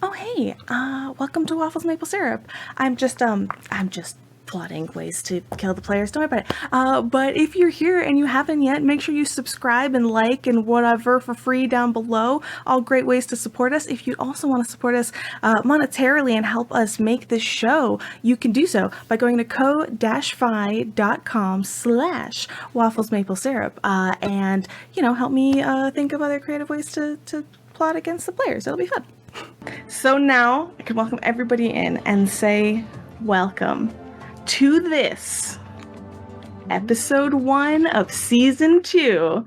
Oh, hey, welcome to Waffles Maple Syrup. I'm just plotting ways to kill the players, don't worry about it. But if you're here and you haven't yet, make sure you subscribe and like and whatever for free down below. All great ways to support us. If you also want to support us monetarily and help us make this show, you can do so by going to ko-fi.com/WafflesMapleSyrup and, help me think of other creative ways to plot against the players. It'll be fun. So now I can welcome everybody in and say welcome to this episode 1 of season 2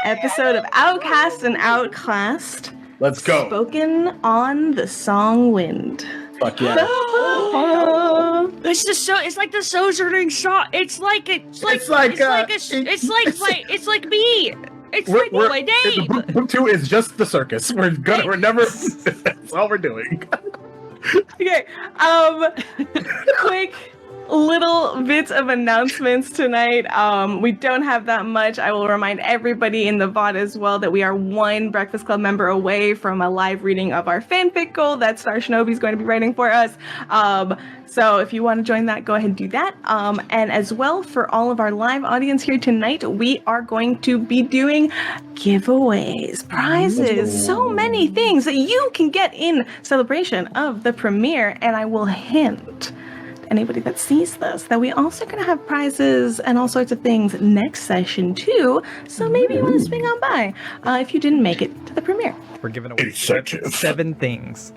episode of Outcast and Outclassed. Let's go. Spoken on the song Wind. Fuck yeah. It's the so. It's like the sojourning song. It's like me. It's like my name. Book 2 is just the circus. We're never. That's all we're doing. Okay. Quick little bits of announcements tonight. We don't have that much. I will remind everybody in the VOD as well that we are one Breakfast Club member away from a live reading of our fanfic goal that Star Shinobi is going to be writing for us. So if you want to join that, go ahead and do that. And as well, for all of our live audience here tonight, we are going to be doing giveaways, prizes, so many things that you can get in celebration of the premiere. And I will hint anybody that sees this that we also going to have prizes and all sorts of things next session too, so maybe you want to swing on by if you didn't make it to the premiere. We're giving away 7 things.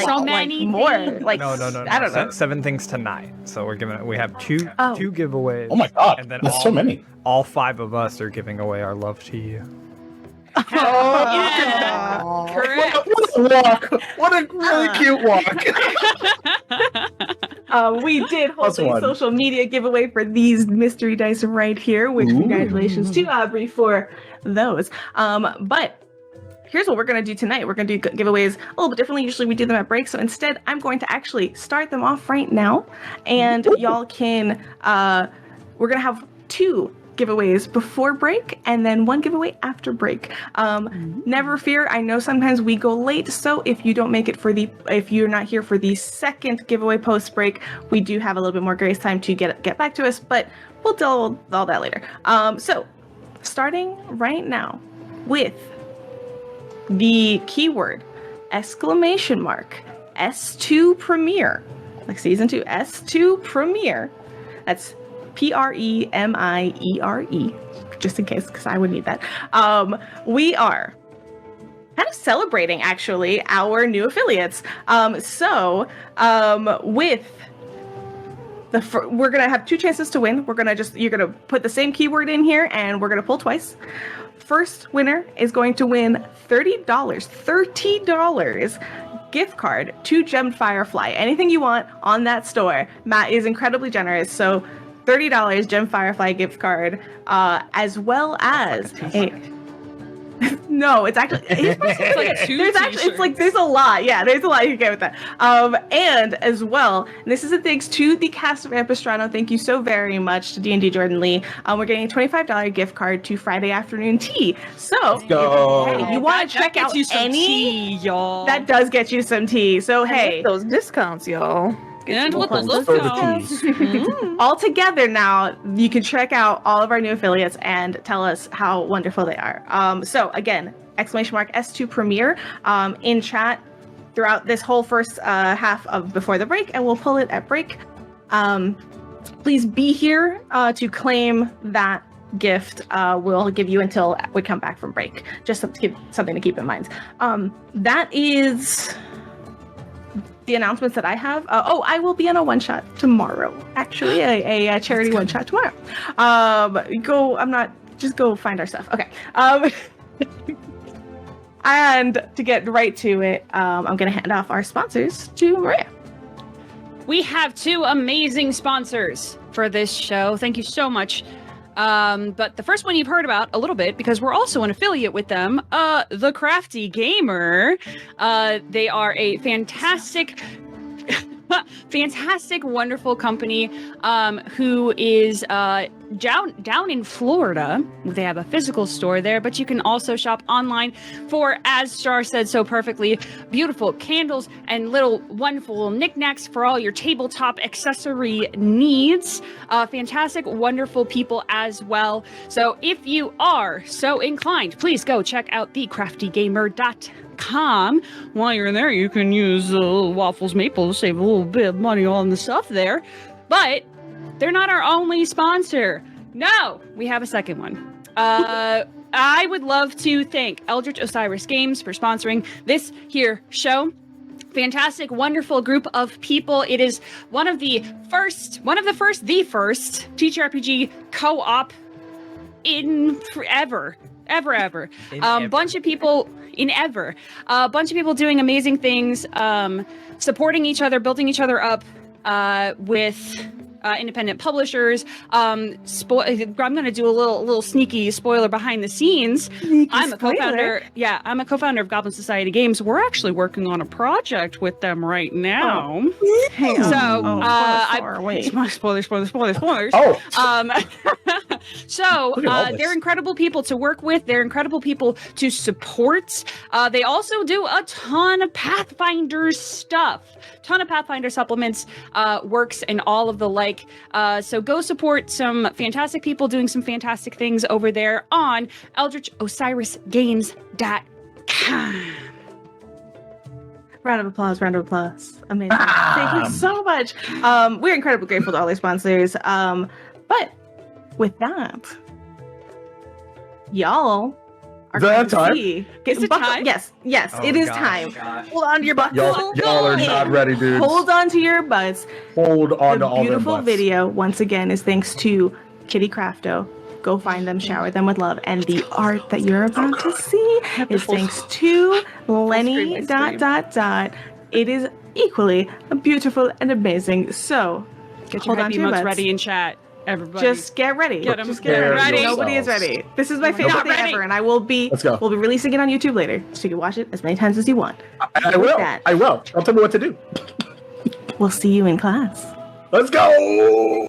So many more things. like No. I don't know. 7 things tonight. So we have two giveaways. Oh my god, and then that's so many. All 5 of us are giving away our love to you. Yeah. Correct. What a walk! What a really cute walk! We did hold Plus a one. social media giveaway for these mystery dice right here, which congratulations to Aubrey for those. But here's what we're going to do tonight. We're going to do giveaways a little bit differently. Usually we do them at break. So instead, I'm going to actually start them off right now. And y'all can, we're going to have 2 giveaways before break and then 1 giveaway after break. Never fear. I know sometimes we go late. So if you don't make it if you're not here for the second giveaway post break, we do have a little bit more grace time to get back to us, but we'll deal with all that later. So starting right now with the keyword !S2 premiere, like season 2 S2 premiere. That's PREMIERE, just in case, because I would need that. We are kind of celebrating actually our new affiliates. With we're gonna have 2 chances to win. You're gonna put the same keyword in here, and we're gonna pull twice. First winner is going to win $30 gift card to Gemmed Firefly. Anything you want on that store. Matt is incredibly generous, so $30 Gemmed Firefly gift card, as well as no, it's actually there's a lot. Yeah, there's a lot you can get with that. And as well, this is a thanks to the cast of Ampistrano. Thank you so very much to D&D Jordan Lee. We're getting a $25 gift card to Friday Afternoon Tea. So Let's go. Hey, you want to check out tea, y'all. that does get you some tea. So hey, those discounts, y'all. And with the Further look all together now, you can check out all of our new affiliates and tell us how wonderful they are. So again, !S2 premiere in chat throughout this whole first half of before the break, and we'll pull it at break. Please be here to claim that gift. We'll give you until we come back from break, just to give something to keep in mind. That is the announcements that I have. I will be on a one-shot tomorrow. Actually, a charity one-shot tomorrow. Just go find our stuff. Okay. And to get right to it, I'm going to hand off our sponsors to Maria. We have 2 amazing sponsors for this show. Thank you so much. But the first one you've heard about a little bit because we're also an affiliate with them, The Crafty Gamer. They are a fantastic fantastic, wonderful company who is down in Florida. They have a physical store there, but you can also shop online for, as Star said so perfectly, beautiful candles and little wonderful knickknacks for all your tabletop accessory needs. Fantastic, wonderful people as well. So if you are so inclined, please go check out thecraftygamer.com. While you're there, you can use Waffles Maple to save a little bit of money on the stuff there. But they're not our only sponsor. No, we have a second one. I would love to thank Eldritch Osiris Games for sponsoring this here show. Fantastic, wonderful group of people. It is one of the first ttrpg co-op in forever. Ever. Bunch of people doing amazing things, supporting each other, building each other up with independent publishers. I'm going to do a little sneaky spoiler behind the scenes. I'm a co-founder of Goblin Society Games. We're actually working on a project with them right now. Spoilers. Oh. They're incredible people to work with. They're incredible people to support. They also do a ton of Pathfinder stuff, ton of Pathfinder supplements, works, and all of the like. So go support some fantastic people doing some fantastic things over there on eldritchosirisgames.com. Round of applause. Amazing. Thank you so much. We're incredibly grateful to all our sponsors. But with that, y'all are going to see. Is it time? Yes, it is time. Gosh. Hold on to your butts. Y'all are not ready, dude. Hold on to your butts. Hold on to all The their beautiful butts. video, once again, is thanks to Kitty Crafto. Go find them, shower them with love. And the art that you're about to see is thanks to Lenny ... It is equally beautiful and amazing. So, Get your hold on to your emotes butts. ready in chat, everybody. Just get ready. Get 'em Just get ready. yourselves. Nobody is ready. This is my favorite Not thing ready. ever, and I will be. Let's go. We'll be releasing it on YouTube later, so you can watch it as many times as you want. I will. that. I will. Don't tell me what to do. We'll see you in class. Let's go.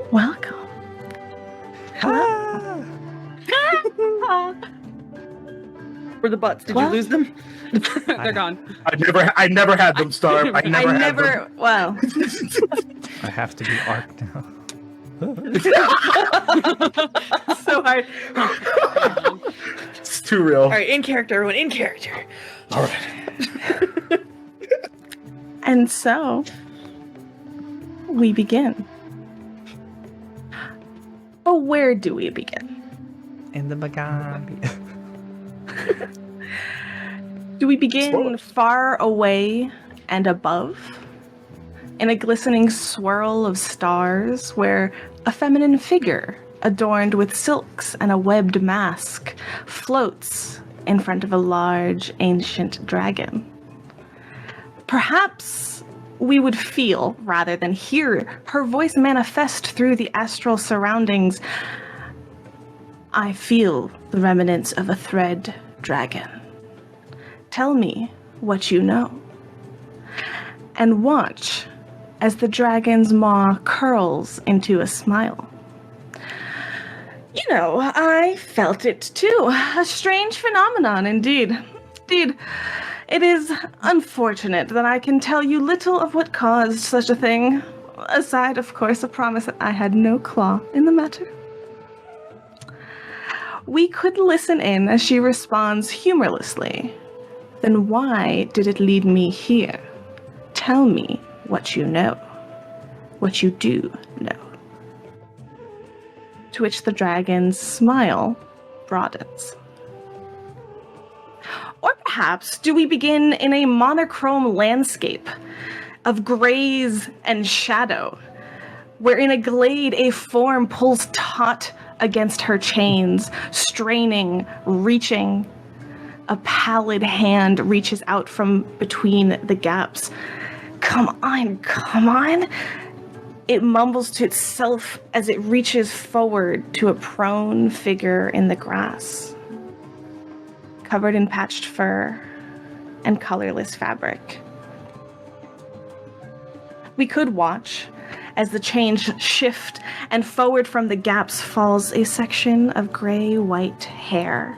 Welcome. Hello. For the butts, did you lose them? They're gone. I never had them, Star. I never had them. Well, I have to be arc now. so hard. It's too real. All right, in character, everyone, in character. All right. And so, we begin. But where do we begin? In the Magaambya. Do we begin Spoilers. far away and above? In a glistening swirl of stars where a feminine figure adorned with silks and a webbed mask floats in front of a large ancient dragon. Perhaps we would feel, rather than hear, her voice manifest through the astral surroundings. I feel the remnants of a thread dragon. Tell me what you know. And watch as the dragon's maw curls into a smile. You know, I felt it too. A strange phenomenon indeed. Indeed, it is unfortunate that I can tell you little of what caused such a thing, aside, of course, a promise that I had no claw in the matter. We could listen in as she responds humorlessly. Then why did it lead me here? Tell me what you know. What you do know. To which the dragon's smile broadens. Or perhaps do we begin in a monochrome landscape of grays and shadow, where in a glade a form pulls taut against her chains, straining, reaching. A pallid hand reaches out from between the gaps. Come on. It mumbles to itself as it reaches forward to a prone figure in the grass, covered in patched fur and colorless fabric. We could watch as the chains shift and forward from the gaps falls a section of gray-white hair,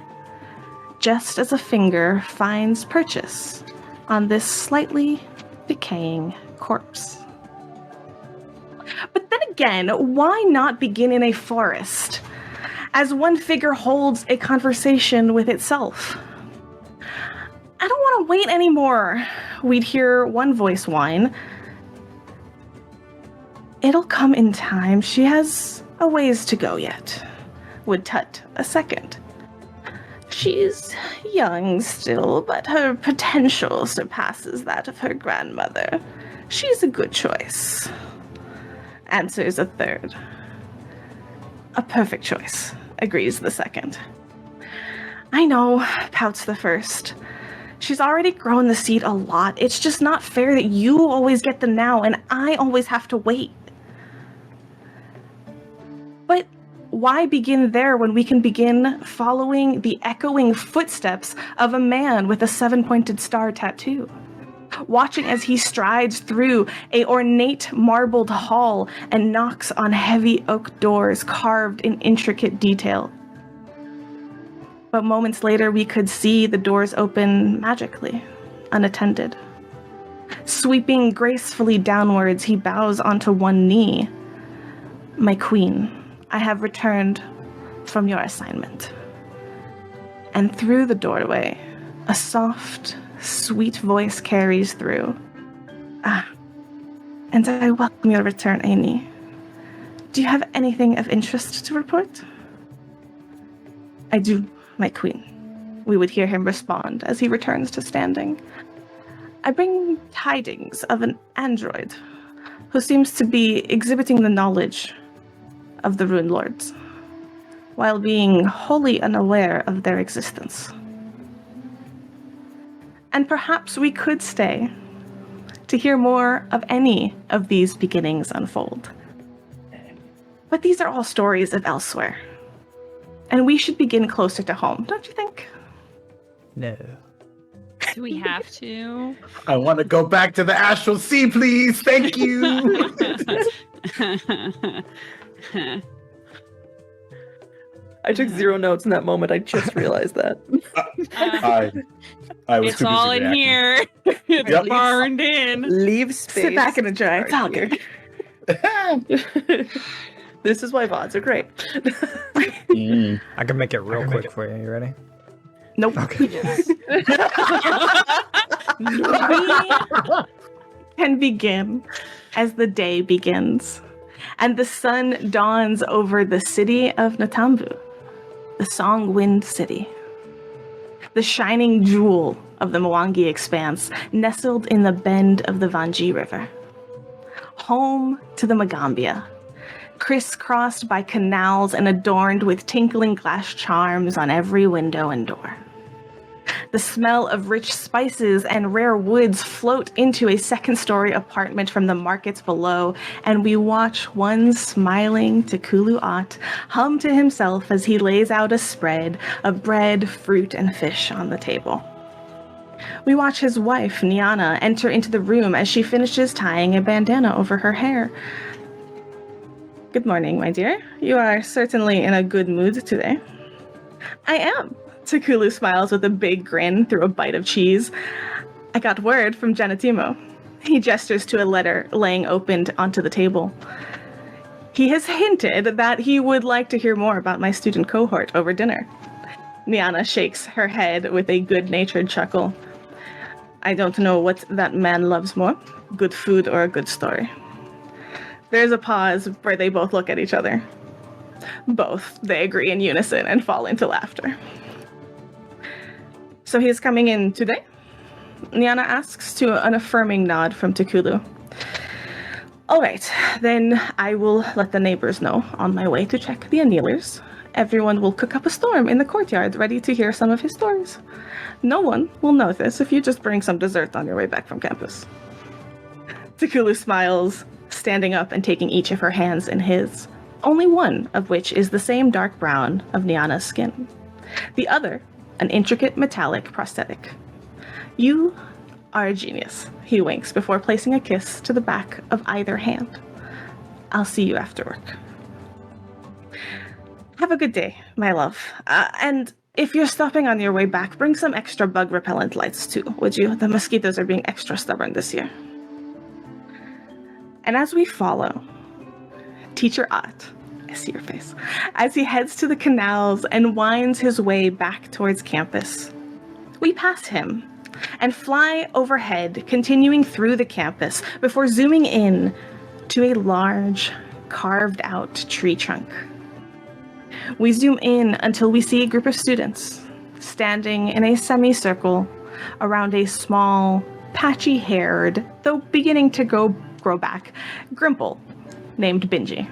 just as a finger finds purchase on this slightly decaying corpse. But then again, why not begin in a forest, as one figure holds a conversation with itself? I don't want to wait anymore, we'd hear one voice whine. It'll come in time, she has a ways to go yet, would Tut a second. She's young still, but her potential surpasses that of her grandmother. She's a good choice. Answers a third. A perfect choice, agrees the second. I know, pouts the first. She's already grown the seed a lot. It's just not fair that you always get them now and I always have to wait. But why begin there when we can begin following the echoing footsteps of a man with a 7-pointed star tattoo? Watching as he strides through a ornate marbled hall and knocks on heavy oak doors carved in intricate detail. But moments later, we could see the doors open magically, unattended. Sweeping gracefully downwards, he bows onto one knee. My queen, I have returned from your assignment. And through the doorway, a soft, sweet voice carries through. And I welcome your return, Amy. Do you have anything of interest to report? I do, my queen. We would hear him respond as he returns to standing. I bring tidings of an android who seems to be exhibiting the knowledge of the Rune Lords, while being wholly unaware of their existence. And perhaps we could stay to hear more of any of these beginnings unfold. But these are all stories of elsewhere. And we should begin closer to home, don't you think? No. Do we have to? I want to go back to the astral sea, please. Thank you. I took 0 notes in that moment. I just realized that. I was It's too busy all in reacting. here. It's Yep. burned in. Leave space. Sit back and enjoy. It's all good. This is why VODs are great. I can make it real quick for you. You ready? Nope. Okay. can begin as the day begins, and the sun dawns over the city of Natambu, the Song-Wind City, the shining jewel of the Mwangi Expanse, nestled in the bend of the Vanji River. Home to the Magaambya, crisscrossed by canals and adorned with tinkling glass charms on every window and door. The smell of rich spices and rare woods float into a second-story apartment from the markets below, and we watch one smiling Takulu Ott hum to himself as he lays out a spread of bread, fruit, and fish on the table. We watch his wife, Niana, enter into the room as she finishes tying a bandana over her hair. Good morning, my dear. You are certainly in a good mood today. I am. Takulu smiles with a big grin through a bite of cheese. I got word from Janatimo. He gestures to a letter laying opened onto the table. He has hinted that he would like to hear more about my student cohort over dinner. Niana shakes her head with a good-natured chuckle. I don't know what that man loves more, good food or a good story. There's a pause where they both look at each other. Both, they agree in unison and fall into laughter. So he is coming in today? Niana asks to an affirming nod from Takulu. All right, then I will let the neighbors know on my way to check the annealers. Everyone will cook up a storm in the courtyard, ready to hear some of his stories. No one will notice if you just bring some dessert on your way back from campus. Takulu smiles, standing up and taking each of her hands in his, only one of which is the same dark brown of Niana's skin. The other, an intricate metallic prosthetic. You are a genius, he winks before placing a kiss to the back of either hand. I'll see you after work. Have a good day, my love. And if you're stopping on your way back, bring some extra bug repellent lights too, would you? The mosquitoes are being extra stubborn this year. And as we follow, Teacher Ott, I see your face, as he heads to the canals and winds his way back towards campus. We pass him and fly overhead, continuing through the campus before zooming in to a large, carved-out tree trunk. We zoom in until we see a group of students standing in a semicircle around a small, patchy-haired, though beginning to grow back, Grimple named Benji.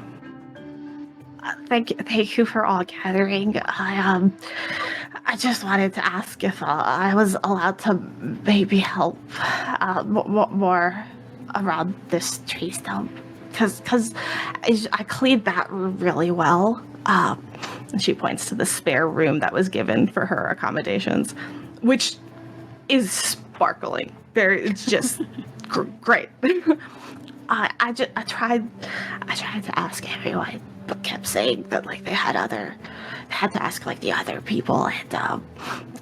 Thank you for all gathering. I just wanted to ask if I was allowed to maybe help more around this tree stump, because I cleaned that really well. And she points to the spare room that was given for her accommodations, which is sparkling. It's just great. I tried to ask everyone, but kept saying that they had to ask the other people, and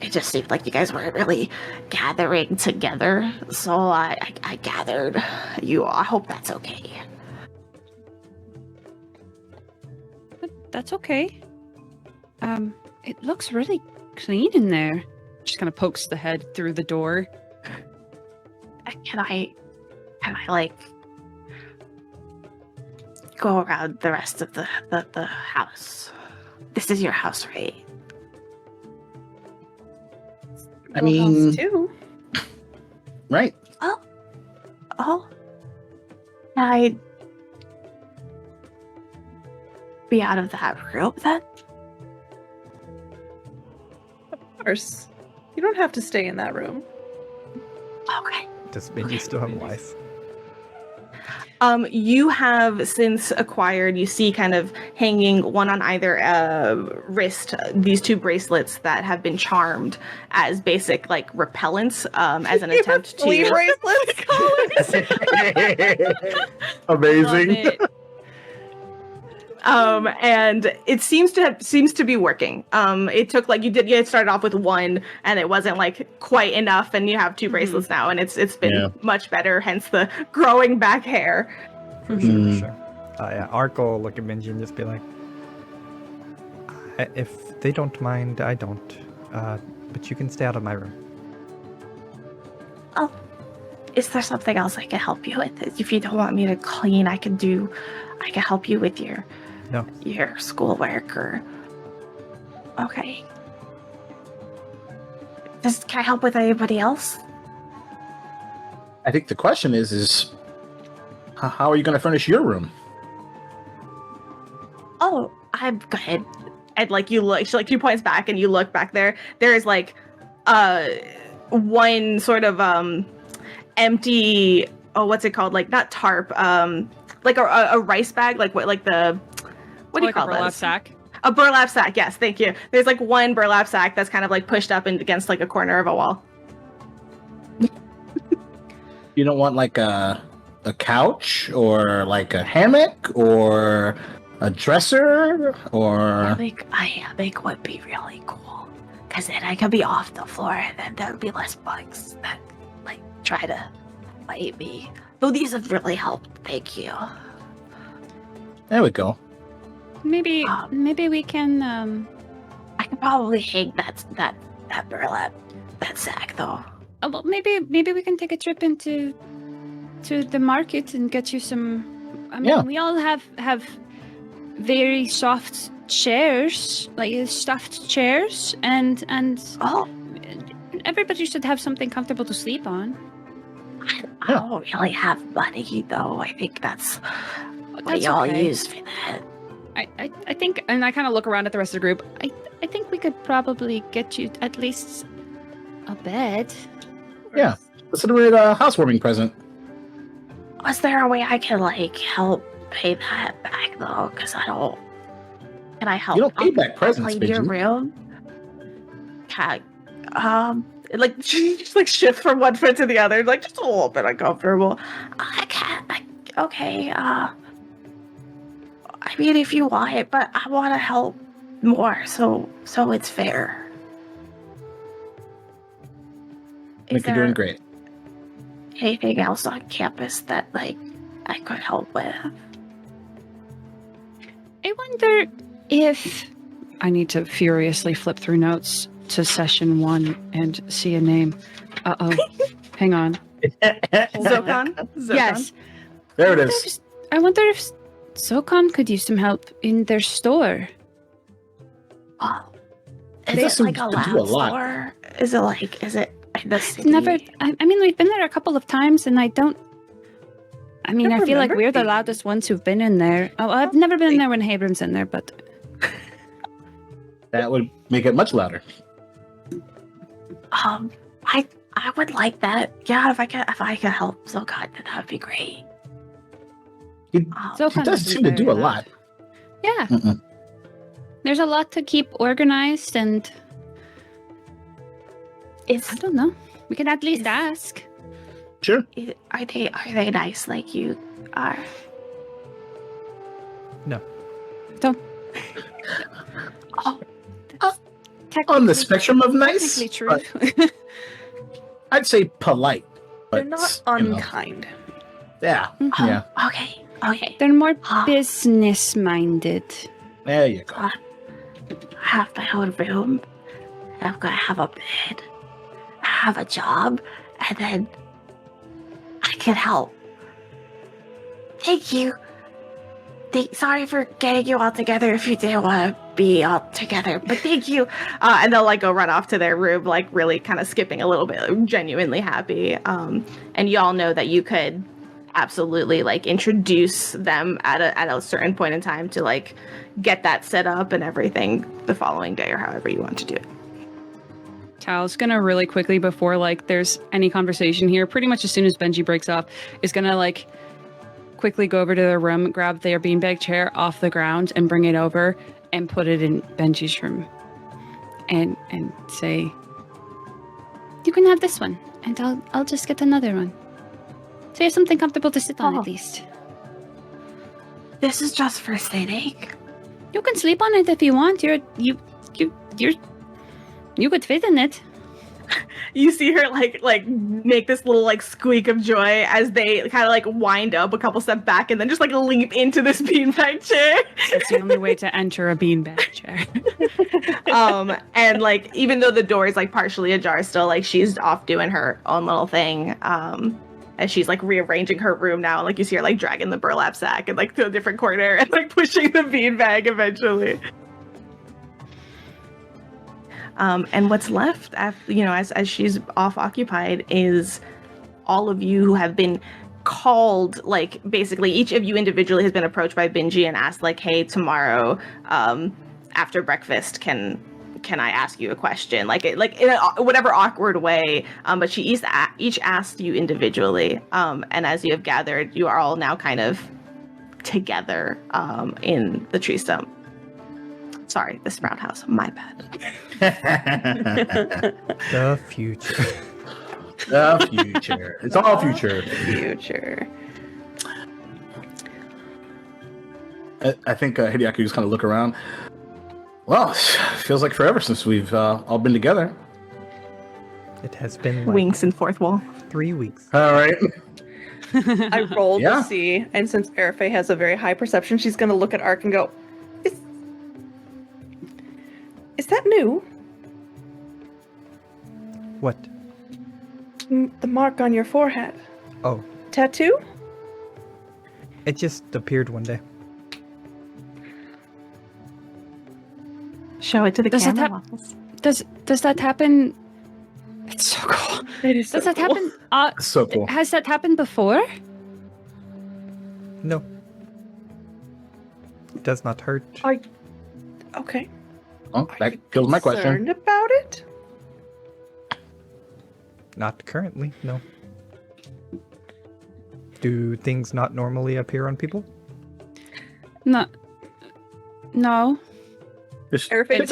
it just seemed like you guys weren't really gathering together. So I gathered you. I hope that's okay. That's okay. It looks really clean in there. Just kind of pokes the head through the door. Can I go around the rest of the house? This is your house, right? I mean, House too. right. Oh. Can I be out of that room then? Of course. You don't have to stay in that room. Okay. Does Benji still have life? You have since acquired, you see kind of hanging one on either wrist, these two bracelets that have been charmed as basic repellents, as an attempt Flea to... bracelets. Amazing. And it seems to be working. It took you had started off with one and it wasn't quite enough, and you have two bracelets now, and it's been much better, hence the growing back hair. For sure. Yeah, Ark will look at Benji and just be like, if they don't mind, I don't. But you can stay out of my room. Oh, is there something else I can help you with? If you don't want me to clean, I can help you with your schoolwork or. Okay. Can I help with anybody else? I think the question is how are you going to furnish your room? Oh, I'm good. And like you look, she points back, and you look back there. There is like, one sort of empty. Oh, what's it called? Like not tarp. Like a rice bag. Like what? Like the what do you call a burlap this? sack? A burlap sack. Yes, thank you. There's like one burlap sack that's kind of like pushed up against like a corner of a wall. You don't want like a couch or like a hammock or a dresser or A hammock would be really cool, because then I could be off the floor, and then there would be less bugs that like try to bite me. Though these have really helped. Thank you. there we go. Maybe we can. I could probably hang that burlap sack though. Oh, well, maybe we can take a trip to the market and get you some. I mean, Yeah. we all have very soft chairs, like stuffed chairs, and Oh, everybody should have something comfortable to sleep on. I don't really have money though. I think that's what That's y'all okay. use for that. I think, and I kind of look around at the rest of the group. I think we could probably get you at least a bed. Yeah. Consider it a housewarming present. Was there a way I can like help pay that back though? Because I don't. Can I help? You don't pay back presents, clean your Pigeon. room. Can like she just like shifts from one foot to the other, like just a little bit uncomfortable. I can't. Okay. I mean, if you want it, but I want to help more, so it's fair. I think you're doing great. Anything else on campus that like I could help with? I wonder if I need to furiously flip through notes to session 1 and see a name. Uh-oh. Hang on. Zokon? Yes. There it is. I wonder if Zokon could use some help in their store. Oh, It is it doesn't like a do a loud lot. store? Is it in the city? Never. I mean, we've been there a couple of times, and I don't. I mean, I feel like remember we're the being- loudest ones who've been in there. Oh, I've never been in there when Habron's in there, but That would make it much louder. I would like that. Yeah, if I could help Zokon, then that would be great. He Zokon does would be seem to do very a lot. yeah, Mm-mm. there's a lot to keep organized, and I don't know. We can at least ask. Sure. Are they nice like you are? No. Don't. Oh, On the spectrum of nice, Technically true. but I'd say polite. But, They're not you know, unkind. yeah. oh, Yeah. okay. They're more Ah. business minded. There you go. I have my own room. I'm gonna have a bed. I have a job, and then I can help. Thank you. Sorry for getting you all together if you didn't want to be all together, but thank you. And they'll like go run off to their room, like really kind of skipping a little bit, genuinely happy. And y'all know that you could absolutely like introduce them at a certain point in time to like get that set up and everything the following day or however you want to do it. Tal's gonna really quickly, before like there's any conversation here, pretty much as soon as Benji breaks off, is gonna like quickly go over to their room, grab their beanbag chair off the ground and bring it over and put it in Benji's room and say, you can have this one and I'll just get another one. So you have something comfortable to sit on Oh. at least. This is just for sitting. You can sleep on it if you want. You could fit in it. You see her like make this little like squeak of joy as they kind of like wind up a couple steps back and then just like leap into this beanbag chair. That's the only way to enter a beanbag chair. And like even though the door is like partially ajar still, like she's off doing her own little thing. as she's like rearranging her room now. Like you see her like dragging the burlap sack and like to a different corner and like pushing the beanbag eventually. And what's left after, as she's off occupied is all of you who have been called, like basically each of you individually has been approached by Benji and asked like, hey, tomorrow after breakfast can I ask you a question, like in whatever awkward way, but she each asked you individually, and as you have gathered, you are all now kind of together in the tree stump. Sorry, the sprout house, my bad. The future. The future. It's all future. Future. I think Hideaki just kind of look around. Well, it feels like forever since we've all been together. It has been like Winks and fourth wall. 3 weeks. All right. I rolled Yeah. to see, and since Arafe has a very high perception, she's going to look at Ark and go, Is that new? What? The mark on your forehead. Oh, Tattoo? it just appeared one day. Show it to the Does it camera. hap- Waffles. Does that happen? It's so cool. It is Does so that cool. happen? So cool. Has that happened before? No. It does not hurt. Okay. Oh, that kills my question. Concerned about it? Not currently, no. Do things not normally appear on people? No. No. Arafe And is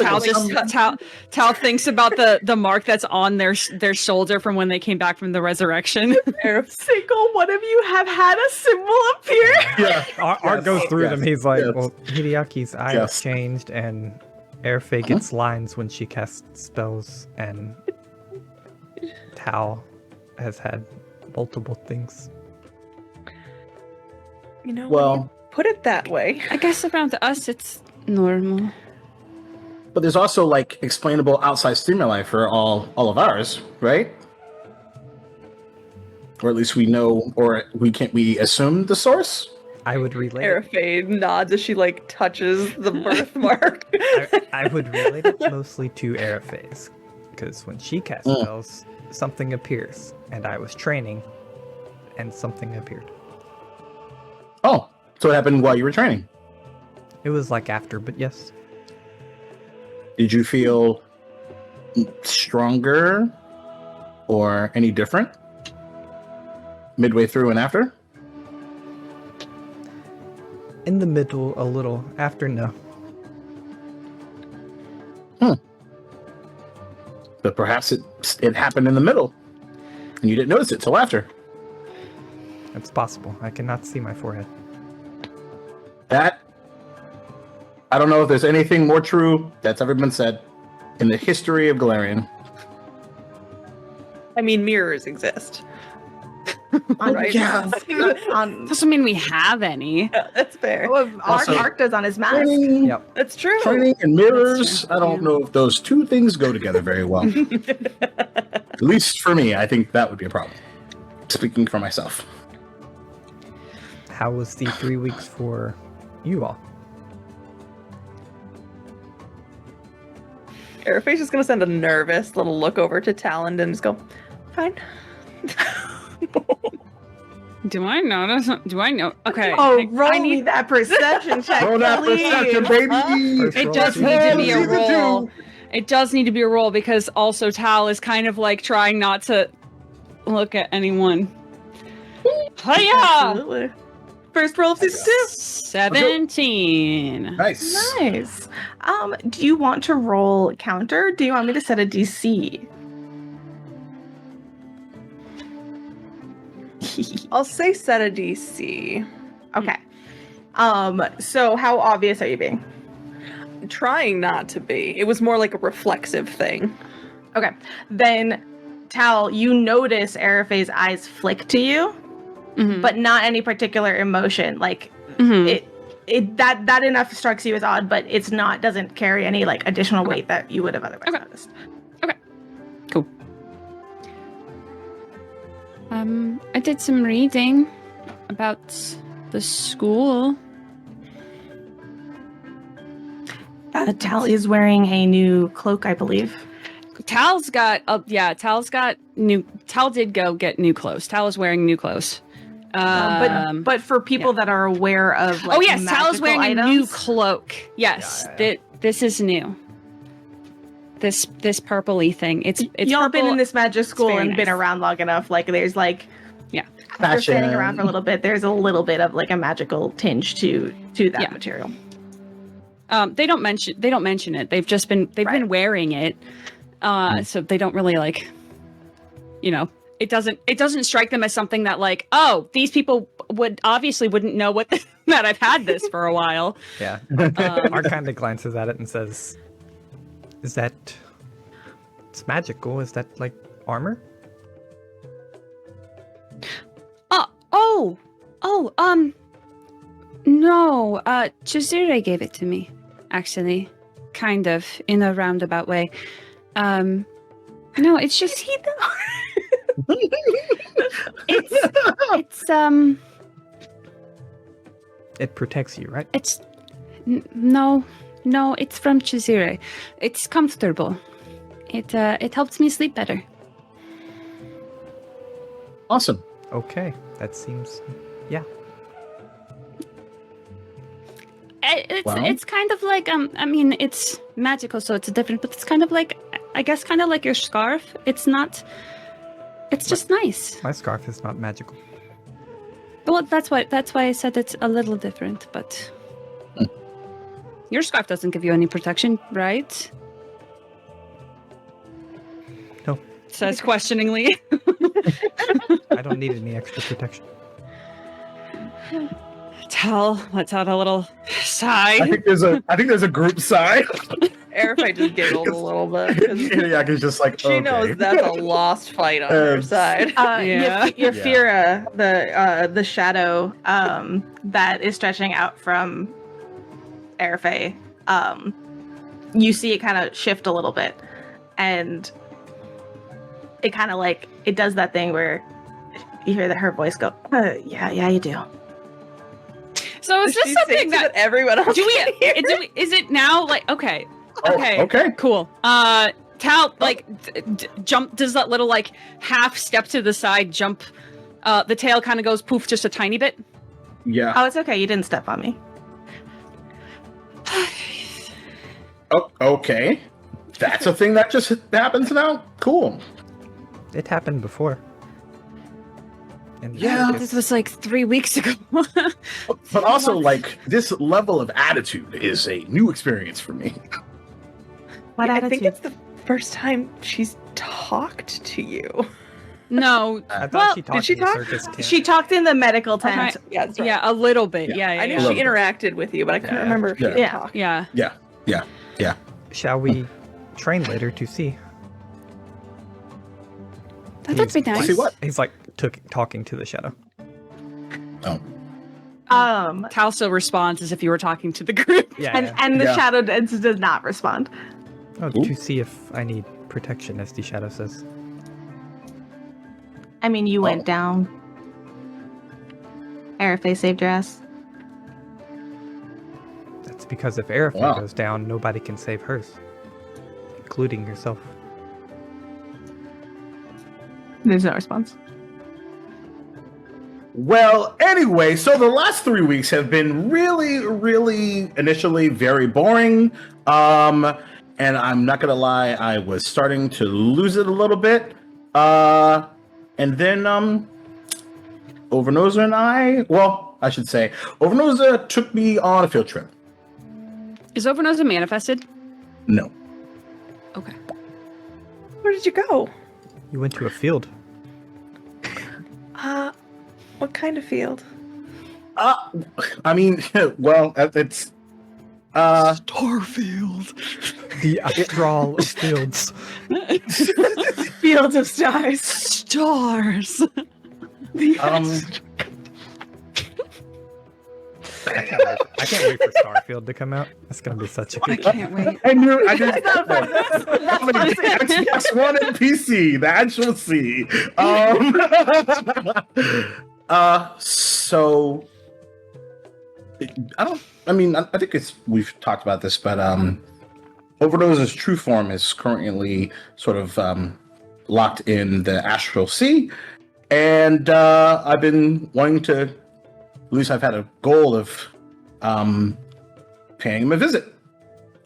like, Tal thinks about the mark that's on their shoulder from when they came back from the resurrection. Single one of you have had a symbol appear. Yeah. Art goes through them. He's like, yes. well, Hideaki's eye Yes. changed, and Airfae gets lines when she casts spells, and Tal has had multiple things. when you Well, put it that way. I guess around us it's normal. but there's also like explainable outside stimuli for all of ours, right? Or at least we know, or we assume the source. I would relate it. Arafe nods as she like touches the birthmark. I would relate it mostly to Airfae's, because when she casts spells, something appears, and I was training, and something appeared. Oh, so it happened while you were training. It was like after, but yes. Did you feel stronger or any different midway through and after? In the middle, a little. After, no. But perhaps it happened in the middle, and you didn't notice it till after. It's possible. I cannot see my forehead. That, I don't know if there's anything more true that's ever been said in the history of Galarian. I mean, mirrors exist. Right? Yeah. On, Doesn't mean we have any. Yeah, that's fair. well, Also- Ark does on his mask. Training, Yep. That's true. training and mirrors, That's true, I don't know if those two things go together very well. At least for me, I think that would be a problem. Speaking for myself. How was the 3 weeks for you all? Airface is gonna send a nervous little look over to Talon and just go, fine. Do I notice? Do I know? Okay. Oh, I roll me need. that perception check, Roll that perception, please. baby! First It roll, does see need what to be you a do. roll. It does need to be a roll because also Tal is kind of like trying not to look at anyone. Hiya! Absolutely. First roll of season 2. 17. Nice. Nice. Do you want to roll counter? Do you want me to set a DC? I'll say set a DC. Okay. So how obvious are you being? Trying not to be. It was more like a reflexive thing. Okay. Then, Tal, you notice Arafe's eyes flick to you, Mhm. but not any particular emotion. Like Mhm. that enough strikes you as odd, but it's not doesn't carry any like additional weight that you would have otherwise Okay. noticed. I did some reading about the school. Tal is wearing a new cloak, I believe. Tal's got Tal did go get new clothes. Tal is wearing new clothes. But for people that are aware of, like, oh yes, Tal is wearing items, a new cloak. Yes, this is new. This purpley thing. It's y'all been in this magic school and nice. been around long enough. Like, there's like, yeah, after standing around for a little bit, there's a little bit of like a magical tinge to that material. They don't mention it. They've been wearing it. So they don't really like, it doesn't strike them as something that like, oh, these people wouldn't know that I've had this for a while. Yeah. Art kind of glances at it and says, it's magical. Is that like armor? No, Chizure gave it to me, actually, kind of, in a roundabout way. No, it's just... He though? It's It protects you, right? No, it's from Chizure. It's comfortable. It helps me sleep better. Awesome. Okay, that seems... Yeah. It's kind of like I mean, it's magical, so it's different, but it's kind of like, I guess, kind of like your scarf. It's just nice. My scarf is not magical. Well, that's why I said it's a little different, but your scarf doesn't give you any protection, right? No. Says questioningly. I don't need any extra protection. Tal lets out a little sigh. I think there's a group sigh. Erify just giggled a little bit. 'Cause Yeah, he's just like, she okay. knows that's a lost fight on her side. Yeah. Yafira, the shadow that is stretching out from Erify, you see it kind of shift a little bit, and it kind of like, it does that thing where you hear that her voice go, yeah, you do. So is this She something thinks that everyone else do we? can hear. Is it now? Like, okay, Okay. cool. Tal like jump, does that little like half step to the side, jump. The tail kind of goes poof just a tiny bit. Yeah. Oh, it's okay. You didn't step on me. Oh, okay. That's a thing that just happens now? Cool. It happened before. And Yeah. This was like 3 weeks ago. But also, like, this level of attitude is a new experience for me. What I attitude? think it's the first time she's talked to you. No, I thought well, she talked did she in the talk? circus tent. She talked in the medical tent. Okay. Yeah, that's right. yeah, a little bit. Yeah. Yeah, I knew yeah, she interacted with you, but I couldn't remember if she Yeah. talked. yeah. Yeah. Shall we train later to see? That'd be nice. See what? He's like talking to the shadow. Oh. Tal still responds as if you were talking to the group. Yeah. And the Yeah. shadow does not respond. Oh, Ooh. to see if I need protection, as the shadow says. I mean, you went down. Arafay saved your ass. That's because if Arafay Wow. goes down, nobody can save hers, including yourself. There's no response. Well, anyway, so the last 3 weeks have been really, really initially very boring. And I'm not gonna lie, I was starting to lose it a little bit. And then Overnosa and I should say, Overnosa took me on a field trip. Is Overnosa manifested? No. Okay. Where did you go? You went to a field. What kind of field? I mean, well, it's Starfield. The astral fields. Fields of stars. Stars. I can't wait for Starfield to come out. That's gonna be such a I good. can't wait. I knew Xbox One and PC, the actual C. So I think we've talked about this, but Overdose's true form is currently sort of locked in the Astral Sea, and I've been wanting to, at least I've had a goal of paying him a visit.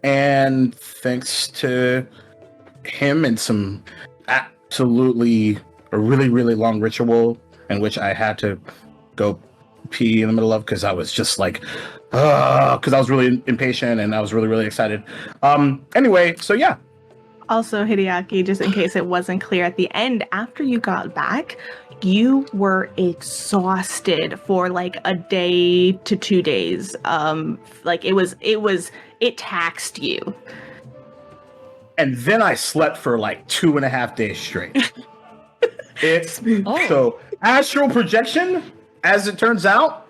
And thanks to him and some absolutely a really, really long ritual in which I had to go pee in the middle of because I was just like, because I was really impatient and I was really, really excited. Anyway, so yeah. Also, Hideaki, just in case it wasn't clear at the end, after you got back, you were exhausted for like a day to 2 days. Like it taxed you. And then I slept for like 2.5 days straight. Oh. So astral projection, as it turns out,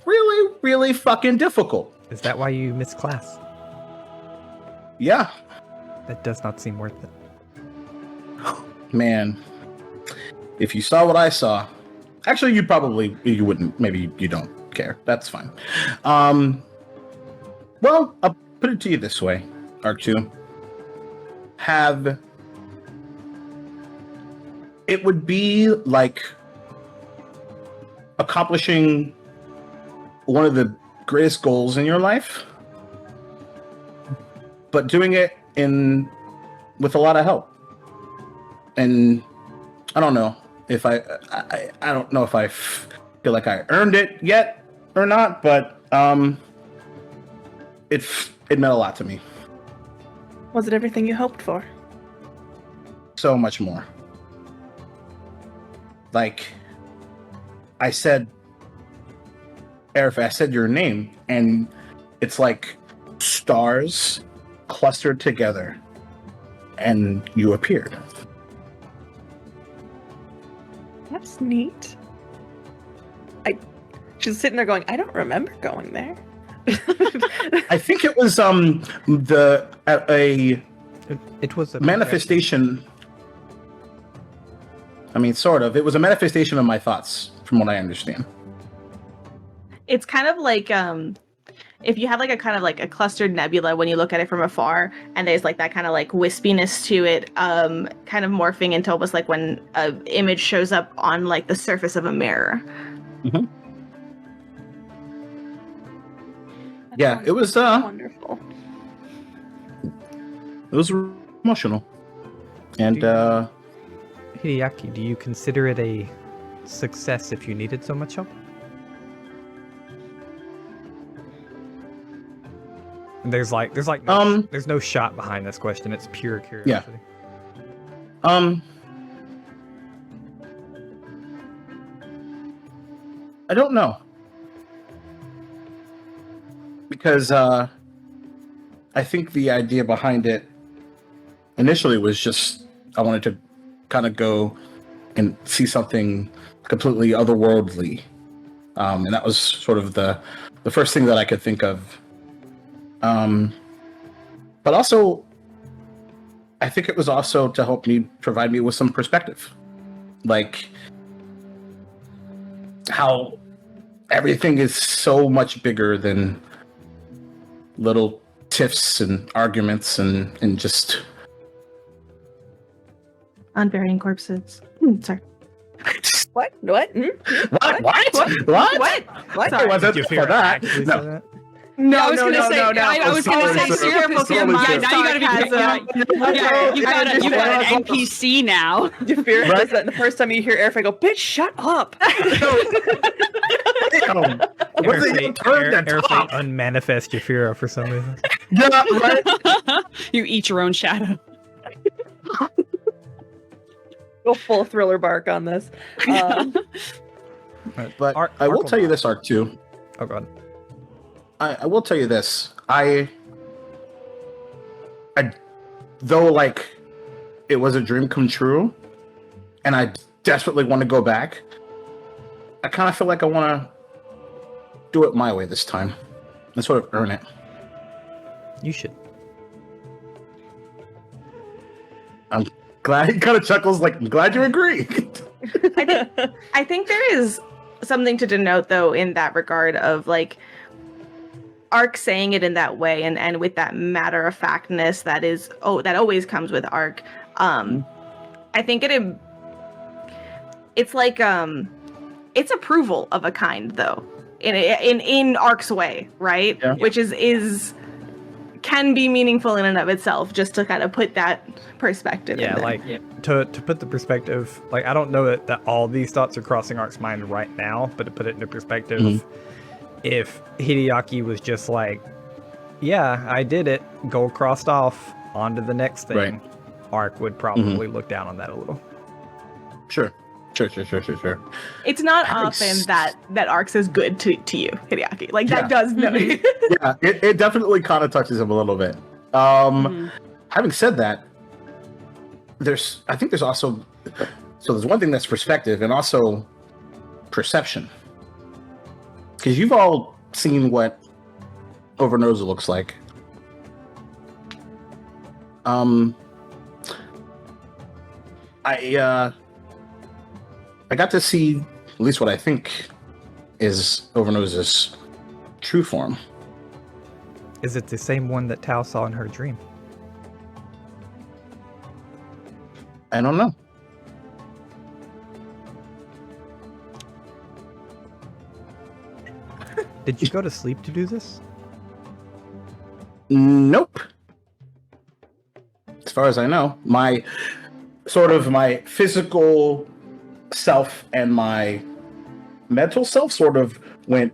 really, really fucking difficult. Is that why you missed class? Yeah, That does not seem worth it. man. If you saw what I saw, actually, you wouldn't. Maybe you don't care. That's fine. Well, I'll put it to you this way, Arc 2. It would be like accomplishing one of the greatest goals in your life, but doing it with a lot of help. And I don't know if I don't know if I feel like I earned it yet or not, but it meant a lot to me. Was it everything you hoped for? So much more. Like I said, Arif, I said your name, and it's like stars clustered together, and you appeared. That's neat. She's sitting there going, I don't remember going there. I think it was It was a manifestation. I mean, sort of. It was a manifestation of my thoughts, from what I understand. It's kind of like if you have like a kind of like a clustered nebula when you look at it from afar, and there's like that kind of like wispiness to it, kind of morphing into almost like when an image shows up on like the surface of a mirror. Mm-hmm. Yeah, it was wonderful. It was emotional. And Hideaki, do you consider it a success if you needed so much help? There's no shot behind this question. It's pure curiosity. I don't know. Because I think the idea behind it initially was just I wanted to kind of go and see something completely otherworldly. And that was sort of the first thing that I could think of. But also, I think it was also to help me provide me with some perspective. Like how everything is so much bigger than little tiffs and arguments and just Unburying corpses. Sorry. What? What? What? Sorry. It wasn't Did you for hear that. actually No. say that? No, I was gonna say, I was gonna say, Syrup is yeah, now you gotta be, Okay, you got an NPC now. Jafira Right? does that, and the first time you hear Airfay go, bitch, shut up. Airfate unmanifest Jafira for some reason. Yeah, right. You eat your own shadow. Go full thriller bark on this. But Arc- I will Arc tell you will- this, Arc 2. Oh god. I will tell you this. Though like it was a dream come true, and I desperately want to go back, I kind of feel like I want to do it my way this time. Let's sort of earn it. You should. I'm glad he kind of chuckles like, I'm glad you agree. I think there is something to denote, though, in that regard of, like, Ark saying it in that way and with that matter-of-factness that always comes with Ark. I think it's like, it's approval of a kind, though, in Ark's way, right? Yeah. Which can be meaningful in and of itself, just to kind of put that perspective in there. To put the perspective, like, I don't know that all these thoughts are crossing Ark's mind right now, but to put it into perspective, if Hideaki was just like, yeah, I did it, goal crossed off, on to the next thing, right, Ark would probably look down on that a little. Sure. It's not often that Ark's is good to you, Hideaki. Like, that does know. Yeah, it definitely kind of touches him a little bit. Having said that, I think there's also, so there's one thing that's perspective and also perception. Because you've all seen what Overnosa looks like. I got to see at least what I think is Overnosa's true form. Is it the same one that Tao saw in her dream? I don't know. Did you go to sleep to do this? Nope. As far as I know, my physical self and my mental self sort of went.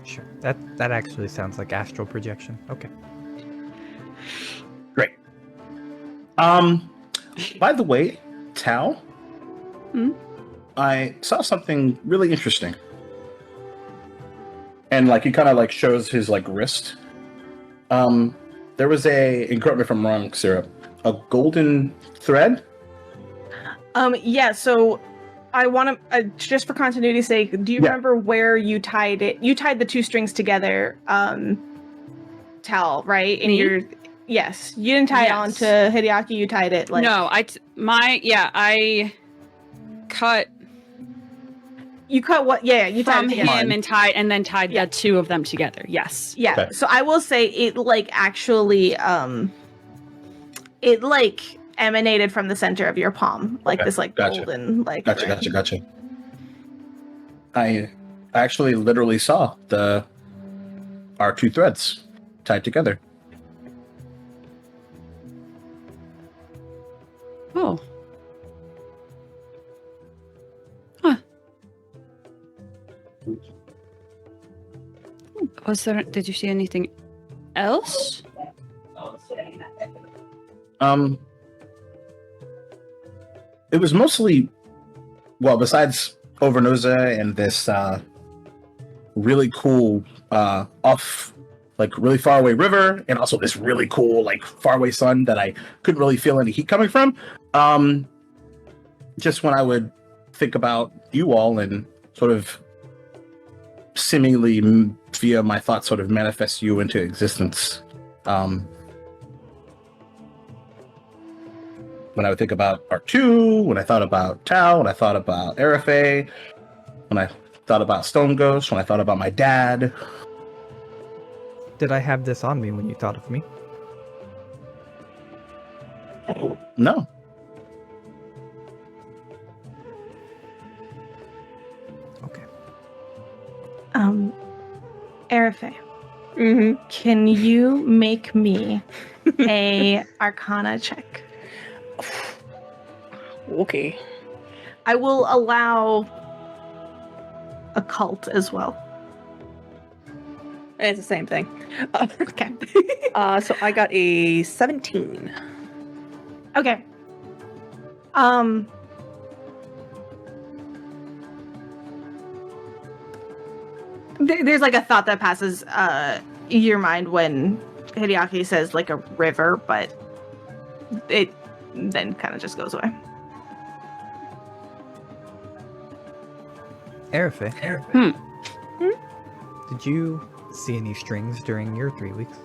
Sure. That actually sounds like astral projection. Okay. Great. By the way, Tao, I saw something really interesting. And like he kind of like shows his like wrist. There was and correct me if I'm wrong, Syrup, a golden thread. Yeah. So I want to just for continuity's sake, do you remember where you tied it? You tied the two strings together, Tal, right? Yes, you didn't tie it onto Hideaki. You tied it like I cut. You cut what? Yeah, you from tied him and tied the two of them together. Yes. Yeah. Okay. So I will say it like actually it like emanated from the center of your palm, like this like golden like. Gotcha. I actually literally saw our two threads tied together. Oh. Huh. Did you see anything else? It was mostly, besides Overnosa and this really cool really far away river, and also this really cool like far away sun that I couldn't really feel any heat coming from. Just when I would think about you all and sort of seemingly via my thoughts sort of manifest you into existence. When I would think about R2, when I thought about Tao, when I thought about Arafe, when I thought about Stone Ghost, when I thought about my dad. Did I have this on me when you thought of me? No. Okay. Arafe. Can you make me a Arcana check? Okay. I will allow occult as well. It's the same thing. Okay. So I got a 17. Okay. There's like a thought that passes your mind when Hideaki says like a river, but it then kind of just goes away. Arafe. Did you see any strings during your 3 weeks?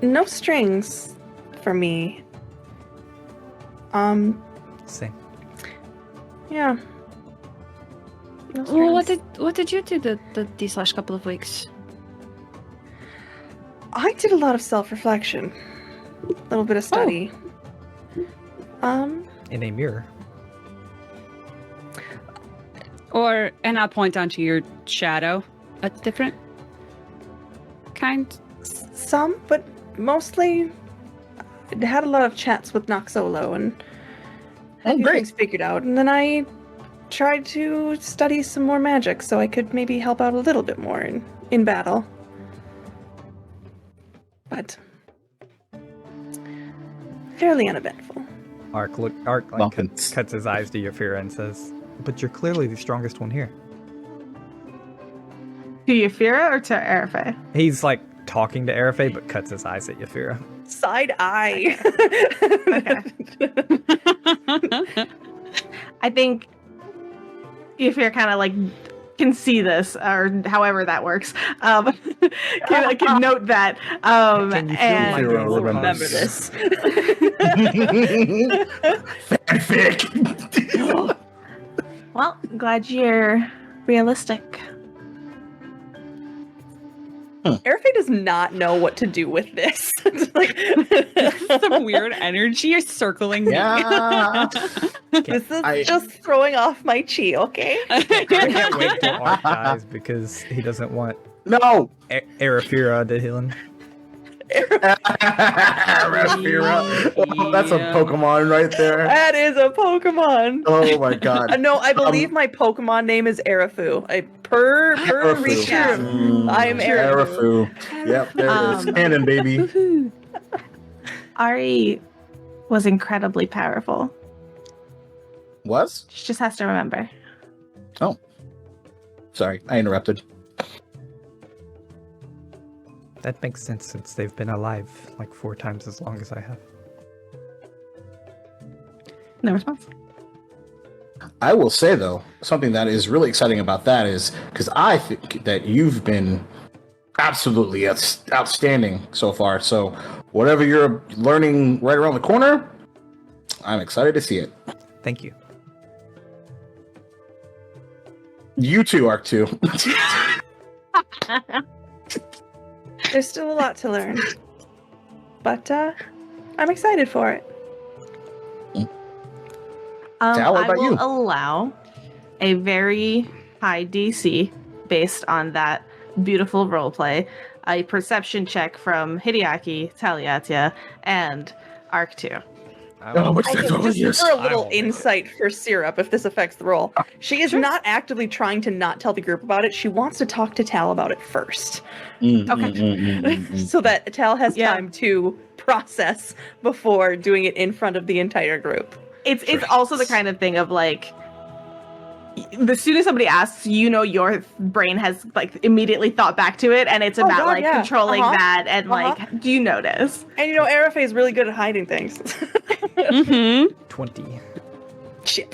No strings for me. Same. Yeah. No Well, strings. what did you do these last couple of weeks? I did a lot of self-reflection. A little bit of study. In a mirror. And I'll point down to your shadow. A different kind. Some, but mostly I had a lot of chats with Noxolo and Oh, a few great. things figured out. And then I tried to study some more magic so I could maybe help out a little bit more in battle. But fairly uneventful. Ark Bumpkins. cuts his eyes to Yafira and says, "But you're clearly the strongest one here." To Yafira or to Arafe? He's like talking to Arafe, but cuts his eyes at Yafira. Side eye. I think Yafira kind of like can see this, or however that works. Can note that. Can you feel and my Yafira will Remember this. Fanfic. well, glad you're realistic. Arafe does not know what to do with this. Like, Some weird energy is circling me. Yeah. this is just throwing off my chi, okay? I can't wait till Ark dies because he doesn't want No. Arafira to heal him. Rafira. Oh, that's a Yeah. Pokemon right there. That is a Pokemon. Oh my god. No, I believe my Pokemon name is Arafu. Per Arafu. recap, Mm, I'm Arafu. Yep, there it is. Canon, baby. Woohoo. Ari was incredibly powerful. Was? She just has to remember. Sorry, I interrupted. That makes sense since they've been alive like 4 times as long as I have. No response. I will say though, something that is really exciting about that is because I think that you've been absolutely outstanding so far. So whatever you're learning right around the corner, I'm excited to see it. Thank you. You too, Arc 2. There's still a lot to learn. But I'm excited for it. Sal, what I about will you? allow a very high DC based on that beautiful roleplay. A perception check from Hideaki, Taliatia, and Arc 2. Oh, what's I that? can Oh, just yes. for a I little will make it. insight for Syrup, if this affects the roll. She is not actively trying to not tell the group about it. She wants to talk to Tal about it first, Okay. so that Tal has Yeah. time to process before doing it in front of the entire group. It's also the kind of thing of like, as soon as somebody asks, you know, your brain has like immediately thought back to it, and it's Oh, about God, like yeah. controlling Uh-huh. that and Uh-huh. like, do you notice? And you know, Arafe is really good at hiding things. Mm-hmm. 20. Shit.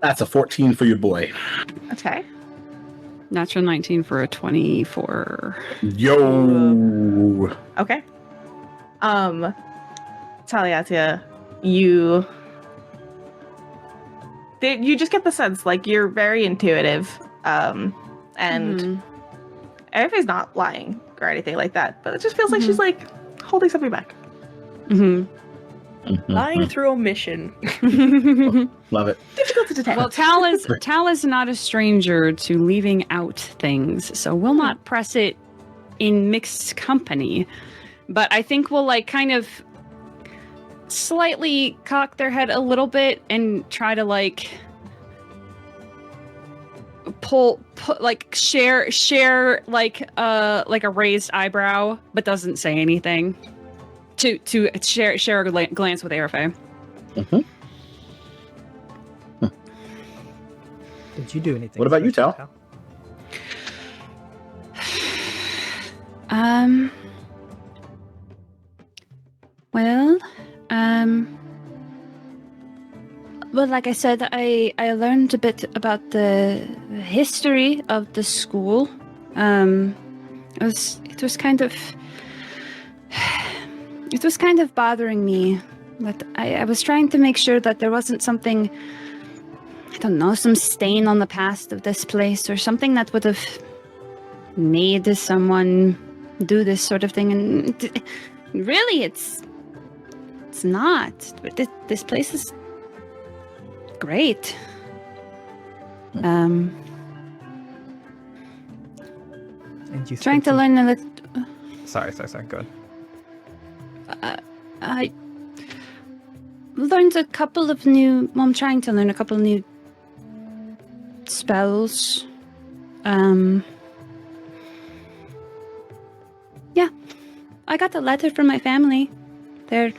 That's a 14 for your boy. Okay. Natural 19 for a 24. Yo. Okay. Taliatia, you just get the sense like you're very intuitive, and Mhm. Arife's not lying or anything like that, but it just feels like she's like holding something back. Mhm. Lying through omission. Love it. Difficult to detect. Well, Tal is not a stranger to leaving out things, so we'll not press it in mixed company. But I think we'll like kind of slightly cock their head a little bit and try to like share like a raised eyebrow, but doesn't say anything. To share a glance with Arafe. Did you do anything? What about you, special, Tal? Well, Well, like I said, I learned a bit about the history of the school. It was kind of bothering me that I was trying to make sure that there wasn't something, I don't know, some stain on the past of this place or something that would have made someone do this sort of thing. And really, it's not. This place is great. And you Trying to learn a little. Sorry. Go ahead. I learned a couple of new. Well, I'm trying to learn a couple of new spells. Yeah, I got a letter from my family. Their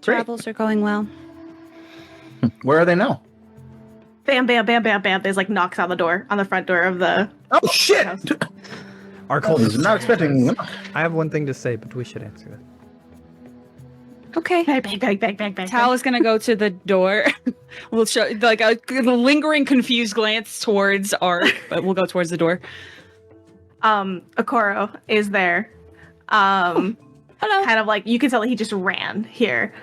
travels are going well. Where are they now? Bam, bam, bam, bam, bam. There's like knocks on the front door of the. Oh shit! house. Our I cult was is not expecting. I have one thing to say, but we should answer that. Okay. Bang, bang, bang, bang, bang, bang. Tal is gonna go to the door. We'll show like a lingering, confused glance towards Art, but we'll go towards the door. Okoro is there. Hello. Kind of like you can tell that he just ran here.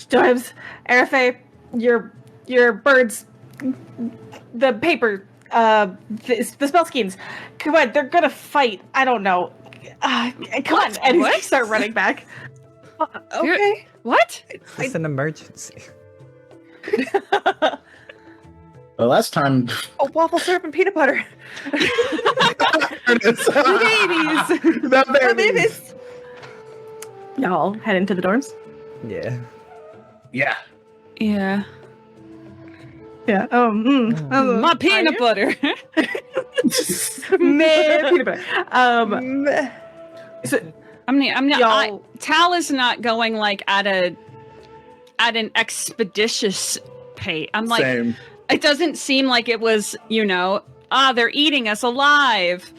Dorms, Arafe, your birds, the paper, the spell schemes. Come on, they're gonna fight. I don't know. Come on, and What? he start running back. Okay. What? It's an emergency. The last time. Oh, waffle syrup and peanut butter. Babies. The Babies. Y'all head into the dorms. Yeah. Yeah. Yeah. Yeah. My peanut butter. Man, peanut butter. So, I'm not. Y'all- Tal is not going like at an expeditious pace. I'm like, Same. it doesn't seem like it was, they're eating us alive.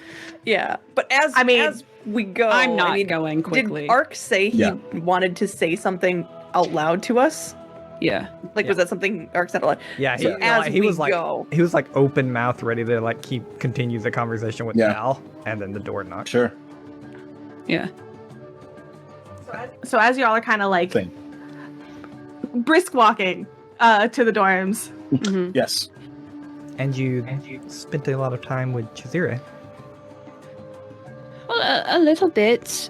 Yeah, but as we go, I'm not going quickly. Did Ark say he wanted to say something out loud to us? Yeah. Like, was that something Ark said out loud? Yeah, So as he we was like go- he was like open mouth, ready to like continue the conversation with Yeah. Cal, and then the door knocked. Sure. Yeah. so as y'all are kind of like Thing. brisk walking to the dorms. Mhm. Yes. And you spent a lot of time with Chizire. Well, a little bit.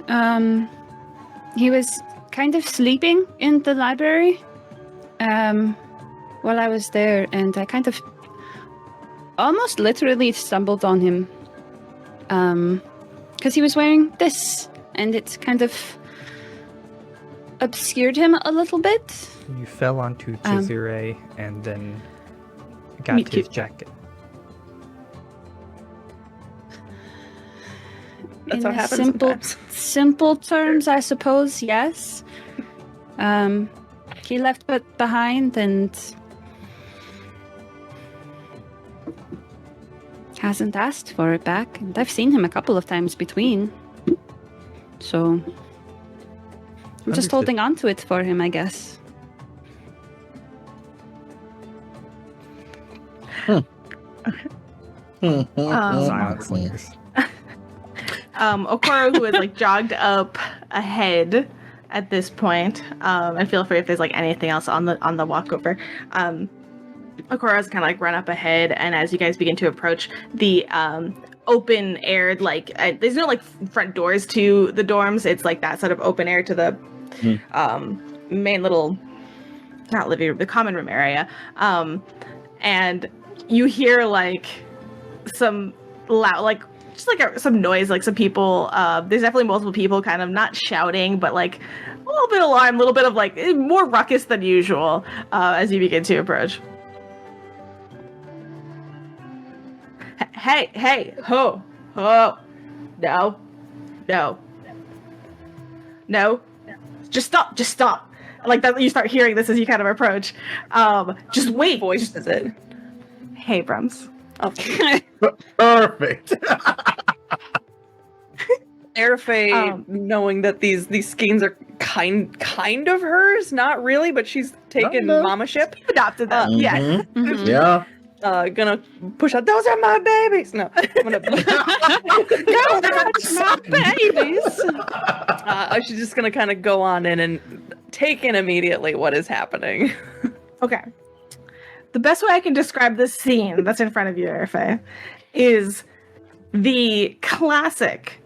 He was kind of sleeping in the library while I was there, and I kind of almost literally stumbled on him because he was wearing this, and it kind of obscured him a little bit. You fell onto Chizire and then got Meet his cute. jacket. That's In what happens simple, sometimes. simple terms, I suppose, yes. He left it behind and hasn't asked for it back. And I've seen him a couple of times between. So I'm just Understood. holding on to it for him, I guess. Silence lingers. Okoro, who has like jogged up ahead at this point, and feel free if there's like anything else on the walkover. Okoro's kind of like run up ahead, and as you guys begin to approach the open aired, like there's no like front doors to the dorms. It's like that sort of open air to the main little, not living room, the common room area. And you hear like some loud, like just like some noise, like some people. There's definitely multiple people, kind of not shouting, but like a little bit alarmed, a little bit of like more ruckus than usual as you begin to approach. Hey, ho, no, just stop. Like that, you start hearing this as you kind of approach. Just wait. Voice is it? Hey, Brums. Okay. Perfect. Airfay, knowing that these skeins are kind of hers, not really, but she's taken mama ship. Adopted them. Yes. Mhm. Yeah. Gonna push out. Those are my babies. No, I'm gonna. My babies. She's just gonna kind of go on in and take in immediately what is happening. Okay. The best way I can describe this scene that's in front of you, Airfay, is the classic,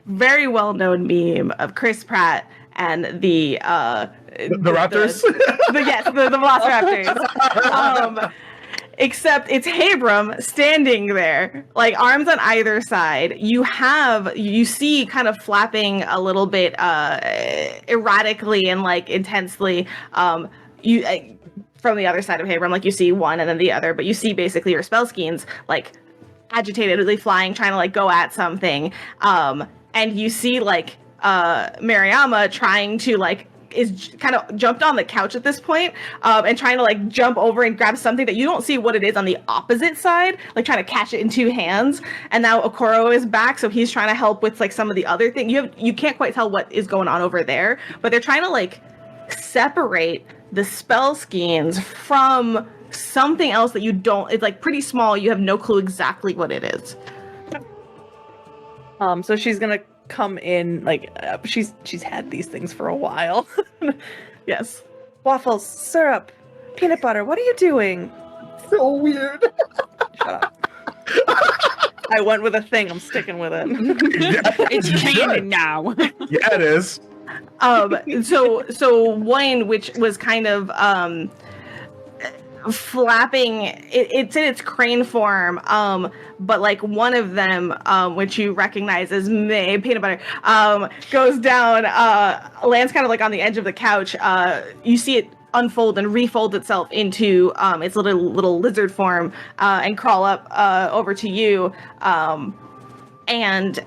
very well-known meme of Chris Pratt and the Raptors? Yes, the Velociraptors. Except it's Habram standing there, like arms on either side. You see kind of flapping a little bit erratically and like intensely. From the other side of Habram, like you see one and then the other, but you see basically your spell skeins like agitatedly flying, trying to like go at something. And you see like Mariama trying to like is kind of jumped on the couch at this point, and trying to like jump over and grab something that you don't see what it is on the opposite side, like trying to catch it in two hands. And now Okoro is back, so he's trying to help with like some of the other things. You can't quite tell what is going on over there, but they're trying to like separate the spell skeins from something else that you don't. It's like pretty small. You have no clue exactly what it is. So she's gonna come in like she's had these things for a while. Yes. Waffles, syrup, peanut butter. What are you doing? So weird. Shut up. I went with a thing. I'm sticking with it. It's canon now. Yeah, it is. So Wayne, which was kind of flapping, it's in its crane form, but like one of them, which you recognize as May Peanut Butter, goes down, lands kind of like on the edge of the couch. You see it unfold and refold itself into its little lizard form, and crawl up over to you, and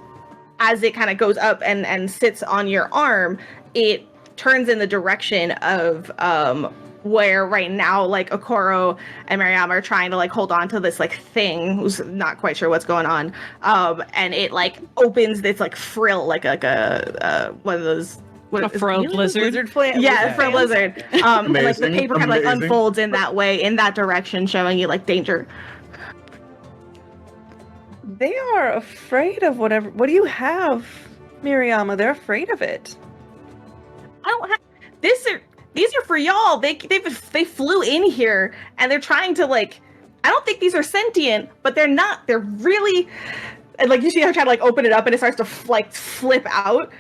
as it kind of goes up and sits on your arm, it turns in the direction of where right now like Okoro and Mariama are trying to like hold on to this like thing who's not quite sure what's going on, and it like opens this like frill like a one of those a frilled lizard. Frill lizard, and like the paper kind of like unfolds in that way, in that direction, showing you like danger. They are afraid of whatever. What do you have, Mariama? They're afraid of it. I don't have these are for y'all. They flew in here and they're trying to like. I don't think these are sentient, but they're not. They're really, and like you see her try to like open it up and it starts to like flip out.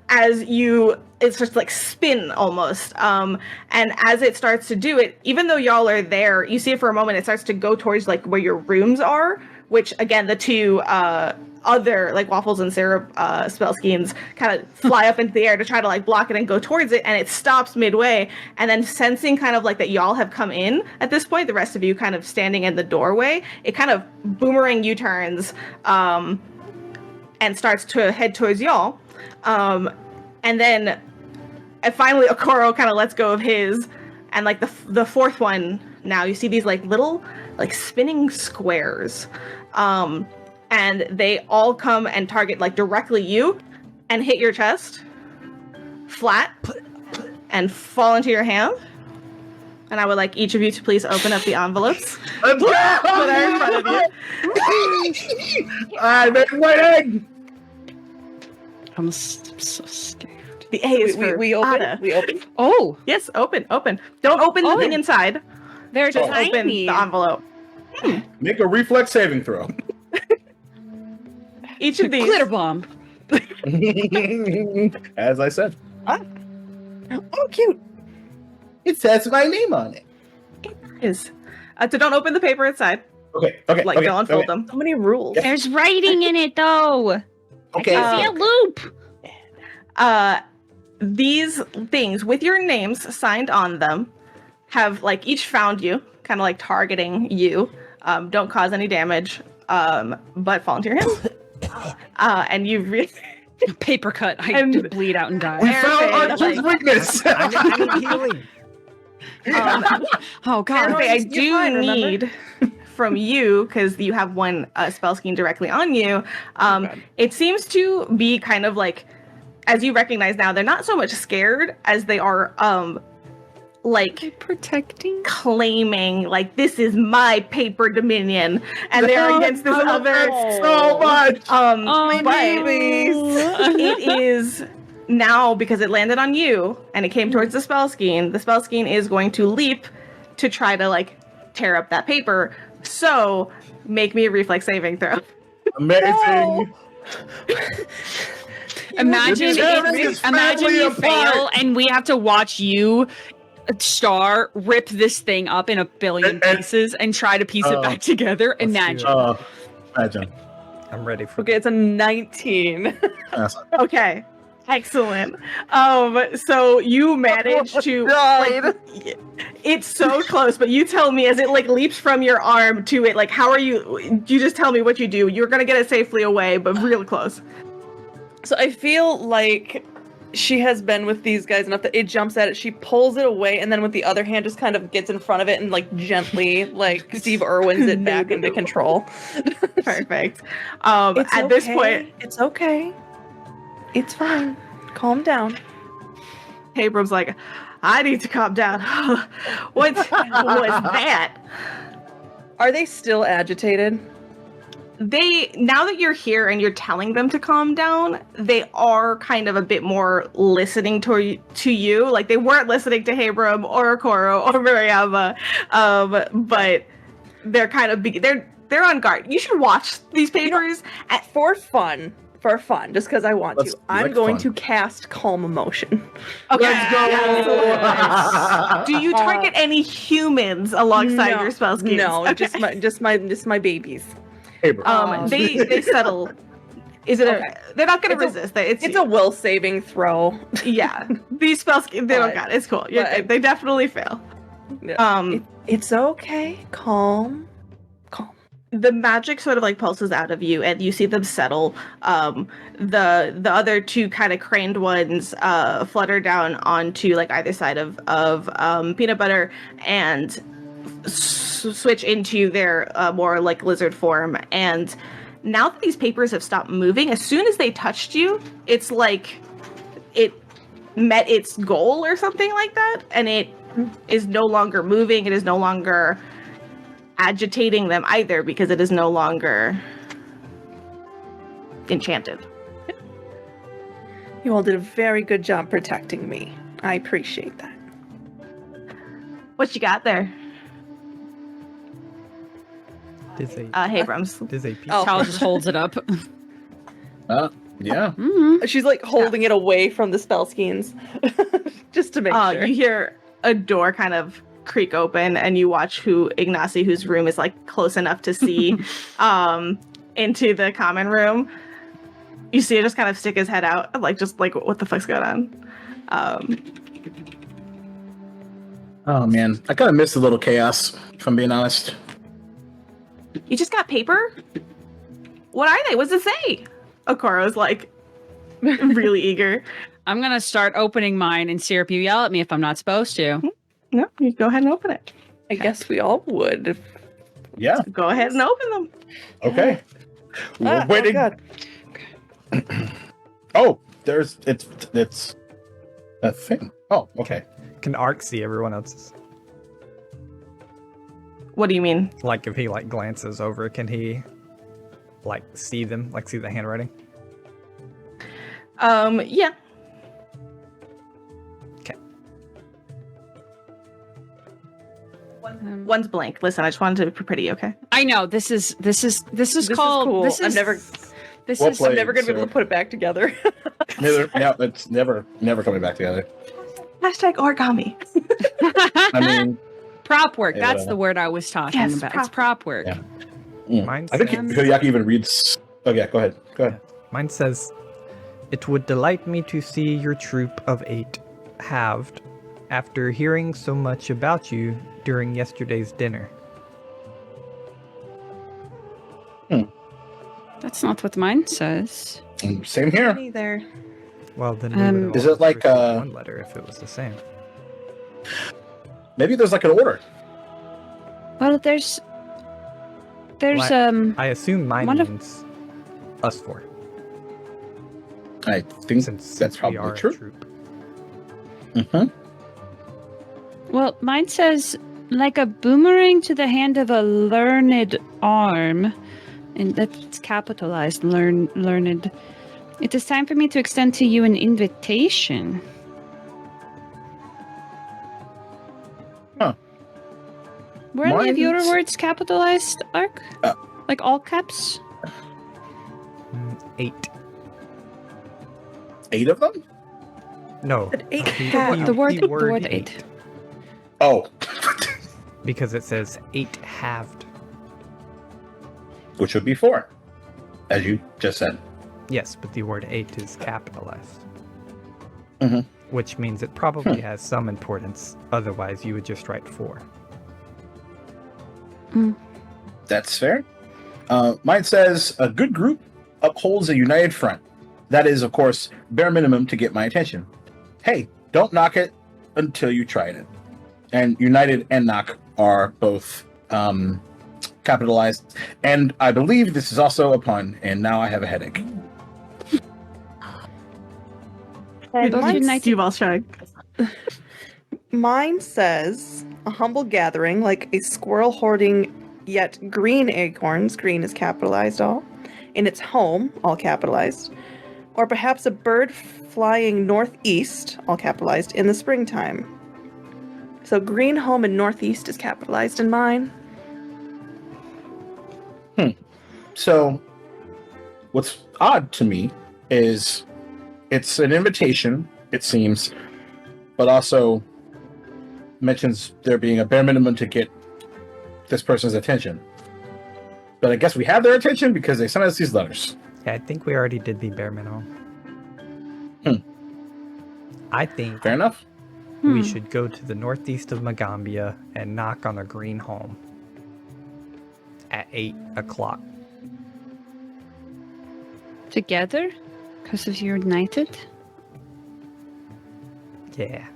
It starts to like spin almost. And as it starts to do it, even though y'all are there, you see it for a moment. It starts to go towards like where your rooms are. Which again, the two other like Waffles and Syrup spell schemes kind of fly up into the air to try to like block it and go towards it, and it stops midway. And then sensing kind of like that y'all have come in at this point, the rest of you kind of standing in the doorway, it kind of boomerang U-turns and starts to head towards y'all. And then finally Okoro kind of lets go of his, and like the fourth one now, you see these like little like spinning squares, and they all come and target like directly you and hit your chest flat and fall into your hand. And I would like each of you to please open up the envelopes that are in front of you. I made a white egg. I'm so scared. The A is for we open. Ada. We open. Oh, Yes, open. Don't open the thing inside. they're Just tiny. open the envelope. Make a reflex saving throw. Each of these. Glitter bomb. As I said. Oh, cute. It says my name on it. is. So don't open the paper inside. Okay. Like don't unfold them. So many rules. There's writing in it though. Okay. I see a loop. These things with your names signed on them have like each found you, kind of like targeting you. Don't cause any damage, but fall into your hands. And you really Paper cut. I bleed out and die. We found Archer's weakness. I need healing. Oh god. Perfect. I You're do fine, remember? need from you, because you have one spell scheme directly on you, God. it seems to be kind of like, as you recognize now, they're not so much scared as they are like protecting, claiming like this is my paper dominion, and they're against this other so much. Oh, but no. it is now, because it landed on you and it came towards the spell scheme. The spell scheme is going to leap to try to like tear up that paper. So make me a reflex saving throw. Amazing. Imagine It's imagine you apart. fail and we have to watch you, Star, rip this thing up in a billion And- pieces and try to piece it back together. Let's do Imagine. it. Imagine. I'm ready for Okay, it's a 19. That's- Okay. Excellent. So you manage to like, it's so close, but you tell me as it like leaps from your arm to it, like how are you just tell me what you do. You're gonna get it safely away, but real close. So I feel like she has been with these guys enough that it jumps at it, she pulls it away, and then with the other hand just kind of gets in front of it and like gently like Steve Irwins it back into control. Perfect. It's At this point, it's okay. It's fine. Calm down. Abram's like, I need to calm down. What was that? Are they still agitated? They, now that you're here and you're telling them to calm down, they are kind of a bit more listening to you. Like they weren't listening to Abram or Koro or Magaambya, but they're kind of they're on guard. You should watch these papers. For fun, just because I want Let's to. I'm like going fun. to cast Calm Emotion. Okay. Let's go. Absolutely. Do you target any humans alongside No, your spell schemes? No, Okay. just my babies. Abram. They settle. Is it? Okay. They're not going to It's a- resist. It's It's a will saving throw. yeah. These spell schemes, they don't But- got it. It's cool. You're but- good. They definitely fail. It's okay. Calm. The magic sort of like pulses out of you, and you see them settle. The other two kind of craned ones flutter down onto like either side of peanut butter and switch into their more like lizard form. And now that these papers have stopped moving, as soon as they touched you, it's like it met its goal or something like that, and it is no longer moving. It is no longer agitating them either, because it is no longer enchanted. You all did a very good job protecting me. I appreciate that. What you got there? Hey, Brums. Tal just holds it up. Yeah. She's like holding it away from the spell schemes, just to make sure. You hear a door kind of creak open, and you watch Ignacy, whose room is like close enough to see into the common room. You see it just kind of stick his head out, like just like what the fuck's going on. Oh man, I kind of missed a little chaos, if I'm being honest. You just got paper? What are they? What's it say? Okoro's like really eager. I'm gonna start opening mine, and Syrup, you yell at me if I'm not supposed to. No, you go ahead and open it. I guess we all would. If... Yeah. Go ahead and open them. Okay. We're waiting. God. Oh, it's a thing. Oh, okay. Can Ark see everyone else's? What do you mean? Like if he like glances over, can he like see them? Like see the handwriting? Yeah. Okay. One's blank. Listen, I just wanted to be pretty, okay? I know this is called. This is cool. This is I'm never Played, gonna be able sir. to put it back together. It's never coming back together. Hashtag origami. I mean, prop work. Yeah. That's the word I was talking Yes, about. prop It's prop work. Yeah. Mine I think says- Hideyaki even reads. Oh yeah, go ahead. Mine says, "It would delight me to see your troop of 8 halved after hearing so much about you during yesterday's dinner." That's not what mine says. Same here. Either. Well, then we would have Is it always like, received one letter if it was the same? Maybe there's like an order. Well, there's there's I assume mine one of- means us four. I think Since that's we probably are a true. troop. well, mine says like a boomerang to the hand of a learned arm, and that's capitalized. Learned. It is time for me to extend to you an invitation. Huh. Were any of your Mine's- words capitalized, Ark? Like all caps? 8. 8 of them? No. But 8 The word word 8. Oh. Because it says 8 halved. Which would be 4, as you just said. Yes, but the word 8 is capitalized. Mhm. Which means it probably has some importance. Otherwise, you would just write 4. That's fair. Mine says, a good group upholds a united front. That is, of course, bare minimum to get my attention. Hey, don't knock it until you tried it. And united and knock are both capitalized. And I believe this is also a pun, and now I have a headache. And Those mine, united- You all shrug. mine says a humble gathering, like a squirrel hoarding yet green acorns. Green is capitalized all. In its home, all capitalized. Or perhaps a bird flying northeast, all capitalized, in the springtime. So green home and northeast is capitalized in mine. So, what's odd to me is it's an invitation, it seems, but also mentions there being a bare minimum to get this person's attention. But I guess we have their attention because they sent us these letters. Yeah, I think we already did the bare minimum. I think Fair enough? we should go to the northeast of Magaambya and knock on a green home at 8 o'clock. Together? Because of you're united? Yeah,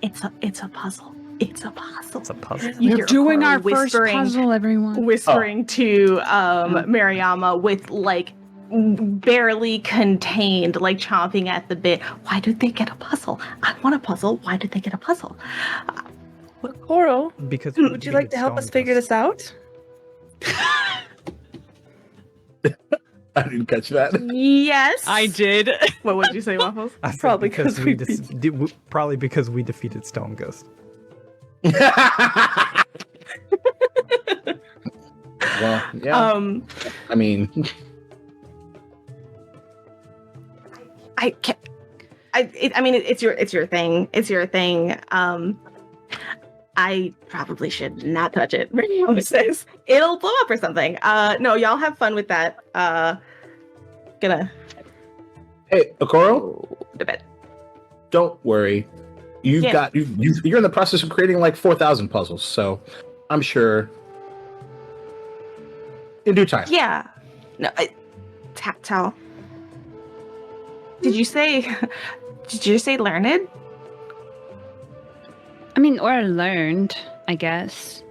It's a puzzle. It's a puzzle. it's a puzzle. You hear Okoro whispering, everyone. whispering to Mariama with like barely contained, like chomping at the bit. Why did they get a puzzle? I want a puzzle. Why did they get a puzzle? Koro, Because would you like to help us figure this out? I didn't catch that. Yes, I did. What would you say, Waffles? I said Probably because 'cause we we probably because we defeated Stone Ghost. Well, yeah. I mean, I can't. I mean, it's your thing. It's your thing. I probably should not touch it. Mariama says it'll blow up or something. No, y'all have fun with that. Gonna hey, Okoro, go to bed. don't worry. You've Yeah. got you're in the process of creating like 4,000 puzzles, so I'm sure in due time. Yeah. No, tactile. Did you say? Did you say learned? I mean, or learned, I guess.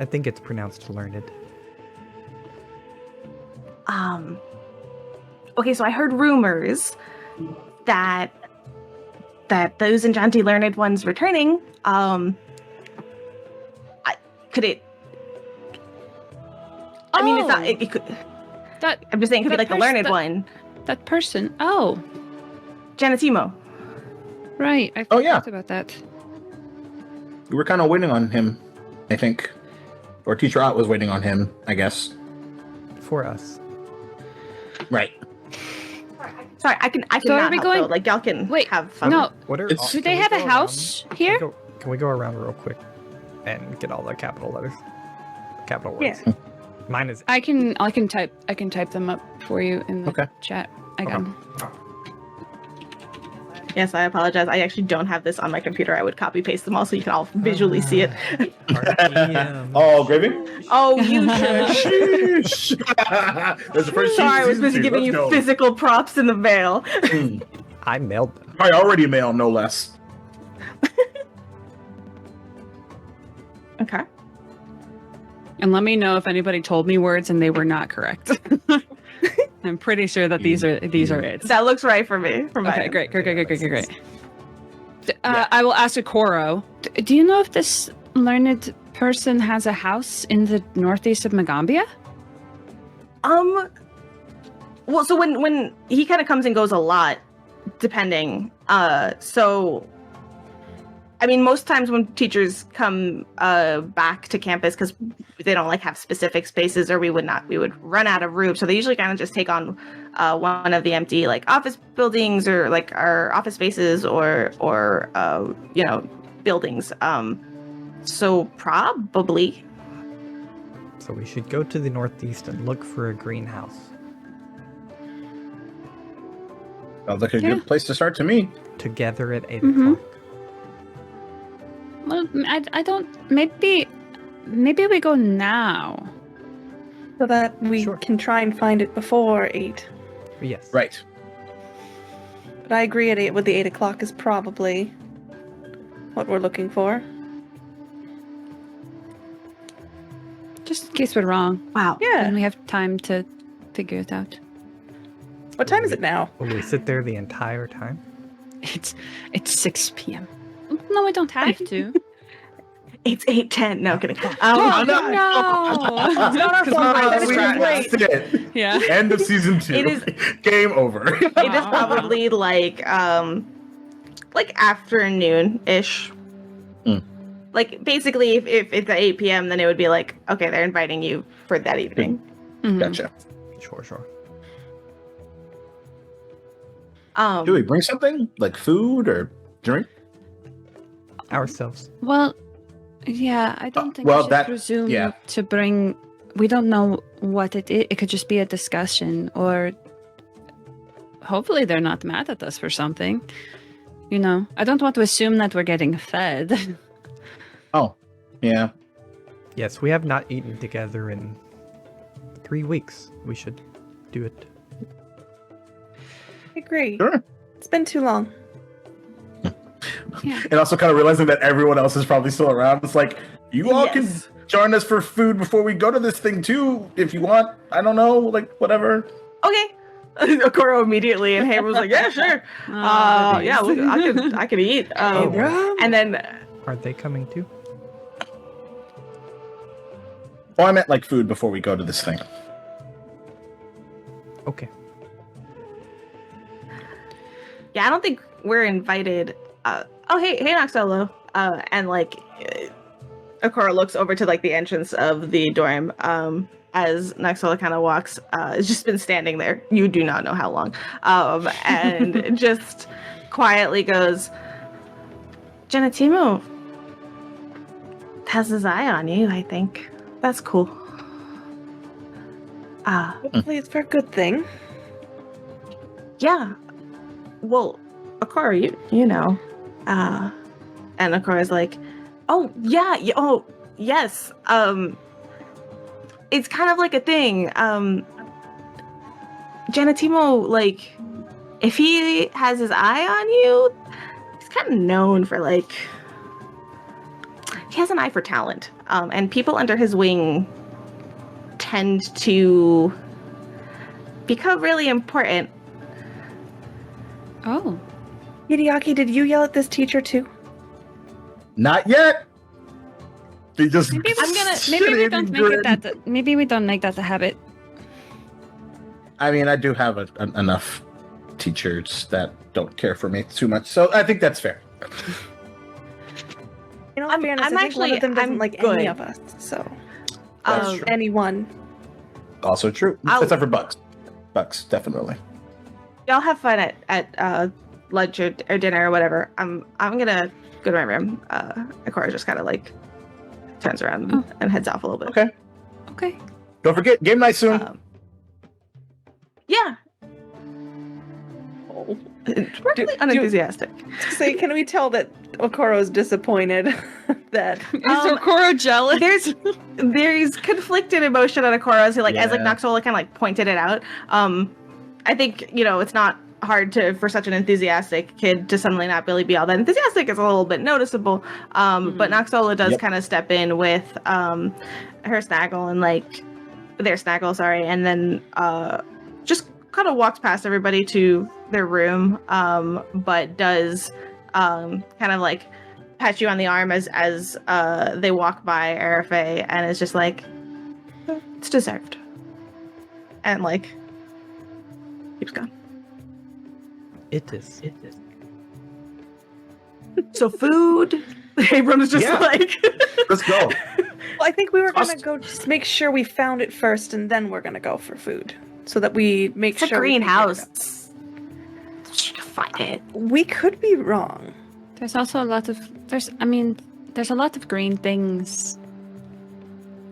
I think it's pronounced learned. Okay, so I heard rumors that those Enchanti learned ones returning. Could it? I mean, it's not. It could. That I'm just saying, it could be that like the learned that- one, that person. Oh, Janatimo. right. I Oh, yeah. forgot about that. We were kind of waiting on him, I think, or Teacher Ott was waiting on him, I guess. For us. Right. Sorry, I can. So are not we help, going- though. Like y'all can Wait, have fun. no. What are It's- Do they have a house here? Can we go around real quick and get all the capital letters? Capital words. Yeah. Mine is I can type them up for you in the Okay. chat. I got 'em. Yes, I apologize. I actually don't have this on my computer. I would copy paste them all so you can all visually see it. Oh, Gravy? Oh, you should. Sheesh. That's the first Sorry, I was season busy two. giving Let's you go. physical props in the mail. I mailed them. Priority mail, no less. Okay. And let me know if anybody told me words and they were not correct. I'm pretty sure that these are it. That looks right for me. For Okay, mine. great. I will ask Akoro. Do you know if this learned person has a house in the northeast of Magaambya? Well, so when he kind of comes and goes a lot, depending. So, I mean, most times when teachers come back to campus because they don't like have specific spaces, or we would run out of room. So they usually kind of just take on one of the empty like office buildings or like our office spaces or buildings. So probably. So we should go to the northeast and look for a greenhouse. Sounds like a good place to start to me. Together at 8 o'clock. Well, I don't. Maybe we go now. So that we can try and find it before 8. Yes. Right. But I agree with the 8 o'clock is probably what we're looking for. Just in case we're wrong. Wow. Yeah. And we have time to figure it out. What time is it now? Will we sit there the entire time? It's 6 p.m. No, we don't have to. It's 8:10. No, kidding. Oh, No. no. It's not our fault. That is It's great. That's it. Yeah. End of season 2. It is- Game over. It is probably like afternoon-ish. Mm. Like basically, if it's at 8 p.m., then it would be like, okay, they're inviting you for that evening. Mhm. Gotcha. Sure. Do we bring something like food or drink? Ourselves. Well, yeah, I don't think well, we should that- presume yeah. to bring. We don't know what it is. It could just be a discussion, or hopefully they're not mad at us for something. I don't want to assume that we're getting fed. Oh, yeah. Yes, we have not eaten together in 3 weeks. We should do it. I agree. Sure. It's been too long. Yeah. And also kind of realizing that everyone else is probably still around. It's like, you all can Yes. join us for food before we go to this thing too, if you want. I don't know, like whatever. Okay. Okoro immediately, and Haber was like, "Yeah, sure. Yeah, look, I could eat." And then Are they coming too? Oh, I meant like food before we go to this thing. Okay. yeah, I don't think we're invited. Hey, Noxolo. And like, Okoro looks over to like the entrance of the dorm. As Noxolo kind of walks, it's just been standing there. You do not know how long. And just quietly goes, Genetimo has his eye on you, I think. That's cool. Hopefully it's for a good thing. Yeah. Well, Okoro, you know. And Okoro's like, oh, yeah, oh, yes. It's kind of like a thing. Genetimo, like, if he has his eye on you, he's kind of known for, like, he has an eye for talent. And people under his wing tend to become really important. Oh. Hideaki, did you yell at this teacher too? Not yet. They just Maybe we don't make it that. Maybe we don't make that a habit. I mean, I do have enough teachers that don't care for me too much, so I think that's fair. In all I'm fairness, I think one actually- of them doesn't I'm like good. any of us. So That's true. anyone. Also true. Except for Bugs. Bugs, definitely. Y'all have fun at lunch or dinner or whatever. I'm gonna go to my room. Akora just kind of like turns around and heads off a little bit. Okay. Okay. Don't forget, game night soon. Yeah. Really unenthusiastic. So can we tell that Okoro's disappointed that Is Okoro jealous? There's conflicted emotion on Akora as he like as like Yeah. Noxola kind of like pointed it out. I think it's not hard for such an enthusiastic kid to suddenly not really be all that enthusiastic. It's a little bit noticeable. But Noxola does kind of step in with her snaggle and like their snaggle, sorry, and then just kind of walks past everybody to their room, but does kind of like pat you on the arm as they walk by Arafe, and is just like, it's deserved, and like keeps going. It is. So food. Abram is just like, let's go. Well, I think we were gonna go just make sure we found it first, and then we're gonna go for food, so that we make it's sure. a we greenhouse. She can find it. We could be wrong. There's also a lot of there's a lot of green things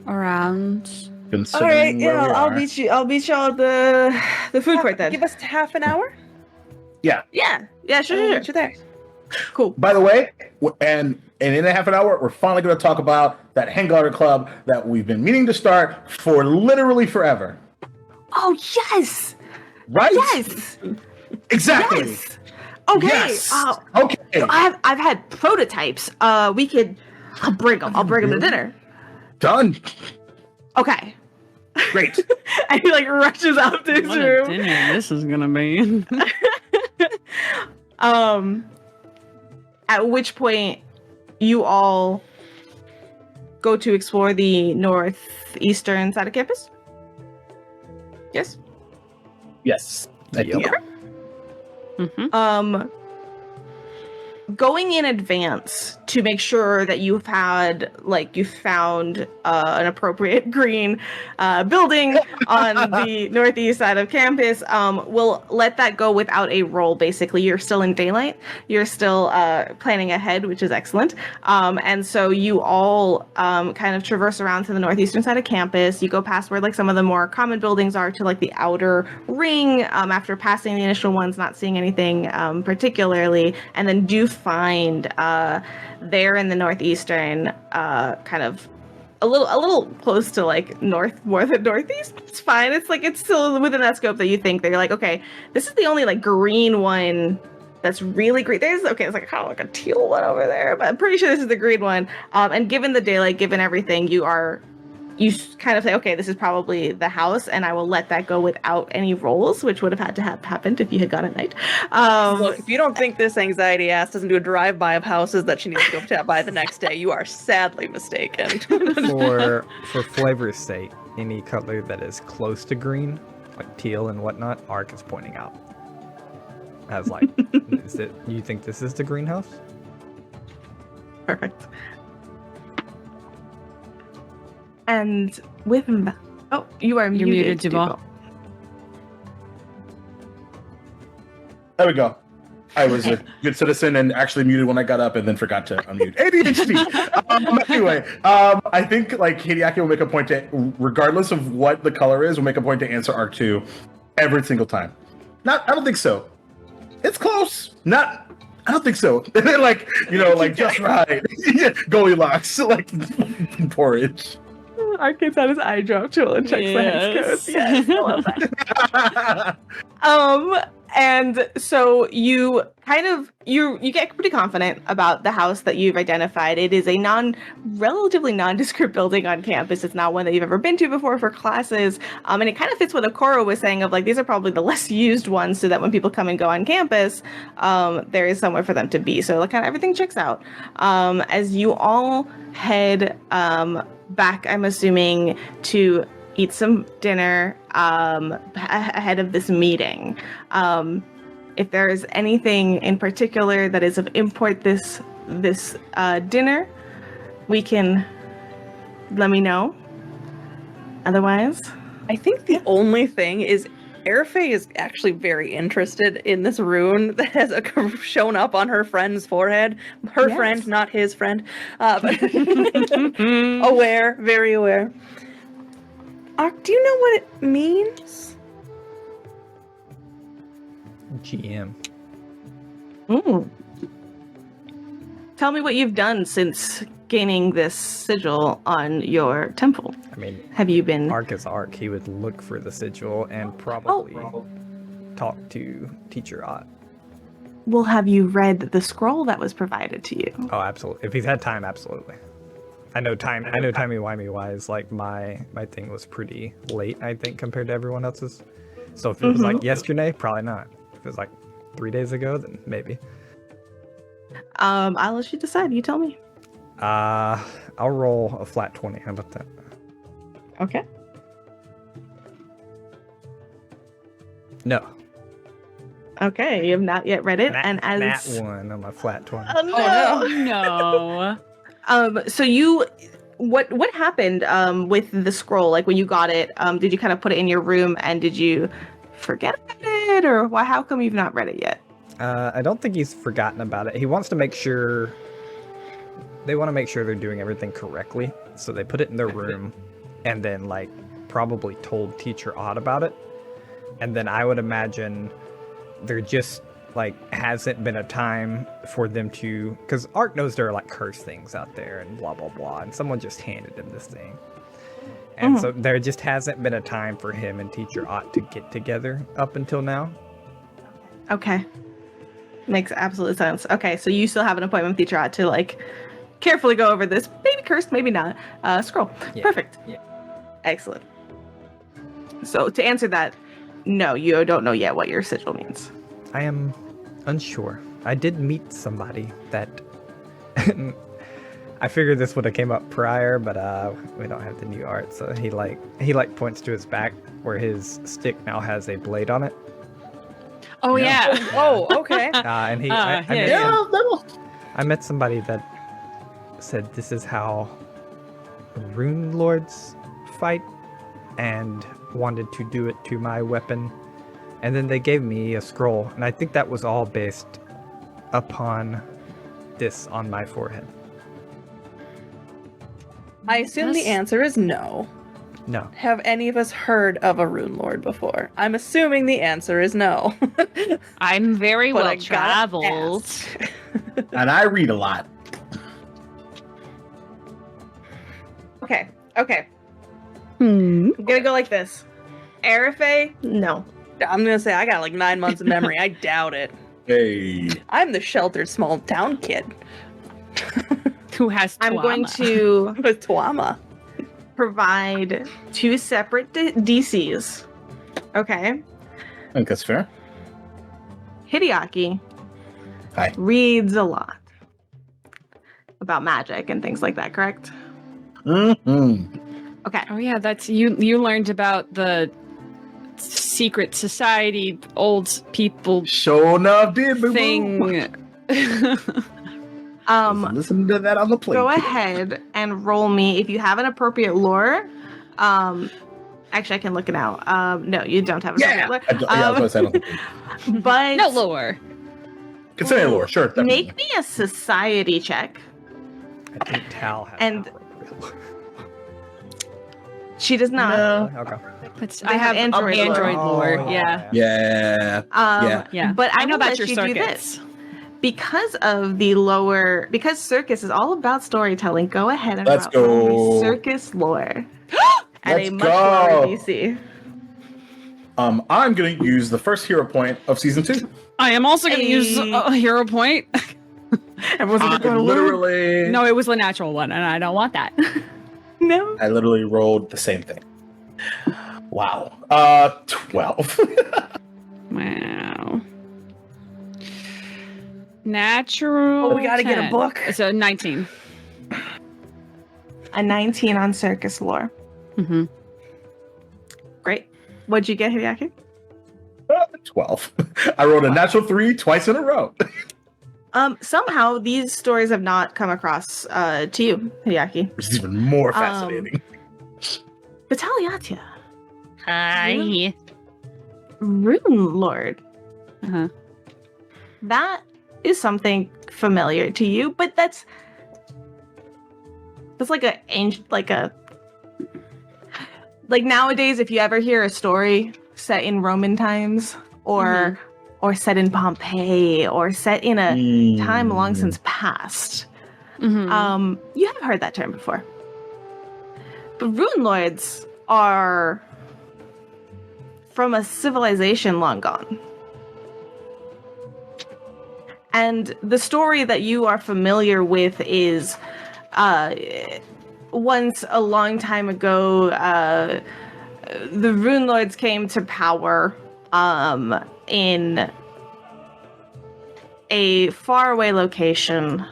around. All right, yeah, I'll meet you. I'll meet y'all at the food court then. Give us half an hour. Yeah, sure. Meet you there. Cool. By the way, and in a half an hour, we're finally going to talk about that Hangarder Club that we've been meaning to start for literally forever. Oh yes. Right? Yes. Exactly. Yes. Okay. Yes. Okay. So I've had prototypes. I'll bring them. I'll bring them to dinner. Done. Okay. Great. And he like rushes out to his What a room. dinner this is gonna be. At which point you all go to explore the northeastern side of campus? Yes? Yes. I think. Mm-hmm. Going in advance to make sure that you found an appropriate green building on the northeast side of campus, will let that go without a roll. Basically, you're still in daylight. You're still planning ahead, which is excellent. And so you all kind of traverse around to the northeastern side of campus. You go past where like some of the more common buildings are to like the outer ring. After passing the initial ones, not seeing anything particularly, and then do find there in the northeastern kind of a little close to like more than northeast. It's fine. It's like it's still within that scope that you think that you're like, okay, this is the only like green one that's really great. It's like kind of like a teal one over there, but I'm pretty sure this is the green one. And given the daylight, given everything, you kind of say, okay, this is probably the house, and I will let that go without any rolls, which would have had to have happened if you had gone at night. Look, if you don't think this anxiety ass doesn't do a drive-by of houses that she needs to go tap by the next day, you are sadly mistaken. For flavor's sake, any color that is close to green, like teal and whatnot, Ark is pointing out. As like, you think this is the greenhouse? Perfect. And with that, you're muted, Duval. There we go. I was a good citizen and actually muted when I got up and then forgot to unmute. ADHD. Anyway, I think like Hideaki will make a point to, regardless of what the color is, will make a point to answer Arc 2 every single time. I don't think so. It's close. I don't think so. Like, just right. Yeah, Goldilocks, like porridge. Arcade's on his eye drop tool and checks the hex codes. Yes, I love that. And so you kind of you get pretty confident about the house that you've identified. It is a relatively nondescript building on campus. It's not one that you've ever been to before for classes. And it kind of fits what Okoro was saying of like, these are probably the less used ones so that when people come and go on campus, there is somewhere for them to be. So like kind of everything checks out. As you all head back, I'm assuming, to eat some dinner ahead of this meeting. If there is anything in particular that is of import this dinner, we can let me know. Otherwise, I think the only thing is Arafe is actually very interested in this rune that has shown up on her friend's forehead. Her friend, not his friend. But aware, very aware. Do you know what it means? GM. Tell me what you've done since gaining this sigil on your temple. I mean, have you been? Ark is Ark. He would look for the sigil and probably talk to Teacher Ott. Well, have you read the scroll that was provided to you? Oh, absolutely. If he's had time, absolutely. I know timey-wimey wise, like my thing was pretty late, I think, compared to everyone else's. So if it was like yesterday, probably not. If it was like 3 days ago, then maybe. I'll let you decide. You tell me. I'll roll a flat 20. How about that? Okay. No. Okay, you have not yet read it, and as Nat 1 on my flat 20. Oh no! No. So you, what happened with the scroll? Like when you got it, did you kind of put it in your room, and did you forget about it, or why? How come you've not read it yet? I don't think he's forgotten about it. He wants to make sure. They want to make sure they're doing everything correctly, so they put it in their room, and then like probably told Teacher Ott about it, and then I would imagine there just like hasn't been a time for them to, because Ark knows there are like curse things out there and blah blah blah, and someone just handed him this thing, and so there just hasn't been a time for him and Teacher Ott to get together up until now. Okay, makes absolute sense. Okay, so you still have an appointment with Teacher Ott to like carefully go over this, maybe cursed, maybe not, scroll. Yeah. Perfect. Yeah. Excellent. So to answer that, no, you don't know yet what your sigil means. I am unsure. I did meet somebody that I figured this would have came up prior, but we don't have the new art, so he points to his back where his stick now has a blade on it. Oh yeah. Oh, okay. And he, I met somebody that said this is how rune lords fight, and wanted to do it to my weapon, and then they gave me a scroll, and I think that was all based upon this on my forehead. I assume the answer is no. No. Have any of us heard of a rune lord before? I'm assuming the answer is no. I'm very But well I gotta traveled. ask. And I read a lot. Okay. Hmm. I'm gonna go like this. Arafe, no. I'm gonna say I got like 9 months of memory. I doubt it. Hey. I'm the sheltered small town kid. Who has I'm going Tuama. to With Tuama. provide 2 separate DCs. Okay. I think that's fair. Hideaki Hi. reads a lot about magic and things like that, correct? Mm-hmm. Okay. Oh yeah, that's you learned about the secret society old people Sure enough, did boo-boo. thing. Listen to that on the plate. Go ahead and roll me if you have an appropriate lore. Actually, I can look it out. No, you don't have an Yeah. appropriate lore. I was going to say, I don't think. But No lore. Consider lore, sure. Definitely. make me a society check. I think Tal has And- appropriate. She does not. No. Okay. It's, They I have have Android Android lore. lore. Yeah. Yeah. Yeah. Yeah. But I know will about let your you circuits. do this. Because of the lower, because circus is all about storytelling. Go ahead and Let's roll me go. circus lore at Let's a much go. lower DC. I'm going to use the first hero point of season 2. I am also going to use Hey. a hero point. Everyone's I like, "Go to lore." literally, No, it was the natural one, and I don't want that. No. I literally rolled the same thing. Wow. 12. Wow. Natural. Oh, we gotta get a 10. book. So 19. A 19 on circus lore. Mm-hmm. Great. What'd you get, Hideaki? 12. I rolled a natural 3 twice in a row. Somehow these stories have not come across to you, Hideaki. Which is even more fascinating. Bataliatia, Hi. Rune Lord. Uh-huh. That is something familiar to you, but that's like like nowadays, if you ever hear a story set in Roman times or set in Pompeii or set in a time long since past, Mm-hmm. you have heard that term before. But rune lords are from a civilization long gone. And the story that you are familiar with is once a long time ago, the Rune Lords came to power in a faraway location.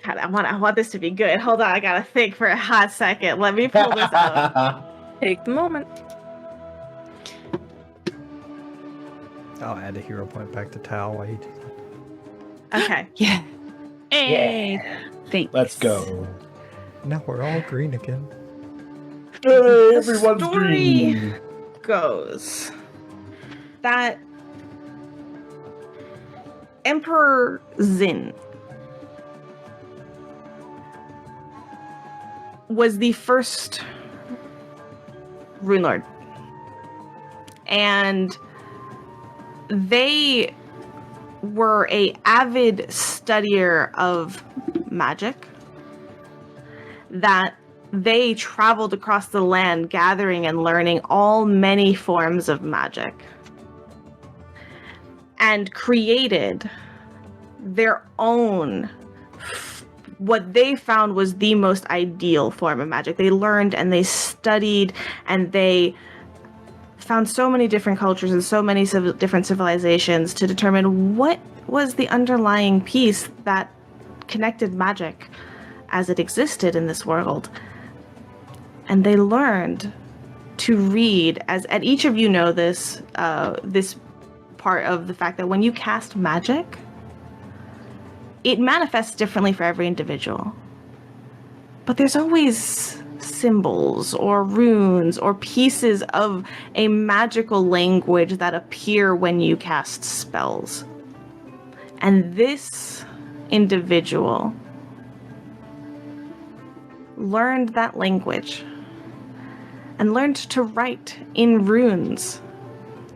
God, I want this to be good. Hold on, I gotta think for a hot second. Let me pull this up. Take the moment. I'll add a hero point back to Tal while you do that. Okay. Yeah. Hey. Thanks. Let's go. Now we're all green again. Hey, The everyone's story green. goes that Emperor Zin was the first Rune Lord. And they were a avid studier of magic, that they traveled across the land gathering and learning all many forms of magic and created their own what they found was the most ideal form of magic. They learned and they studied and they found so many different cultures and so many different civilizations to determine what was the underlying piece that connected magic as it existed in this world. And they learned to read, and each of you know this, this part of the fact that when you cast magic, it manifests differently for every individual. But there's always symbols or runes or pieces of a magical language that appear when you cast spells. And this individual learned that language and learned to write in runes,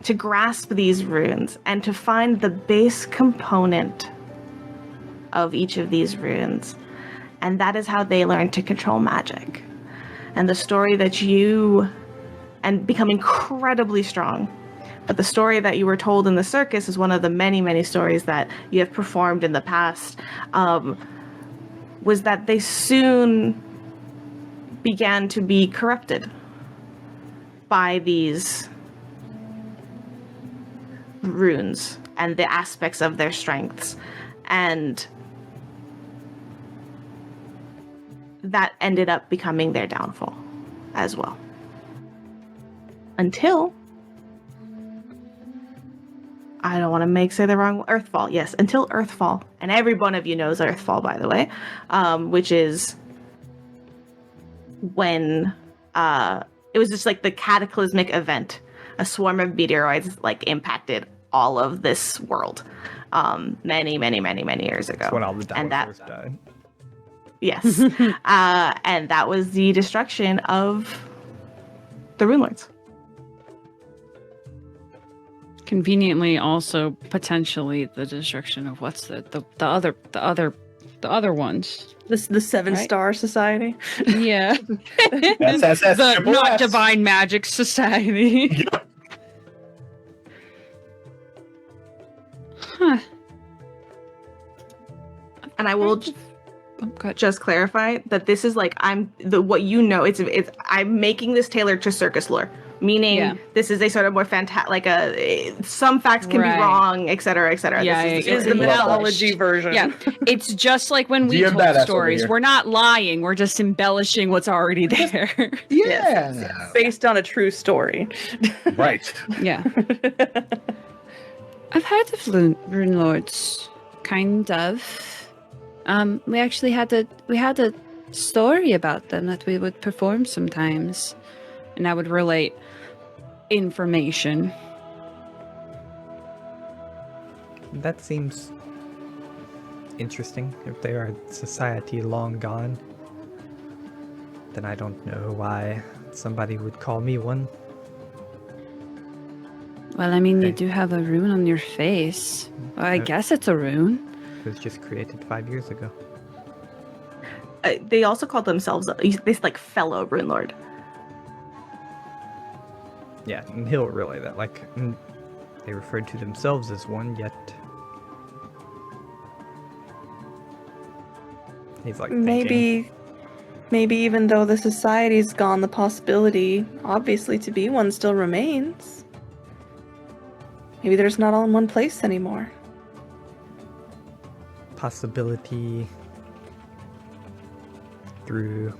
to grasp these runes and to find the base component of each of these runes. And that is how they learned to control magic. And the story that you, and become incredibly strong, but the story that you were told in the circus is one of the many, many stories that you have performed in the past, was that they soon began to be corrupted by these runes and the aspects of their strengths. And that ended up becoming their downfall as well. Until, I don't want to say the wrong, Earthfall, yes, until Earthfall. And every one of you knows Earthfall, by the way, which is when it was just like the cataclysmic event. A swarm of meteoroids like impacted all of this world many, many, many, many years ago. That's when all the dinosaurs died. Yes. And that was the destruction of the Rune Lords. Conveniently, also potentially the destruction of what's the other ones. The 7-Star Society. Yeah. SSS, The triple not S. divine magic society. Huh. And I will just clarify that this is like what you know. It's I'm making this tailored to circus lore, meaning this is a sort of more some facts can be wrong, etc., etc. Yeah, This is the mythology version. Yeah, it's just like when we told stories. We're not lying. We're just embellishing what's already there. Yeah. Yes. Based on a true story. Right. Yeah. I've heard of Rune Lords, kind of. We actually had a story about them that we would perform sometimes, and I would relate information. That seems interesting. If they are a society long gone, then I don't know why somebody would call me one. Well, I mean, you do have a rune on your face. Well, I guess it's a rune. It was just created 5 years ago. They also called themselves this like fellow Rune Lord. Yeah, and he'll relay that. They referred to themselves as one, yet he's like thinking. Maybe even though the society's gone, the possibility, obviously, to be one still remains. Maybe they're just not all in one place anymore. Possibility through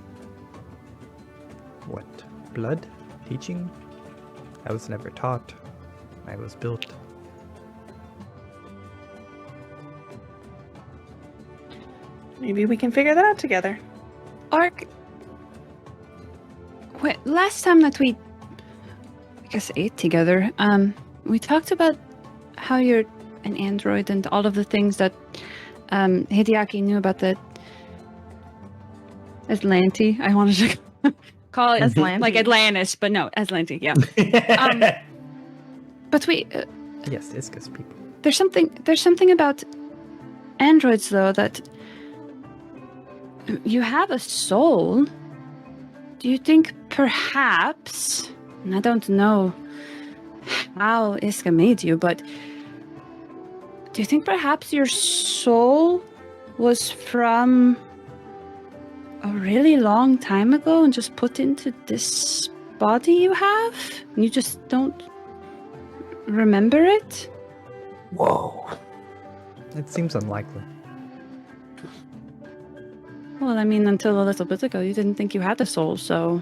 what? Blood? Teaching? I was never taught. I was built. Maybe we can figure that out together. Ark. Wait, last time that we, I guess, ate together, we talked about how you're an android and all of the things that Hideaki knew about the Atlanti. I wanted to call it Atlanti. like Atlantis, but no, Atlanti, yeah. But we, Yes, Iska's people. there's something about androids, though, that you have a soul. Do you think perhaps, and I don't know how Iska made you, but do you think perhaps your soul was from a really long time ago and just put into this body you have? And you just don't remember it? Whoa. It seems unlikely. Well, I mean, until a little bit ago, you didn't think you had a soul, so...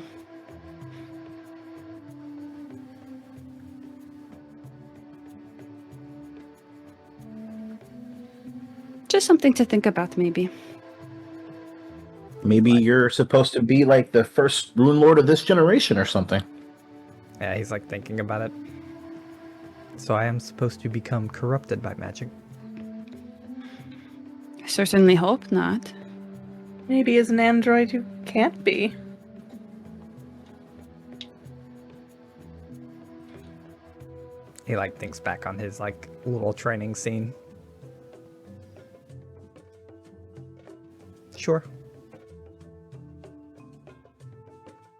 Just something to think about, maybe. Maybe you're supposed to be like the first rune lord of this generation or something. Yeah, he's like thinking about it. So I am supposed to become corrupted by magic. I certainly hope not. Maybe as an android you can't be. He like thinks back on his like little training scene. Sure.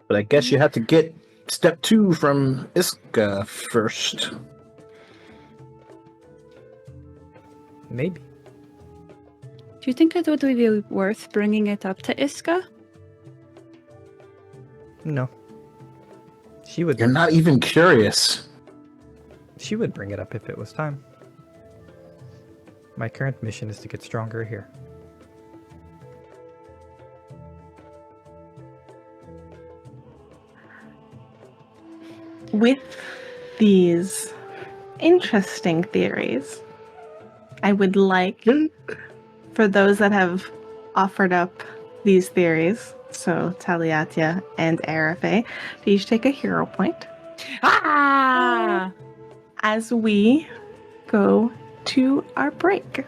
But I guess you have to get step 2 from Iska first. Maybe. Do you think it would be worth bringing it up to Iska? No. She would. You're not even curious. She would bring it up if it was time. My current mission is to get stronger here. With these interesting theories, I would like for those that have offered up these theories, so Taliatia and Arafe, to each take a hero point as we go to our break.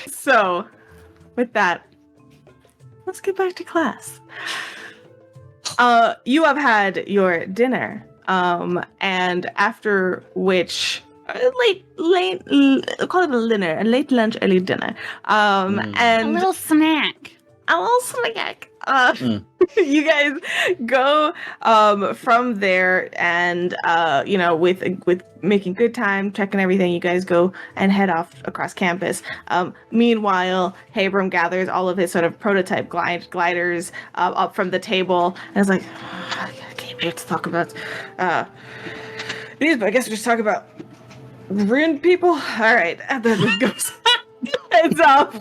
So, with that, let's get back to class. You have had your dinner, and after which call it a dinner, a late lunch, early dinner, and A little snack. You guys go from there, and with making good time, checking everything, you guys go and head off across campus. Meanwhile, Habram gathers all of his sort of prototype gliders up from the table, and is like, I came here to talk about these, but I guess we'll just talk about ruined people. All right, and then it goes. Heads off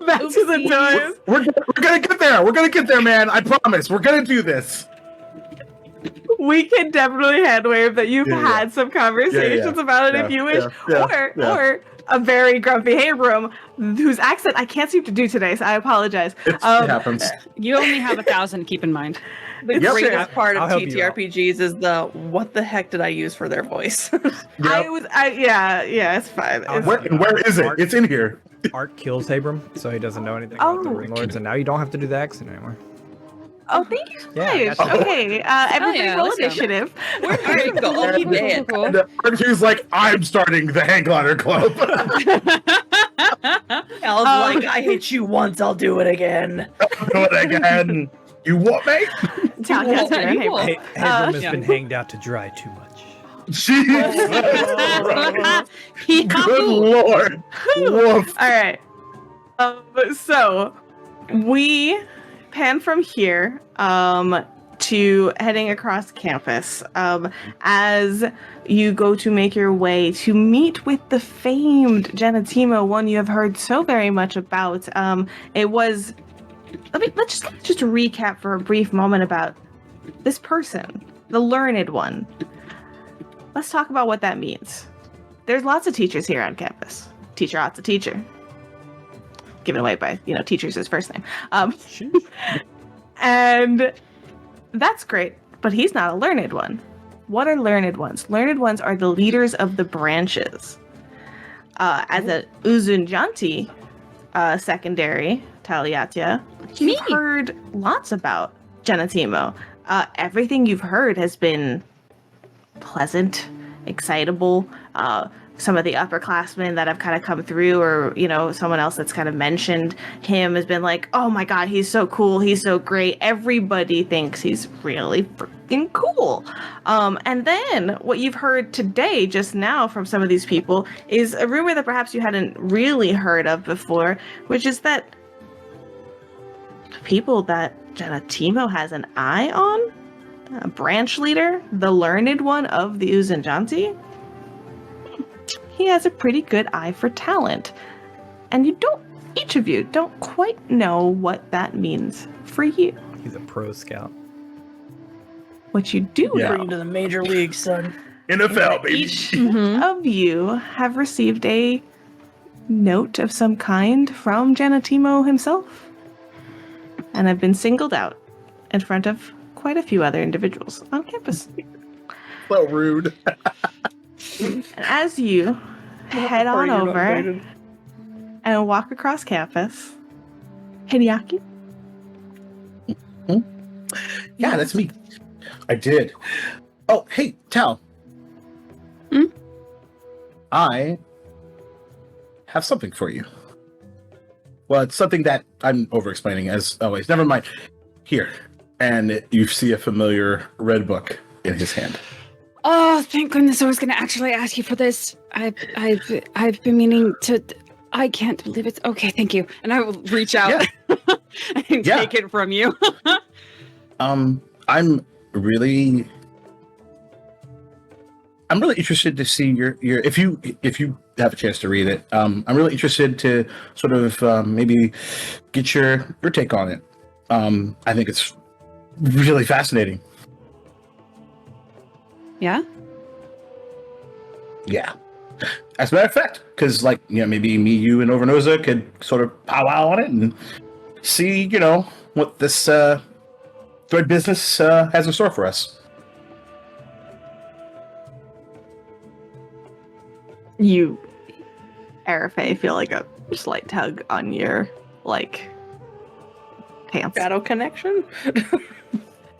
back to the doors. We're gonna get there. We're gonna get there, man. I promise. We're gonna do this. We can definitely hand wave that you've had some conversations about it if you wish, or a very grumpy Habram whose accent I can't seem to do today, so I apologize. It happens. You only have 1,000, keep in mind. The Yep. greatest part of I'll help you out. TTRPGs is the what the heck did I use for their voice? Yeah, it's fine. I'll It's, help you. Where is it? It's in here. Art kills Abram, so he doesn't know anything about the Rune Lords, and now you don't have to do the accent anymore. oh, thank you so Yeah, much. that's- Okay, everybody yeah, roll let's go. initiative. Where did go? Cool, Man. cool. And Archie's like, I'm starting the Hang Glider Club. Al's like, I hit you once, I'll do it again. Do it again. You what, mate? Talia, You will. Habram. Abram has yeah. been hanged out to dry too much. Jesus. Good Good lord. Woof. All right. So we pan from here to heading across campus as you go to make your way to meet with the famed Genetimo, one you have heard so very much about. It was. Let's just recap for a brief moment about this person, the learned one. Let's talk about what that means. There's lots of teachers here on campus. Teacher ought to teacher. Given away by, teacher's his first name. And that's great, but he's not a learned one. What are learned ones? Learned ones are the leaders of the branches. As a Uzunjanti secondary, Taliatia, you've heard lots about Genetimo. Everything you've heard has been pleasant, excitable. Some of the upperclassmen that have kind of come through, or someone else that's kind of mentioned him has been like, oh my god, he's so cool, he's so great. Everybody thinks he's really freaking cool. And then what you've heard today just now from some of these people is a rumor that perhaps you hadn't really heard of before, which is that people that Genetimo has an eye on, a branch leader, the learned one of the Uzunjanti, he has a pretty good eye for talent. And each of you don't quite know what that means for you. He's a pro scout. What you do know, Bring him to the major leagues, son. NFL, baby. each of you have received a note of some kind from Genetimo himself, and have been singled out in front of quite a few other individuals on campus. So rude. And as you head on over and walk across campus, Hideaki? Yeah, that's me. I did. Oh, hey, Tal. I have something for you. Well, it's something that I'm over-explaining as always. Never mind. Here. And you see a familiar red book in his hand. Oh, thank goodness I was going to actually ask you for this. I've been meaning to. I can't believe it. Okay, thank you. And I will reach out and take it from you. I'm really interested to see your if you have a chance to read it. I'm really interested to sort of maybe get your take on it. I think it's really fascinating. Yeah? Yeah. As a matter of fact, because maybe me, you, and Overnoza could sort of powwow on it and see, what this thread business has in store for us. You, Arafe, feel like a slight tug on your, pants. Shadow connection?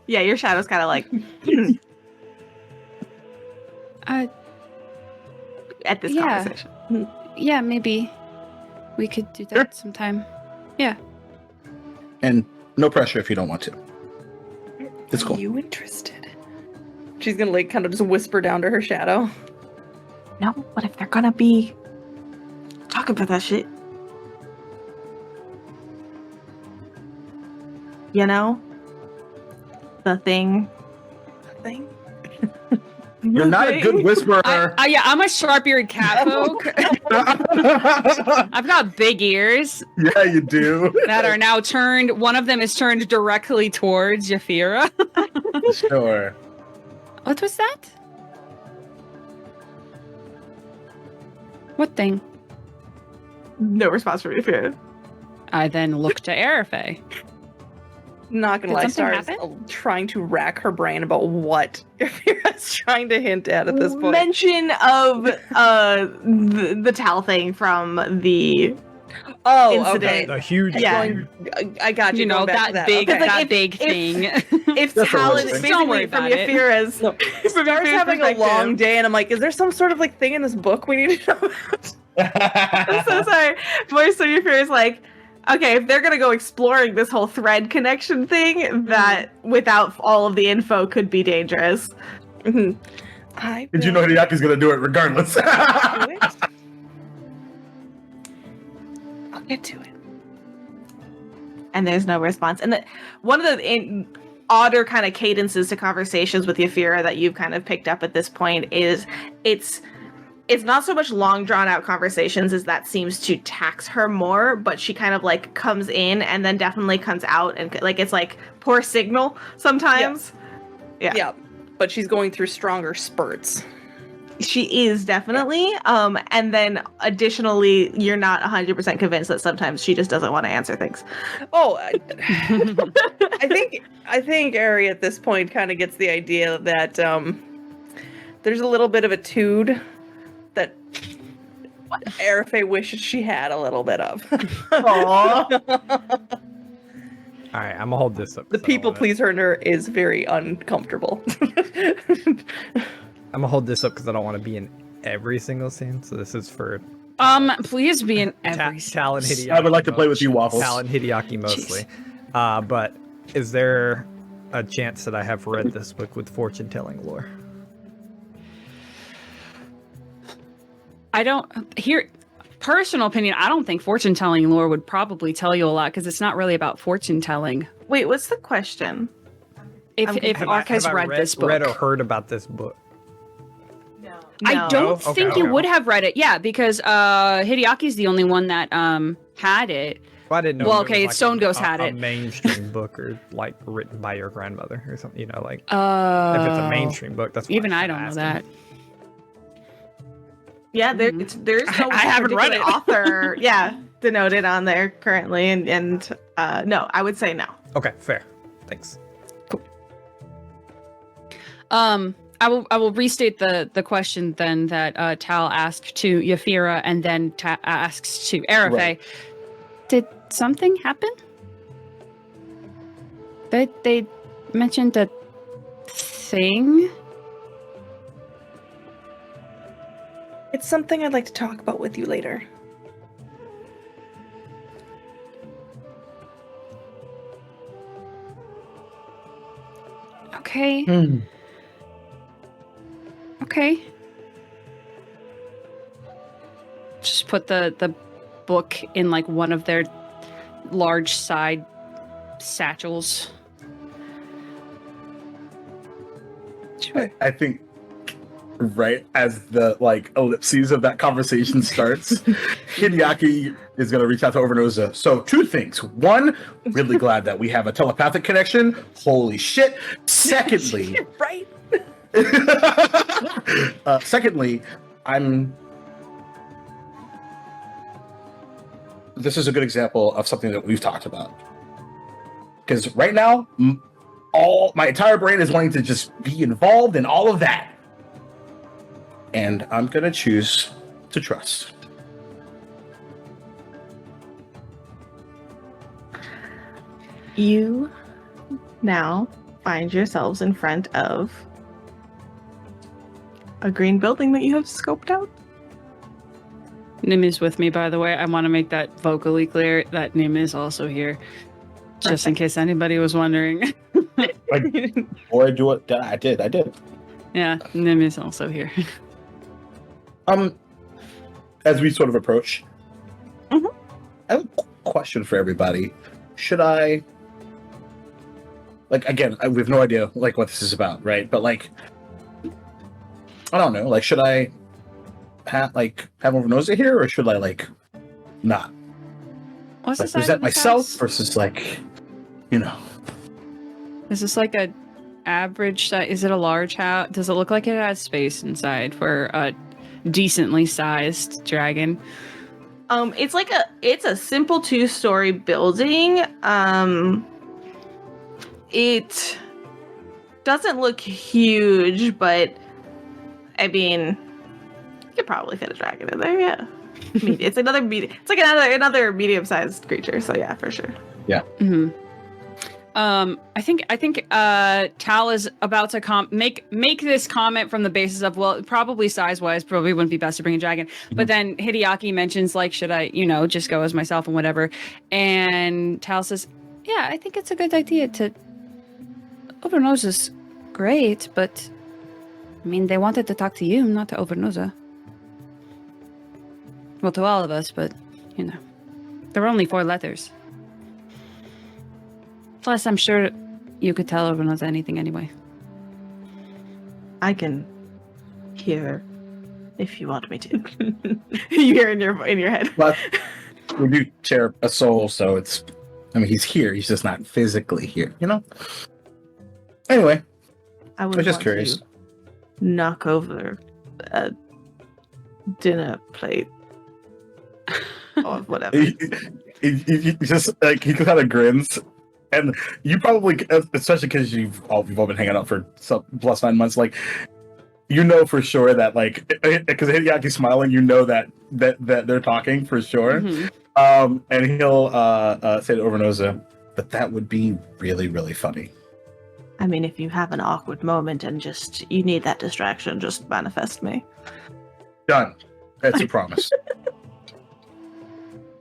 Yeah, your shadow's kind of like... at this conversation. Yeah, maybe we could do that sometime. Yeah. And no pressure if you don't want to. It's cool. Are you interested? She's gonna kind of just whisper down to her shadow. No, what if they're gonna be talking about that shit? The thing. You're not a good whisperer. I'm a sharp-eared cat folk. I've got big ears. Yeah, you do. That are now turned. One of them is turned directly towards Yafira. Sure. What was that? What thing? No response from you. I then look to Arafe. Not gonna lie, Did something Star's trying to rack her brain about what Yafira's trying to hint at this point. Mention of the Tal thing from the incident. Okay. The huge thing. I got you. You know, that big, okay. that big thing. If That's Tal a is real thing. Don't worry basically from about it. Yafira's, Star's having a long day, and I'm like, is there some sort of thing in this book we need to know about? I'm so sorry. Voice of Yafira's like, okay, if they're gonna go exploring this whole thread connection thing, that without all of the info could be dangerous. Mm-hmm. Did you know Hideaki's gonna do it regardless? I'll get to it. And there's no response. And one of the odder kind of cadences to conversations with Yafira that you've kind of picked up at this point is it's not so much long drawn out conversations as that seems to tax her more, but she kind of like comes in and then definitely comes out, and like it's like poor signal sometimes. Yeah. But she's going through stronger spurts. She is definitely. And then additionally, you're not 100% convinced that sometimes she just doesn't want to answer things. Oh, I think Ari at this point kind of gets the idea that there's a little bit of a tude that Arafe wishes she had a little bit of. Aww. All right, I'm gonna hold this up. The people pleaser in her is very uncomfortable. I'm gonna hold this up because I don't want to be in every single scene. So this is for please be in every Tal and Hideaki. I would like to play with you, Waffles. Tal and Hideaki mostly. But is there a chance that I have read this book with fortune telling lore? I don't hear personal opinion. I don't think fortune telling lore would probably tell you a lot because it's not really about fortune telling. Wait, what's the question? If Ark has read this book, read or heard about this book. I don't think you okay. would have read it. Yeah, because Hideaki's the only one that had it. Well, I didn't know. Well, if it okay, was Stone Ghost a had it. mainstream book or like written by your grandmother or something. You know, like if it's a mainstream book, that's even I I'm don't know asking. that. Yeah, there's no I haven't read particular it. author, denoted on there currently, and no, I would say no. Okay, fair. Thanks. I will restate the question then that Tal asked to Yafira and then asks to Arafe. Right. Did something happen? They mentioned a thing. It's something I'd like to talk about with you later. Okay. Okay. Just put the book in like one of their large side satchels. Sure. I think right as the like ellipses of that conversation starts, Hideaki is going to reach out to Overnosa. So 2 things. 1, really glad that we have a telepathic connection. Holy shit. Secondly, Right? secondly, this is a good example of something that we've talked about. Because right now, my entire brain is wanting to just be involved in all of that. And I'm going to choose to trust. You now find yourselves in front of a green building that you have scoped out. Nim is with me, by the way. I want to make that vocally clear that Nim is also here. Just in case anybody was wondering. Or do it. I did. Yeah, Nim is also here. As we sort of approach, Mhm. I have a question for everybody. Should I, like, again, we have no idea, like, what this is about, right? But, like, I don't know, like, should I have Overnosa here, or should I, like, not? What's Like, the size present of this myself house? versus, like, you know. Is this like a average size? Is it a large house? Does it look like it has space inside for a decently sized dragon? It's a simple 2-story building. It doesn't look huge, but I mean, you could probably fit a dragon in there. Yeah, I mean, it's another medium-sized creature. So yeah, for sure. Mm-hmm. I think Tal is about to make this comment from the basis of, well, probably size-wise, probably wouldn't be best to bring a dragon. Mm-hmm. But then Hideaki mentions, like, should I, just go as myself and whatever. And Tal says, yeah, I think it's a good idea to. Overnosa's great, but I mean, they wanted to talk to you, not to Overnoza. Well, to all of us, but, you know. There were only 4 letters. Plus, I'm sure you could tell Overnoza anything anyway. I can hear if you want me to. You hear in your head. But we do share a soul, so it's. I mean, he's here. He's just not physically here. You know. Anyway, I I would was just want curious. to knock over a dinner plate or whatever. He just like he kind of grins, and you probably, especially because you've all been hanging out for some plus 9 months, like you know for sure that like because Hideaki's smiling, you know that they're talking for sure. Mhm. And he'll say to Overnoza, but that would be really, really funny. I mean, if you have an awkward moment and just you need that distraction, just manifest me. Done. That's a promise.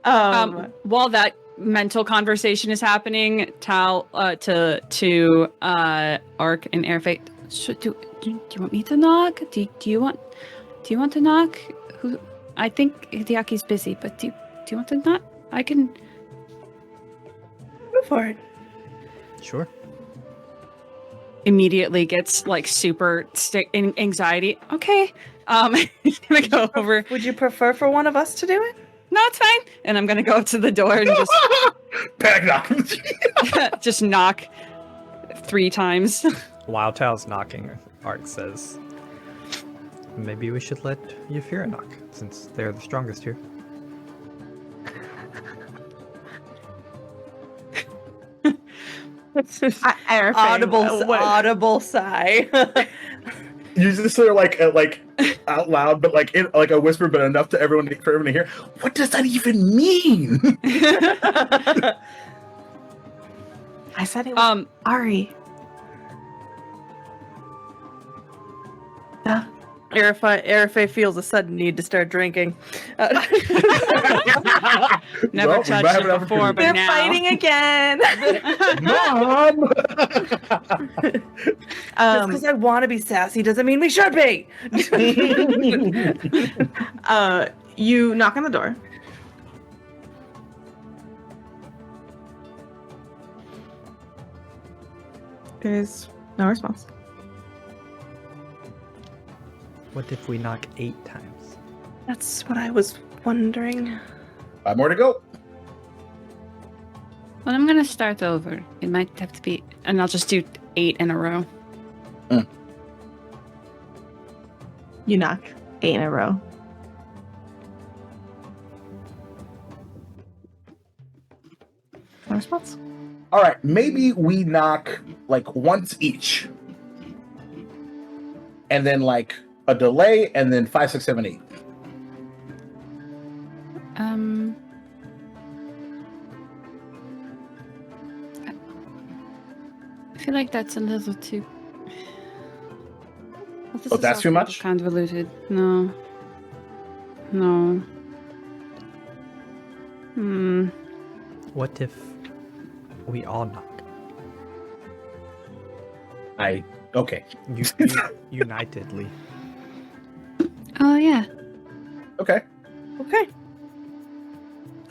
While that mental conversation is happening, Tal to Ark and Airfate. Do you want me to knock? Do you want to knock? I think Hideaki's busy, but do you want to knock? I can Go for it. Sure. immediately gets like super anxiety. Okay. He's gonna go over. Would you prefer for one of us to do it? No, it's fine. And I'm gonna go up to the door and just Panic knock. just knock 3 times. While Tal's knocking, Ark says, maybe we should let Yafira knock, since they're the strongest here. Audible sigh. You just sort of like out loud, but like in like a whisper, but enough for everyone to hear. What does that even mean? I said it was Ari. Yeah. Arafe feels a sudden need to start drinking. Never Well, we might touched have it an before, but They're now. fighting again. Mom. Just because I want to be sassy doesn't mean we should be. You knock on the door. There's no response. What if we knock 8 times? That's what I was wondering. 5 more to go. Well, I'm gonna start over. It might have to be, and I'll just do 8 in a row. You knock 8 in a row. No response. All right, maybe we knock like once each, and then like a delay, and then 5, 6, 7, 8. I feel like that's a little too. Well, this Oh, is that's too also much? convoluted. No. No. What if we all knock? Okay. Unitedly. Oh yeah. Okay. Okay.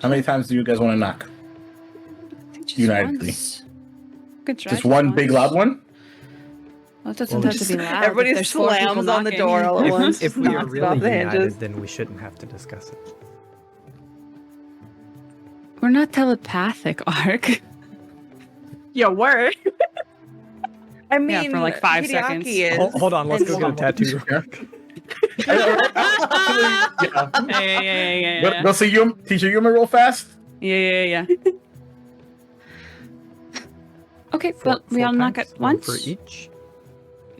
How many times do you guys want to knock? I think just Unitedly. once. Good try, Just one big loud one? Well, it doesn't Well, have to be loud. Everybody if there's 4 people slams on the knocking. door all at once. If we are knocks really off the united, hinges. then we shouldn't have to discuss it. We're not telepathic, Ark. Your word. I mean, Yeah, for like 5 Hideaki seconds. Is, Hold on, let's and go get a tattoo. Yeah. Go see you, teacher Yuma, real fast. Yeah. Okay, well, we all knock at once. For each.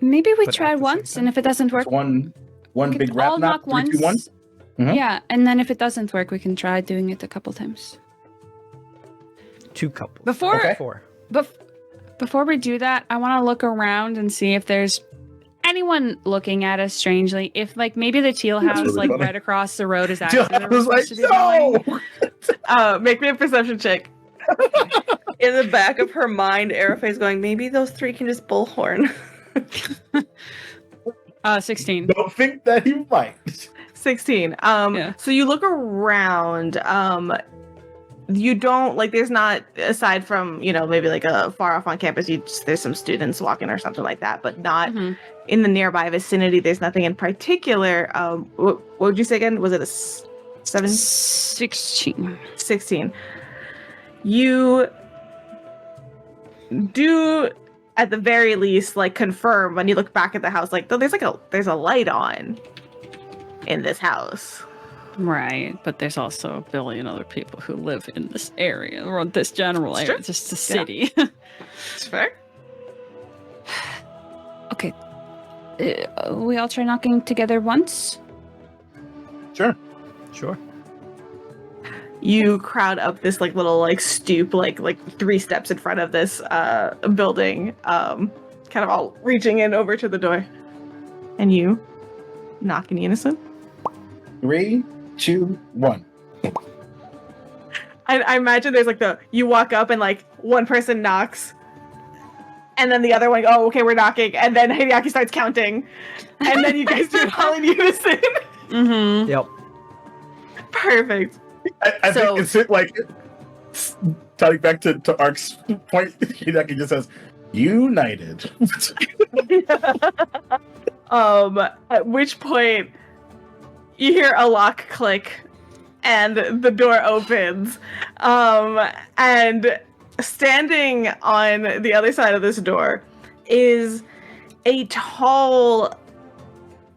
Maybe we But try at the same once, time. and if it doesn't work, It's one we big could rap all knock. knock 3, 2, 1. once. Mhm. Yeah, and then if it doesn't work, we can try doing it a couple times. 2 couples. Before- Okay. 4. Before we do that, I want to look around and see if there's anyone looking at us strangely. If like maybe the teal That's house really like funny. right across the road is actually I where was we're like, supposed to be going. no. Make me a perception check. in the back of her mind, Arafe's going, maybe those 3 can just bullhorn. 16. Don't think that he might. 16. Yeah. So you look around. You don't like. There's not, aside from maybe like a far off on campus. There's some students walking or something like that, but not in the nearby vicinity. There's nothing in particular. What would you say again? Was it a 7? 16. 16. You do, at the very least, like confirm when you look back at the house, like there's a light on in this house. Right, but there's also a billion other people who live in this area, or this general area. It's just a city. It's fair. Okay. We all try knocking together once? Sure. Sure. You crowd up this like little like stoop, like 3 steps in front of this building, kind of all reaching in over to the door. And you knock in unison. 3, 2, 1. I imagine there's like you walk up and like one person knocks, and then the other one, oh, okay, we're knocking, and then Hideaki starts counting, and then you guys do it all in unison. Mm-hmm. Yep. Perfect. I think it's like, talking back to Ark's point, Hideaki just says, United. At which point you hear a lock click and the door opens. And standing on the other side of this door is a tall,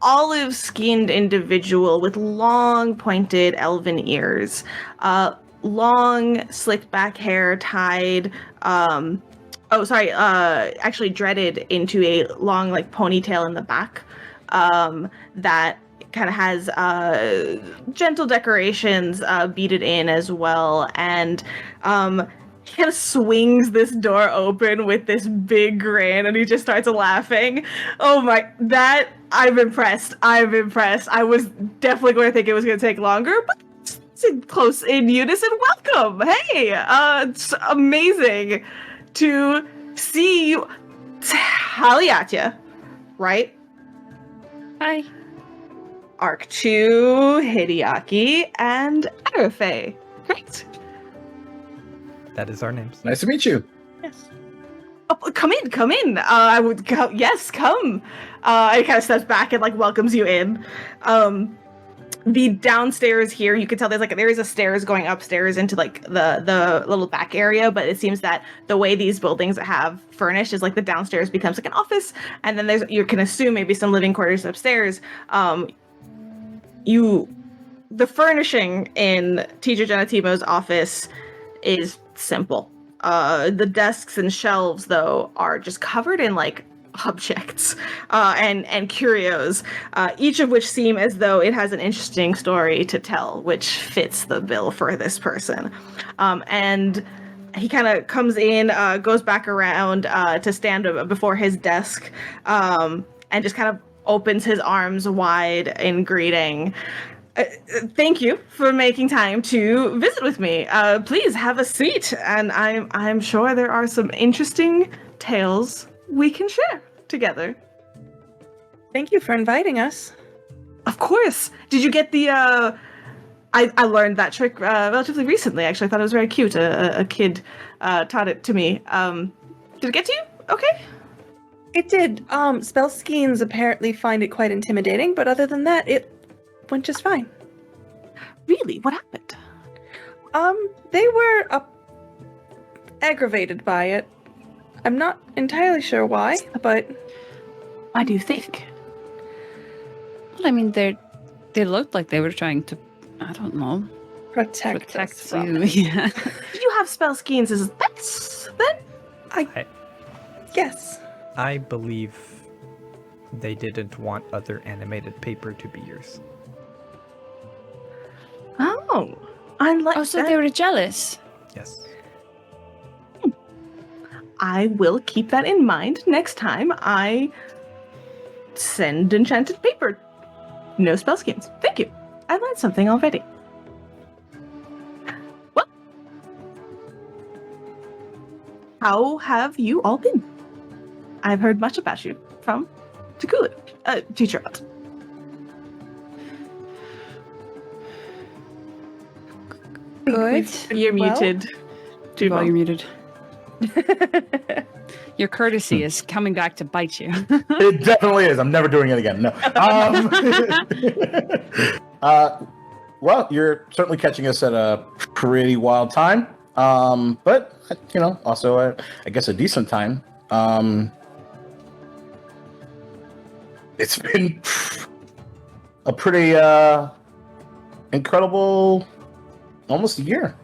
olive-skinned individual with long, pointed elven ears, long, slicked back hair tied, actually dreaded into a long, like, ponytail in the back, that kind of has gentle decorations beaded in as well, and he kind of swings this door open with this big grin, and he just starts laughing. Oh my, I'm impressed. I was definitely going to think it was going to take longer, but it's close in unison. Welcome. Hey, it's amazing to see you. Haliatya, right? Hi. Arc 2, Hideaki, and Arafe. Great. That is our names. Nice to meet you. Yes. Oh, come in. I would go. Yes, come. It kind of steps back and like welcomes you in. The downstairs here, you can tell there is a stairs going upstairs into like the little back area, but it seems that the way these buildings have furnished is like the downstairs becomes like an office, and then you can assume maybe some living quarters upstairs. The furnishing in Teacher Genetimo's office is simple. The desks and shelves, though, are just covered in like objects and curios, each of which seem as though it has an interesting story to tell, which fits the bill for this person. And he kind of comes in, goes back around to stand before his desk, and just kind of opens his arms wide in greeting. Thank you for making time to visit with me. Please have a seat, and I'm sure there are some interesting tales we can share together. Thank you for inviting us. Of course. Did you get the? I learned that trick relatively recently. Actually, I thought it was very cute. A kid taught it to me. Did it get to you? Okay. It did. Spellskeens apparently find it quite intimidating, but other than that, it went just fine. Really? What happened? They were aggravated by it. I'm not entirely sure why, but... Why do you think? Well, I mean, they looked like they were trying to, I don't know, protect us you. from Yeah. Do you have spellskeens as pets, then? Yes. I believe they didn't want other animated paper to be yours. Oh, I like Oh, so that. they were jealous. Yes. I will keep that in mind next time I send enchanted paper. No spellskeins. Thank you. I learned something already. Well, how have you all been? I've heard much about you from Takulu, teacher out. Good. You're muted. Oh, you're muted. Your courtesy is coming back to bite you. It definitely is. I'm never doing it again. No. Well, you're certainly catching us at a pretty wild time. But also I guess a decent time. It's been a pretty incredible almost a year.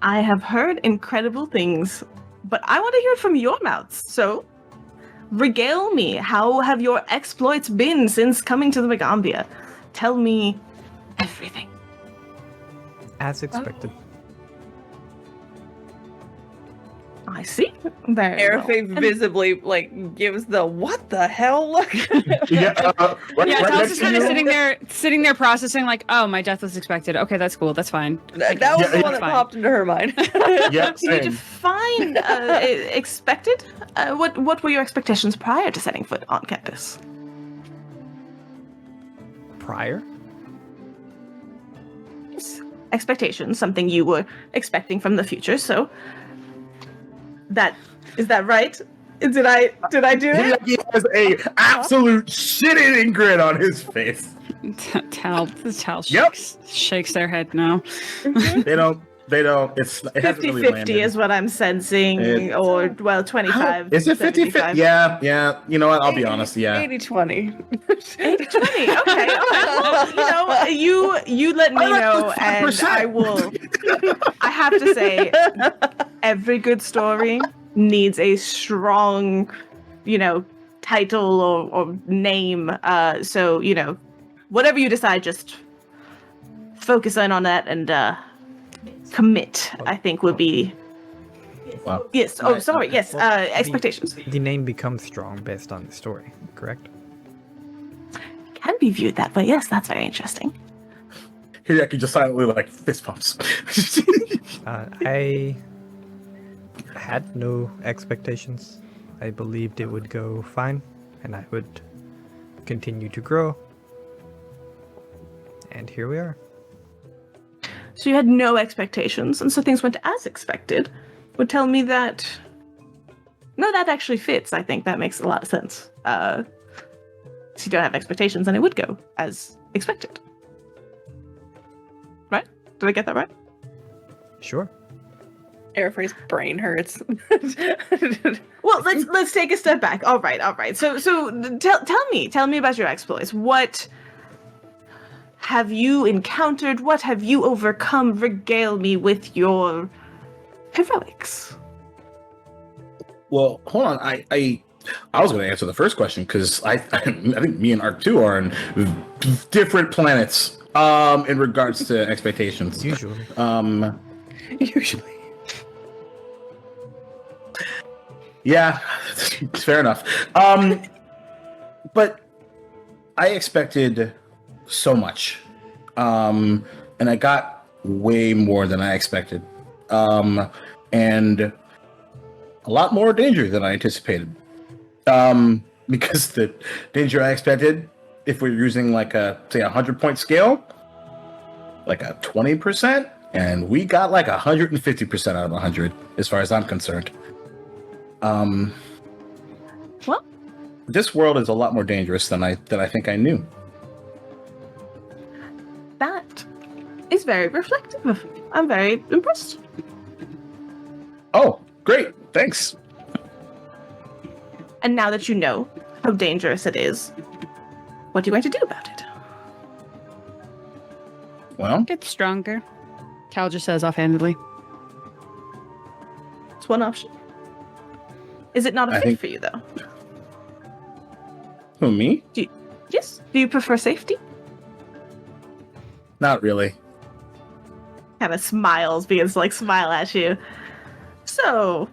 I have heard incredible things, but I want to hear it from your mouths. So, regale me. How have your exploits been since coming to the Magaambya? Tell me everything. As expected. I see. Very Airface visibly gives the what the hell look. Yeah, Tal's just kind of sitting there processing oh, my death was expected. Okay, that's cool. That's fine. That was the one that popped into her mind. Yeah, Can you define expected? What were your expectations prior to setting foot on campus? Prior? Yes. Expectations, something you were expecting from the future. So, is that right? Did I do it? He has a absolute shit-eating grin on his face. Tal shakes their head no. They don't. It hasn't really 50-50 landed. is what I'm sensing, or 25. Is it 50-50? Yeah. You know what? I'll be honest. Yeah. 80-20. 80-20. Okay. Well, you let me know, and I will. I have to say, every good story needs a strong, title or name. So whatever you decide, just focus in on that and commit. I think would be. Wow. Yes. Oh, sorry. Yes. Expectations The name becomes strong based on the story, correct? can be viewed that way. Yes, that's very interesting. Hideki just silently fist pumps. I had no expectations. I believed it would go fine, and I would continue to grow. And here we are. So you had no expectations, and so things went as expected. Would tell me that. No, that actually fits. I think that makes a lot of sense. So you don't have expectations, and it would go as expected. Right? Did I get that right? Sure. Airframe's brain hurts. Well, let's take a step back. All right. So tell me about your exploits. What have you encountered? What have you overcome? Regale me with your heroics. Well, hold on. I was going to answer the first question because I think me and Arc 2 are in different planets in regards to expectations. Usually. Usually. Yeah, fair enough. But I expected so much, and I got way more than I expected, and a lot more danger than I anticipated. Because the danger I expected, if we're using a 100-point scale, a 20%, and we got 150% out of 100, as far as I'm concerned. Well, this world is a lot more dangerous than I think I knew. that is very reflective of you. I'm very impressed. Oh, great. Thanks. And now that you know how dangerous it is, what are you going to do about it? Well, Get stronger. Cal just says offhandedly. It's one option. Is it not a I fit think- for you, though? who, me? Yes. Do you prefer safety? Not really. Kind of smiles, begins to smile at you. So,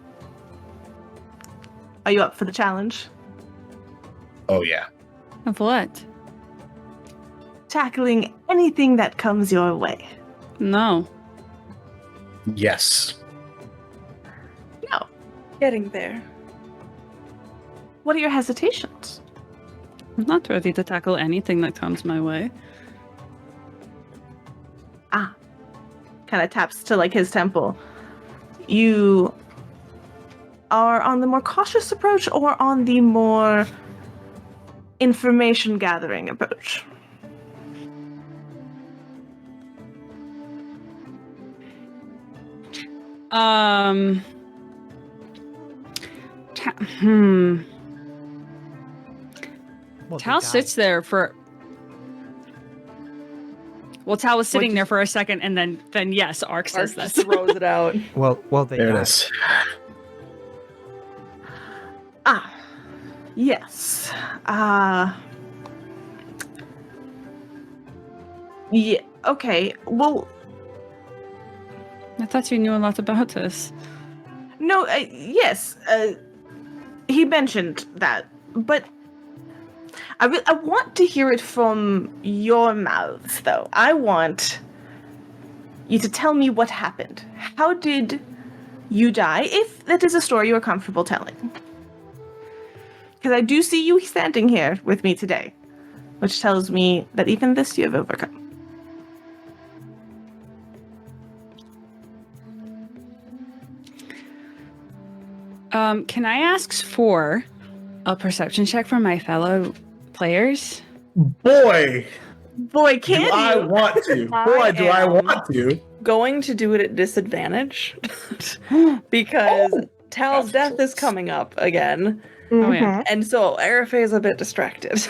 are you up for the challenge? Oh, yeah. Of what? Tackling anything that comes your way. No. Yes. No. Getting there. What are your hesitations? not ready to tackle anything that comes my way. Kind of taps to like his temple. You are on the more cautious approach or on the more information gathering approach? Tal sits there for. Well, Tal was sitting there for a second, and then yes, Ark says Ark this. just throws it out. Well, they There it died. is. Yes. Yeah, okay. Well, I thought you knew a lot about this. no, yes. He mentioned that, but I want to hear it from your mouths, though. I want you to tell me what happened. How did you die, if that is a story you are comfortable telling? Because I do see you standing here with me today, which tells me that even this you have overcome. Can I ask for a perception check from my fellow players? Boy, Boy, can do you? I want to. I Boy, do I am- want to. Going to do it at disadvantage because Tal's death is coming up again, Oh, yeah. and so Arafe is a bit distracted.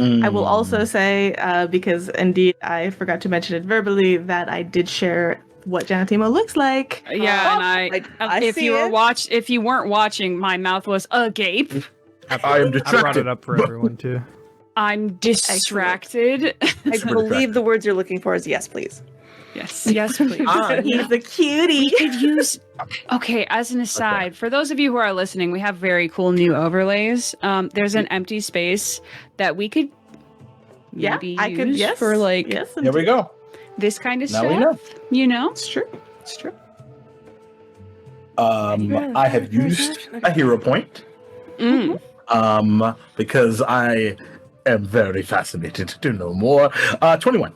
I will also say, because indeed I forgot to mention it verbally, that I did share what Janatimo looks like. Yeah, and I if see you were it. if you weren't watching, my mouth was agape. I am I brought distracted. it up for everyone too. I'm distracted. I believe the words you're looking for is yes, please. yes, please. He's a cutie. We could use. Okay, as an aside, for those of you who are listening, we have very cool new overlays. There's an empty space that we could maybe I could. use Yes, for like yes, Here we go. this kind of Now stuff. we know. You know, It's true. It's true. I have used a hero point. Because I am very fascinated to know more. 21.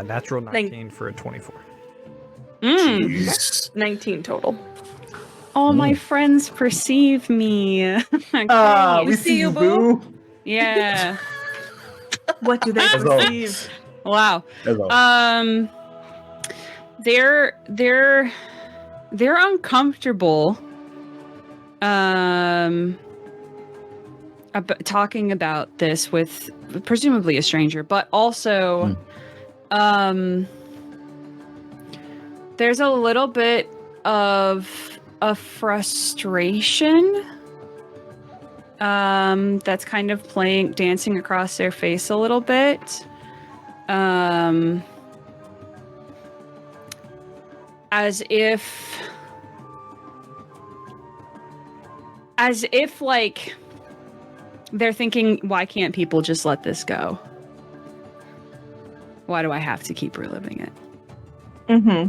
Natural 19 for a 24. Jeez. 19 total. All my friends perceive me. We see you, boo. Yeah. What do they As always. perceive? Wow. As always. They're uncomfortable. Talking about this with presumably a stranger, but also, there's a little bit of a frustration that's kind of dancing across their face a little bit. As if like they're thinking, why can't people just let this go? Why do I have to keep reliving it? Mm-hmm.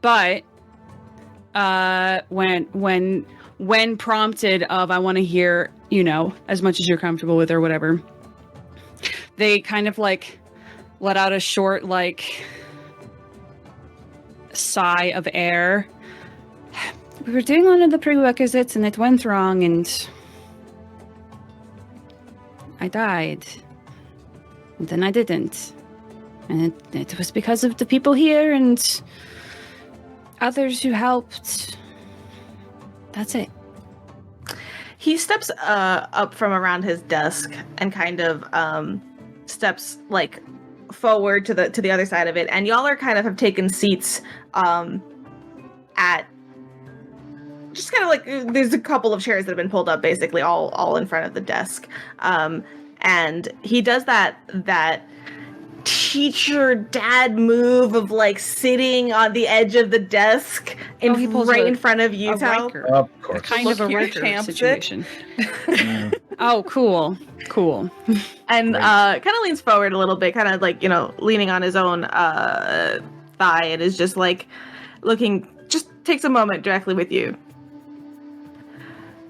But when prompted of, I want to hear, as much as you're comfortable with or whatever, they kind of like let out a short like sigh of air. We were doing one of the prerequisites and it went wrong and I died. And then I didn't. And it was because of the people here and others who helped. That's it. He steps up from around his desk and kind of steps like forward to the other side of it, and y'all are kind of have taken seats at just kind of like there's a couple of chairs that have been pulled up, basically all in front of the desk, and he does that teacher dad move of like sitting on the edge of the desk He pulls right a- in front of you, a Tal. Riker. Of course. Kind of a Look here, Riker champs it. situation. Oh, cool. And Right. kind of leans forward a little bit, kind of like leaning on his own thigh, and is just like looking just takes a moment directly with you.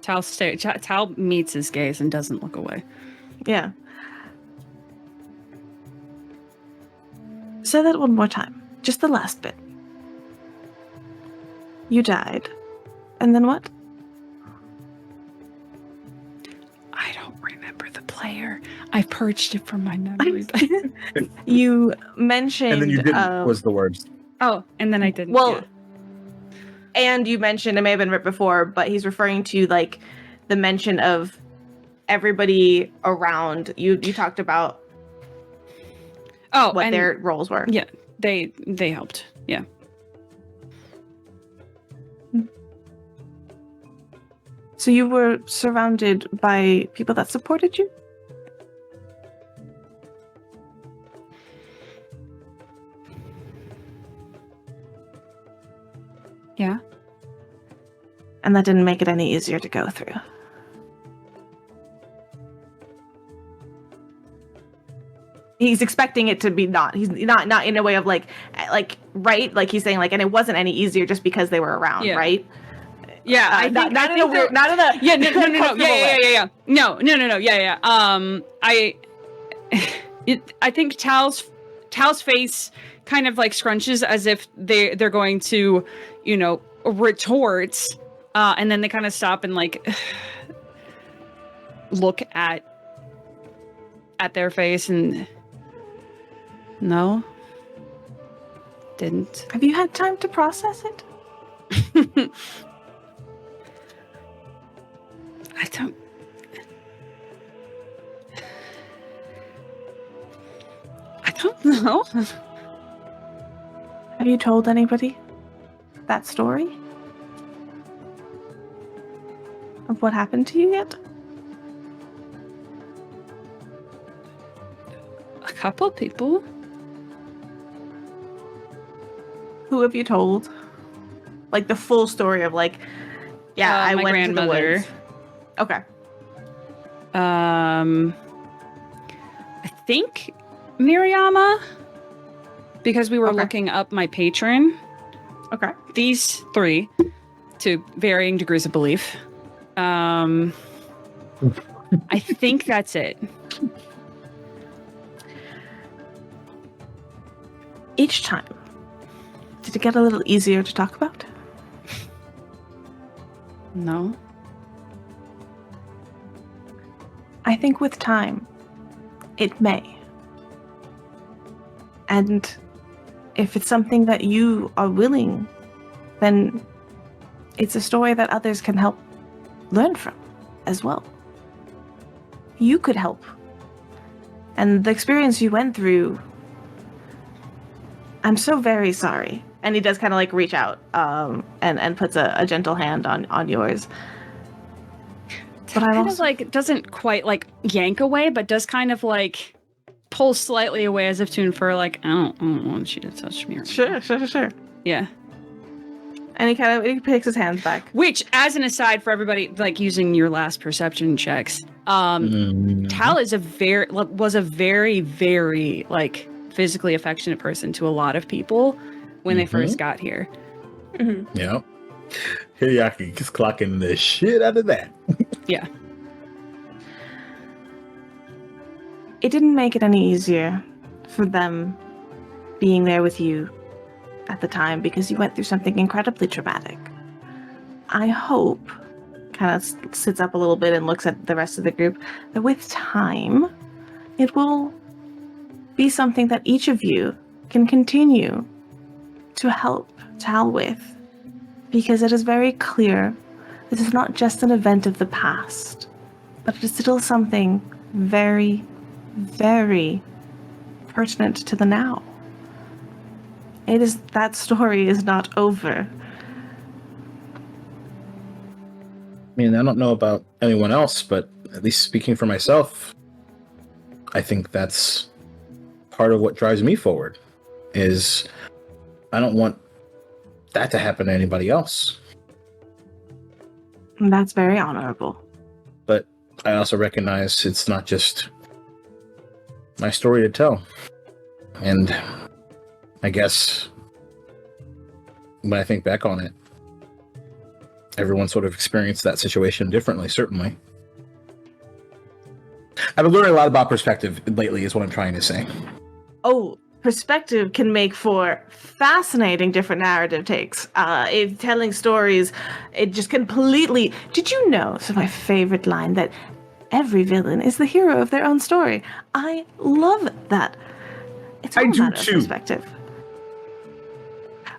Tal meets his gaze and doesn't look away. Yeah. Say that one more time. Just the last bit. You died. And then what? I don't remember the player. I purged it from my memory. You mentioned... And then you didn't, was the words. Oh, and then I didn't. Well, yeah. and you mentioned, it may have been right before, but he's referring to like the mention of everybody around. You talked about what their roles were. Yeah, they helped. Yeah. So you were surrounded by people that supported you? Yeah. And that didn't make it any easier to go through. He's expecting it to be not. He's not in a way of like right? Like he's saying like, and it wasn't any easier just because they were around, right? Yeah, I think not in a weird, not in a yeah, no, yeah. I think Tal's face kind of like scrunches as if they're going to, retort, and then they kind of stop and like look at their face and no, didn't. Have you had time to process it? I don't know. Have you told anybody that story? Of what happened to you yet? A couple people. Who have you told? Like the full story of like, I my went grandmother. to the woods. Okay. I think Miriama, because we were looking up my patron. Okay. These three, to varying degrees of belief. I think that's it. Each time, did it get a little easier to talk about? No. I think with time, it may. And if it's something that you are willing, then it's a story that others can help learn from as well. You could help. And the experience you went through, I'm so very sorry. And he does kind of like reach out and puts a gentle hand on yours. But I kind of like doesn't quite like yank away, but does kind of like pull slightly away as if to infer like, I don't want you to touch me. Sure. Yeah. And he picks his hands back. Which, as an aside for everybody, like using your last perception checks, Tal was a very, very like physically affectionate person to a lot of people when they first got here. Mm-hmm. Yeah. Hideaki is clocking the shit out of that. Yeah. It didn't make it any easier for them being there with you at the time because you went through something incredibly traumatic. I hope, kind of sits up a little bit and looks at the rest of the group, that with time, it will be something that each of you can continue to help Tal with. Because it is very clear this is not just an event of the past, but it is still something very, very pertinent to the now. That story is not over. I mean, I don't know about anyone else, but at least speaking for myself, I think that's part of what drives me forward, is I don't want that to happen to anybody else. And that's very honorable. But I also recognize it's not just my story to tell. And I guess when I think back on it, everyone sort of experienced that situation differently, certainly. I've been learning a lot about perspective lately, is what I'm trying to say. Oh, perspective can make for fascinating different narrative takes. Telling stories, it just completely... Did you know, so my favorite line, that every villain is the hero of their own story? I love that. It's all I a do matter of too. perspective.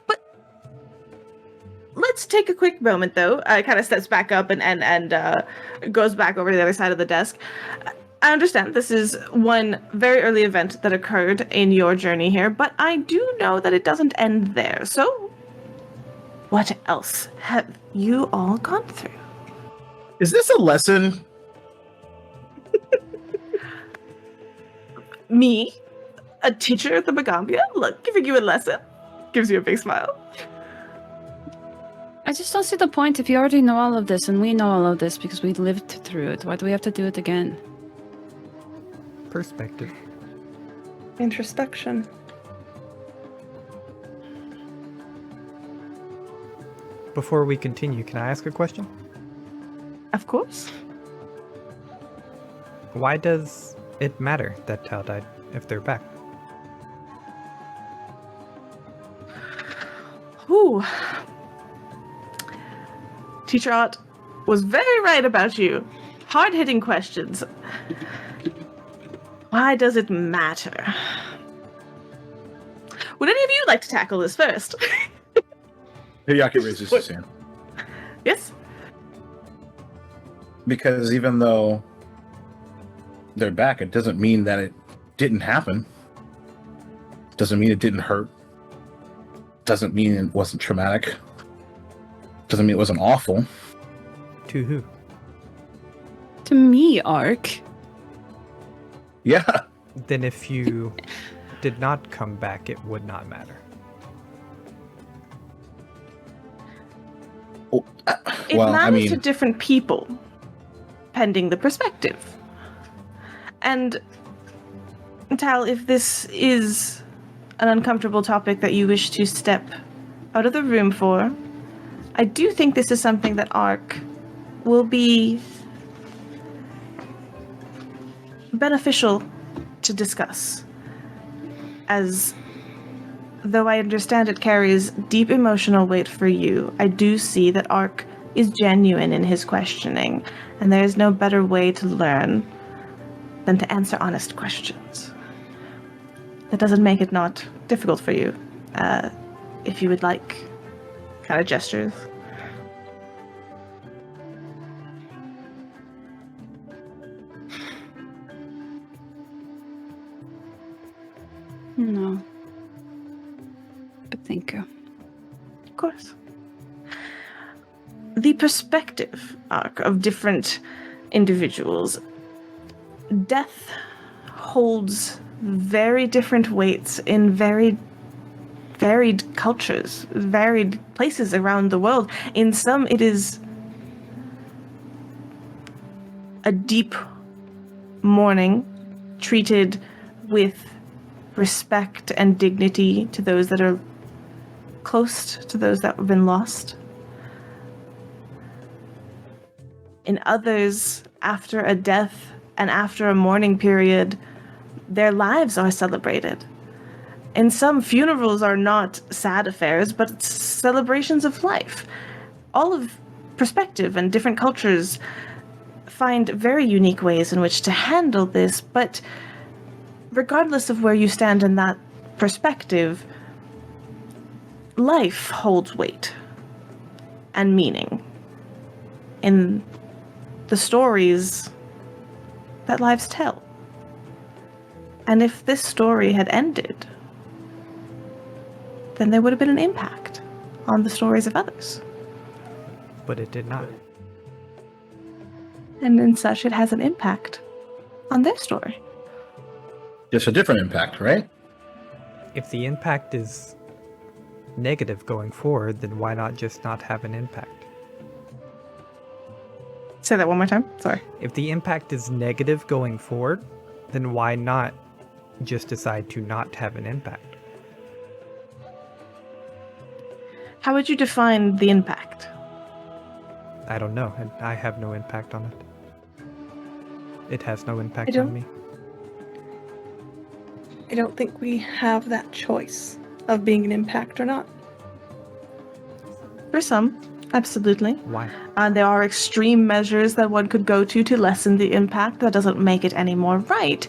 But let's take a quick moment, though. Kind of steps back up and goes back over to the other side of the desk. I understand this is one very early event that occurred in your journey here, but I do know that it doesn't end there. So, what else have you all gone through? Is this a lesson? Me, a teacher at the Magaambya, look, giving you a lesson, gives you a big smile. I just don't see the point if you already know all of this and we know all of this because we lived through it. Why do we have to do it again? Perspective. Introspection. Before we continue, can I ask a question? Of course. Why does it matter that Tal died if they're back? Ooh. Teacher Ott was very right about you. Hard-hitting questions. Why does it matter? Would any of you like to tackle this first? Hideyaki raises his hand. Yes? Because even though they're back, it doesn't mean that it didn't happen. Doesn't mean it didn't hurt. Doesn't mean it wasn't traumatic. Doesn't mean it wasn't awful. To who? To me, Ark. Yeah. Then if you did not come back, it would not matter. It Well, I matters to mean, different people, pending the perspective. And, Tal, if this is an uncomfortable topic that you wish to step out of the room for, I do think this is something that Ark will be beneficial to discuss, as though I understand it carries deep emotional weight for you, I do see that Ark is genuine in his questioning, and there is no better way to learn than to answer honest questions. That doesn't make it not difficult for you. If you would like, kind of gestures. No. But thank you. Of course. The perspective arc of different individuals. Death holds very different weights in very varied cultures, varied places around the world. In some, it is a deep mourning treated with respect and dignity to those that are close to those that have been lost. In others, after a death and after a mourning period, their lives are celebrated. In some, funerals are not sad affairs, but it's celebrations of life. All of perspective and different cultures find very unique ways in which to handle this, but regardless of where you stand in that perspective, life holds weight and meaning in the stories that lives tell. And if this story had ended, then there would have been an impact on the stories of others. But it did not. And in such, it has an impact on their story. just a different impact, right? If the impact is negative going forward, then why not just not have an impact? Say that one more time. Sorry. If the impact is negative going forward, then why not just decide to not have an impact? How would you define the impact? I don't know, and I have no impact on it. It has no impact don't- on me. I don't think we have that choice of being an impact or not. For some, absolutely. Why? There are extreme measures that one could go to lessen the impact. That doesn't make it any more right.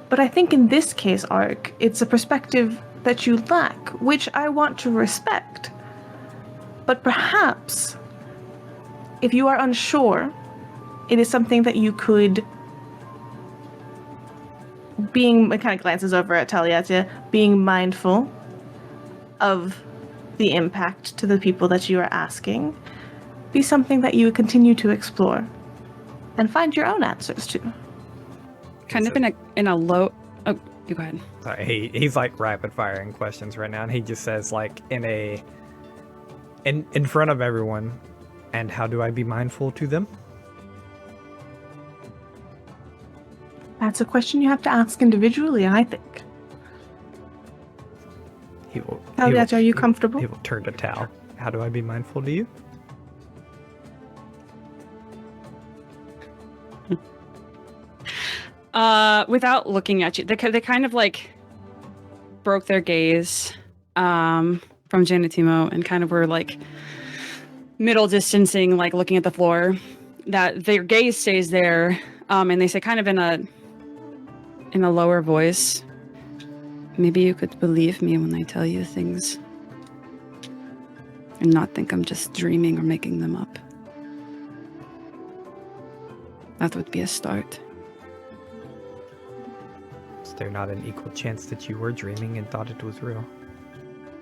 But I think in this case, Ark, it's a perspective that you lack, which I want to respect. But perhaps, if you are unsure, it is something that you could, it kind of glances over at Taliatia, being mindful of the impact to the people that you are asking, be something that you continue to explore and find your own answers to. Kind of in a low. Oh, you go ahead. Sorry, he's like rapid firing questions right now, and he just says like in front of everyone, and how do I be mindful to them? That's a question you have to ask individually, I think. Taliatia, are you comfortable? He will turn to Tal. How do I be mindful to you? Without looking at you, they kind of like broke their gaze from Janitimo and kind of were like middle distancing, like looking at the floor. That their gaze stays there, and they say kind of in a lower voice, maybe you could believe me when I tell you things and not think I'm just dreaming or making them up. That would be a start. Is there not an equal chance that you were dreaming and thought it was real?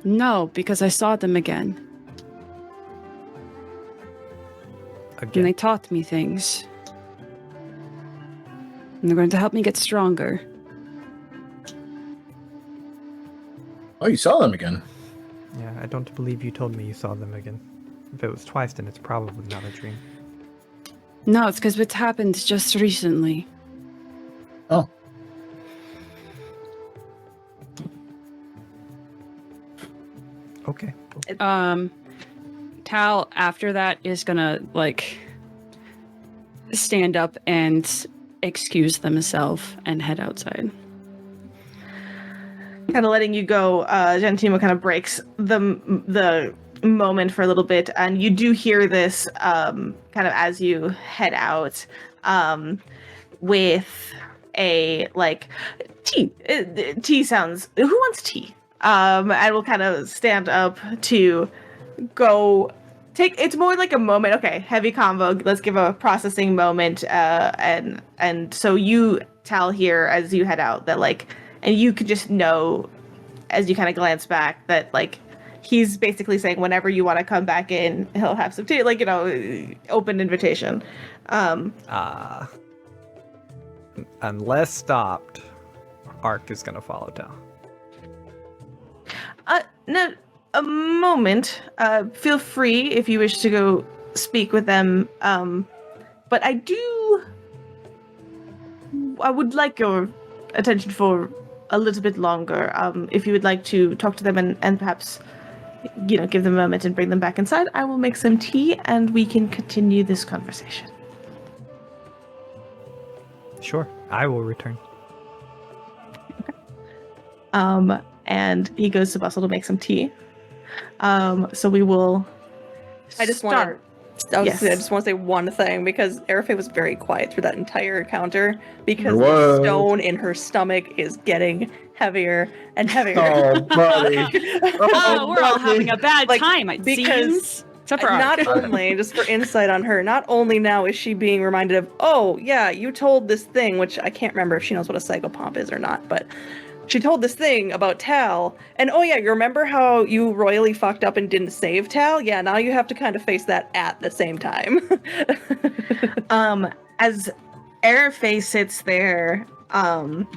No, because I saw them again. And they taught me things. And they're going to help me get stronger. Oh, you saw them again. Yeah, I don't believe you told me you saw them again. If it was twice, then it's probably not a dream. No, it's because it happened just recently. Oh. Okay. Tal, after that, is gonna, like, stand up and excuse themselves and head outside. Kind of letting you go, Gentimo kind of breaks the moment for a little bit, and you do hear this kind of as you head out with a, like, tea sounds. Who wants tea? And we'll kind of stand up to go take. It's more like a moment. Okay, heavy convo. Let's give a processing moment. And so you Tal here as you head out that like, and you could just know as you kind of glance back that like he's basically saying whenever you want to come back in, he'll have some tea. Like, you know, open invitation. Unless stopped, Ark is gonna follow Tal. No, a moment. Feel free if you wish to go speak with them. But I would like your attention for a little bit longer. If you would like to talk to them and perhaps, you know, give them a moment and bring them back inside, I will make some tea and we can continue this conversation. Sure, I will return. Okay. And he goes to bustle to make some tea. So we will start. I just want to say one thing, because Arafe was very quiet through that entire encounter, because It was. the stone in her stomach is getting heavier and heavier. Oh, buddy. Oh, we're all having a bad Like, time, it because seems. Except for Not Ark. only, just for insight on her, not only now is she being reminded of, oh, yeah, you told this thing, which I can't remember if she knows what a psychopomp is or not, but she told this thing about Tal, and oh yeah, you remember how you royally fucked up and didn't save Tal? Yeah, now you have to kind of face that at the same time. As Arafe sits there, kind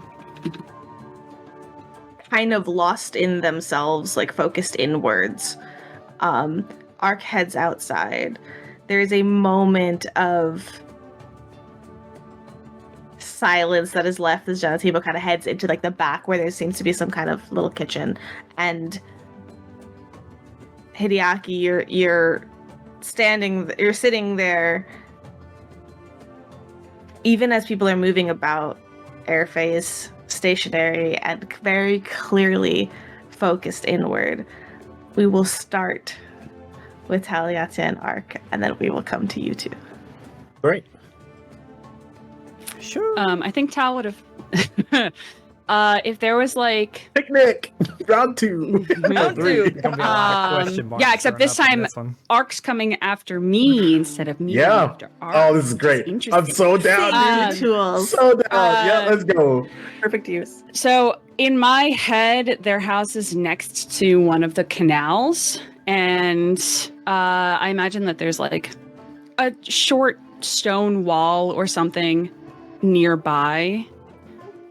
of lost in themselves, like focused inwards, Ark heads outside. There is a moment of silence that is left as Janatibo kind of heads into like the back where there seems to be some kind of little kitchen, and Hideaki, you're you're sitting there, even as people are moving about, airface, stationary, and very clearly focused inward. We will start with Taliata and Ark, and then we will come to you two. Great. Sure. I think Tal would have. If there was like Picnic! Round 2. Round 2. Gonna be a lot of question marks yeah, except thrown this up in time this one. Ark's coming after me instead of me Yeah. after Ark. Oh, this is which great. I'm interesting. so down, dude. Tools. So down. Yeah, let's go. Perfect use. So in my head, their house is next to one of the canals, and I imagine that there's like a short stone wall or something nearby.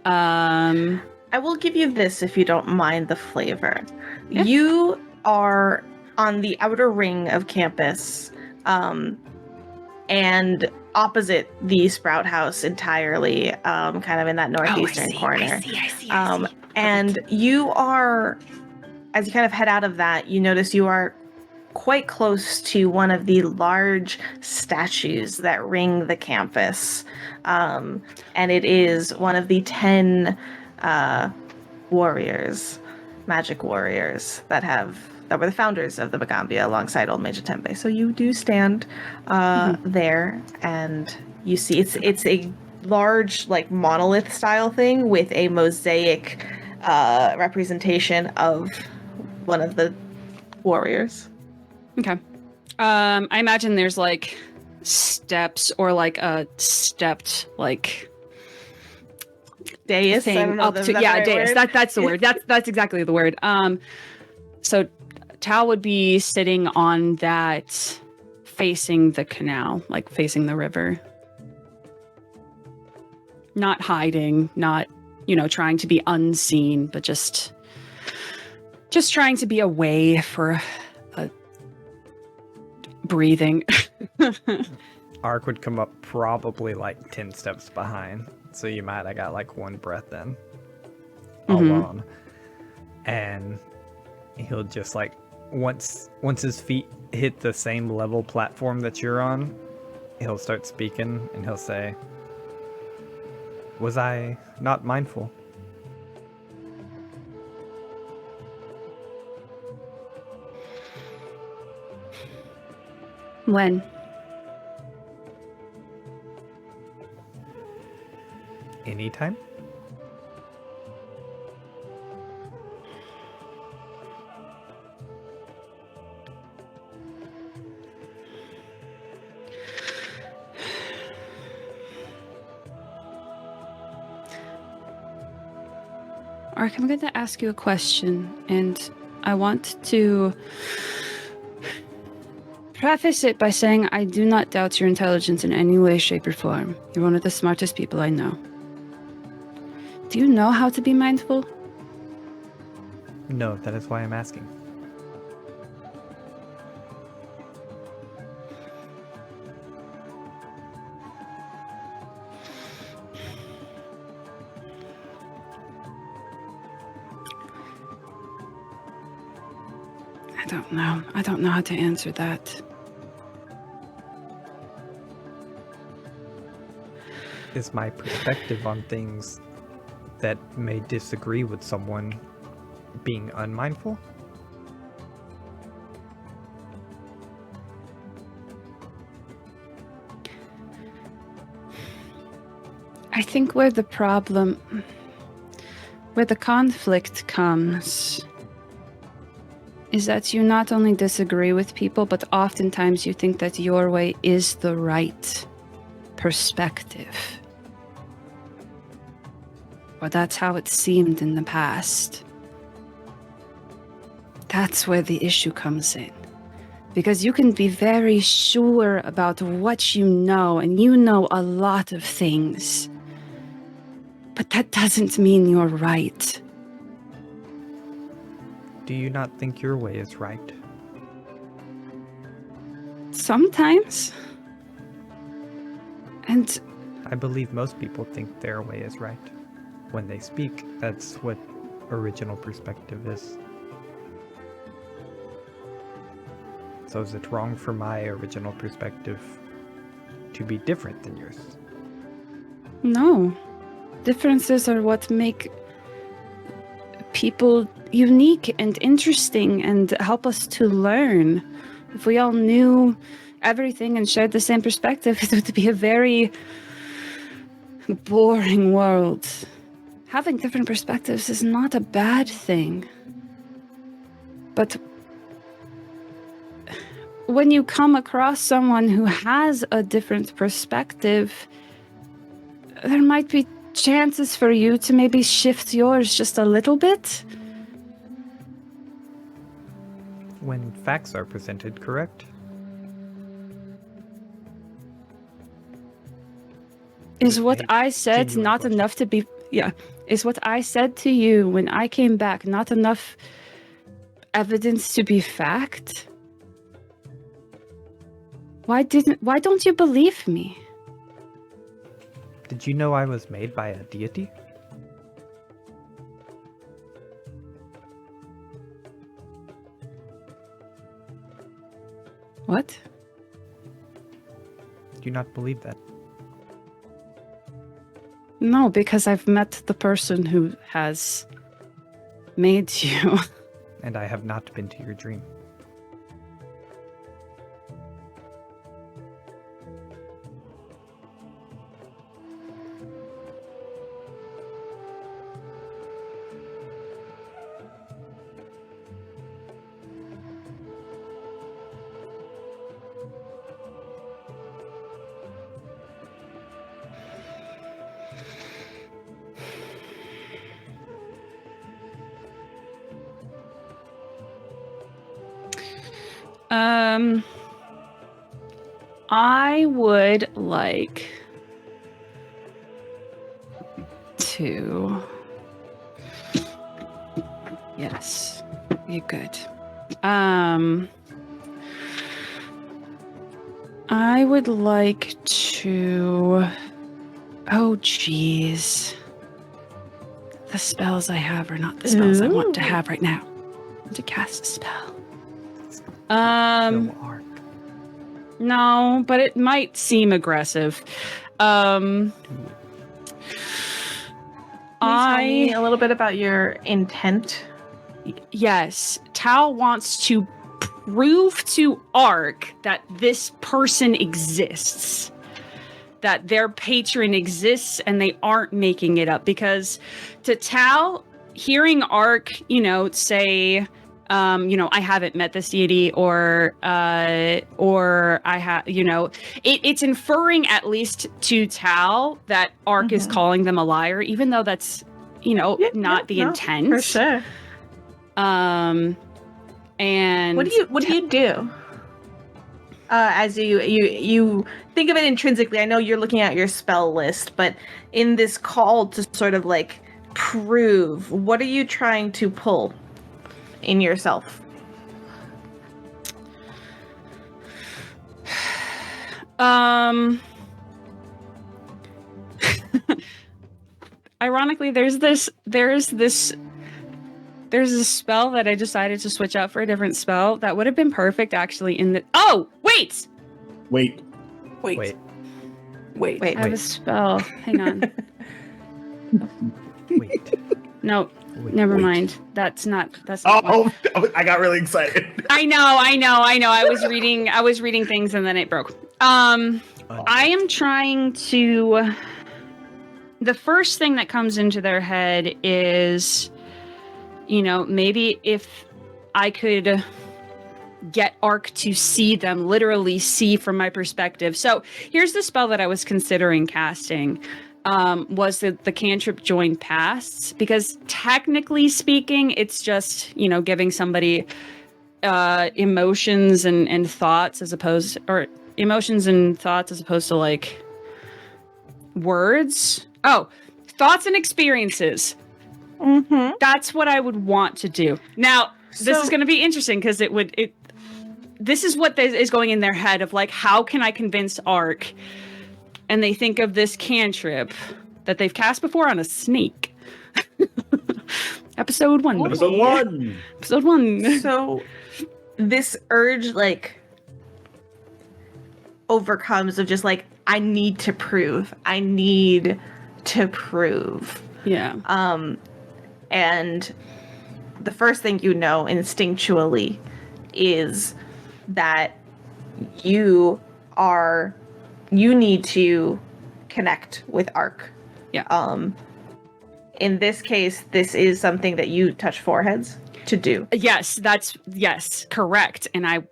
I will give you this if you don't mind the flavor. Yeah. You are on the outer ring of campus, and opposite the Sprout House entirely, kind of in that northeastern corner. I see. And you are, as you kind of head out of that, you notice you are quite close to one of the large statues that ring the campus. And it is one of the 10 warriors, magic warriors that were the founders of the Magaambya alongside Old Mage Tempe. So you do stand there, and you see it's a large, like, monolith style thing with a mosaic representation of one of the warriors. Okay. I imagine there's like steps or like a stepped like Dais, I don't thing know, up is to that the right dais. word? That's the word. That's exactly the word. So Tal would be sitting on that, facing the canal, like facing the river. Not hiding, not, trying to be unseen, but just trying to be away for breathing. Ark would come up probably like 10 steps behind. So you might have got like one breath in alone. And he'll just like once his feet hit the same level platform that you're on, he'll start speaking and he'll say, "Was I not mindful?" When? Anytime? Ark, I'm going to ask you a question, and I want to preface it by saying I do not doubt your intelligence in any way, shape, or form. You're one of the smartest people I know. Do you know how to be mindful? No, that is why I'm asking. I don't know. I don't know how to answer that. Is my perspective on things that may disagree with someone being unmindful? I think where the conflict comes is that you not only disagree with people, but oftentimes you think that your way is the right perspective. Or that's how it seemed in the past. That's where the issue comes in. Because you can be very sure about what you know, and you know a lot of things. But that doesn't mean you're right. Do you not think your way is right? Sometimes. And I believe most people think their way is right. When they speak, that's what original perspective is. So is it wrong for my original perspective to be different than yours? No. Differences are what make people unique and interesting and help us to learn. If we all knew everything and shared the same perspective, it would be a very boring world. Having different perspectives is not a bad thing. But when you come across someone who has a different perspective, there might be chances for you to maybe shift yours just a little bit. When facts are presented, correct? Is what a I said genuine not question. enough to be... Yeah. Is what I said to you when I came back not enough evidence to be fact? Why don't you believe me? Did you know I was made by a deity? What? Do you not believe that? No, because I've met the person who has made you. And I have not been to your dream. I would like to... Yes, you're good. I would like to... Oh, jeez. The spells I have are not the spells I want to have right now. I want to cast a spell. Kill Ark. No, but it might seem aggressive. Can you tell me a little bit about your intent? Yes, Tal wants to prove to Ark that this person exists. That their patron exists and they aren't making it up. Because to Tal, hearing Ark, say... I haven't met this deity, or I have, it's inferring at least to Tal that Ark is calling them a liar, even though that's, not the intent. For sure. And what do you do? As you think of it intrinsically, I know you're looking at your spell list, but in this call to sort of like prove, what are you trying to pull in yourself? Ironically, there's this spell that I decided to switch out for a different spell that would have been perfect actually in the... Oh, wait! Wait. Wait. I have a spell. Hang on. Wait. No, Wait. never Wait. mind. That's not Oh, I got really excited. I know. I was reading things and then it broke. I am trying to... The first thing that comes into their head is, maybe if I could get Ark to see them, literally see from my perspective. So here's the spell that I was considering casting. Was the cantrip join pasts, because technically speaking, it's just, giving somebody emotions and thoughts as opposed to like words. Oh, thoughts and experiences. Mm-hmm. That's what I would want to do. Now, this is going to be interesting because this is what is going in their head of like, how can I convince Ark? And they think of this cantrip that they've cast before on a snake. Episode 1. Episode 1. Episode 1. So this urge, like, overcomes of just like, I need to prove. Yeah. And the first thing you know instinctually is that you need to connect with Ark. Yeah. In this case, this is something that you touch foreheads to do. Yes, yes, correct. And I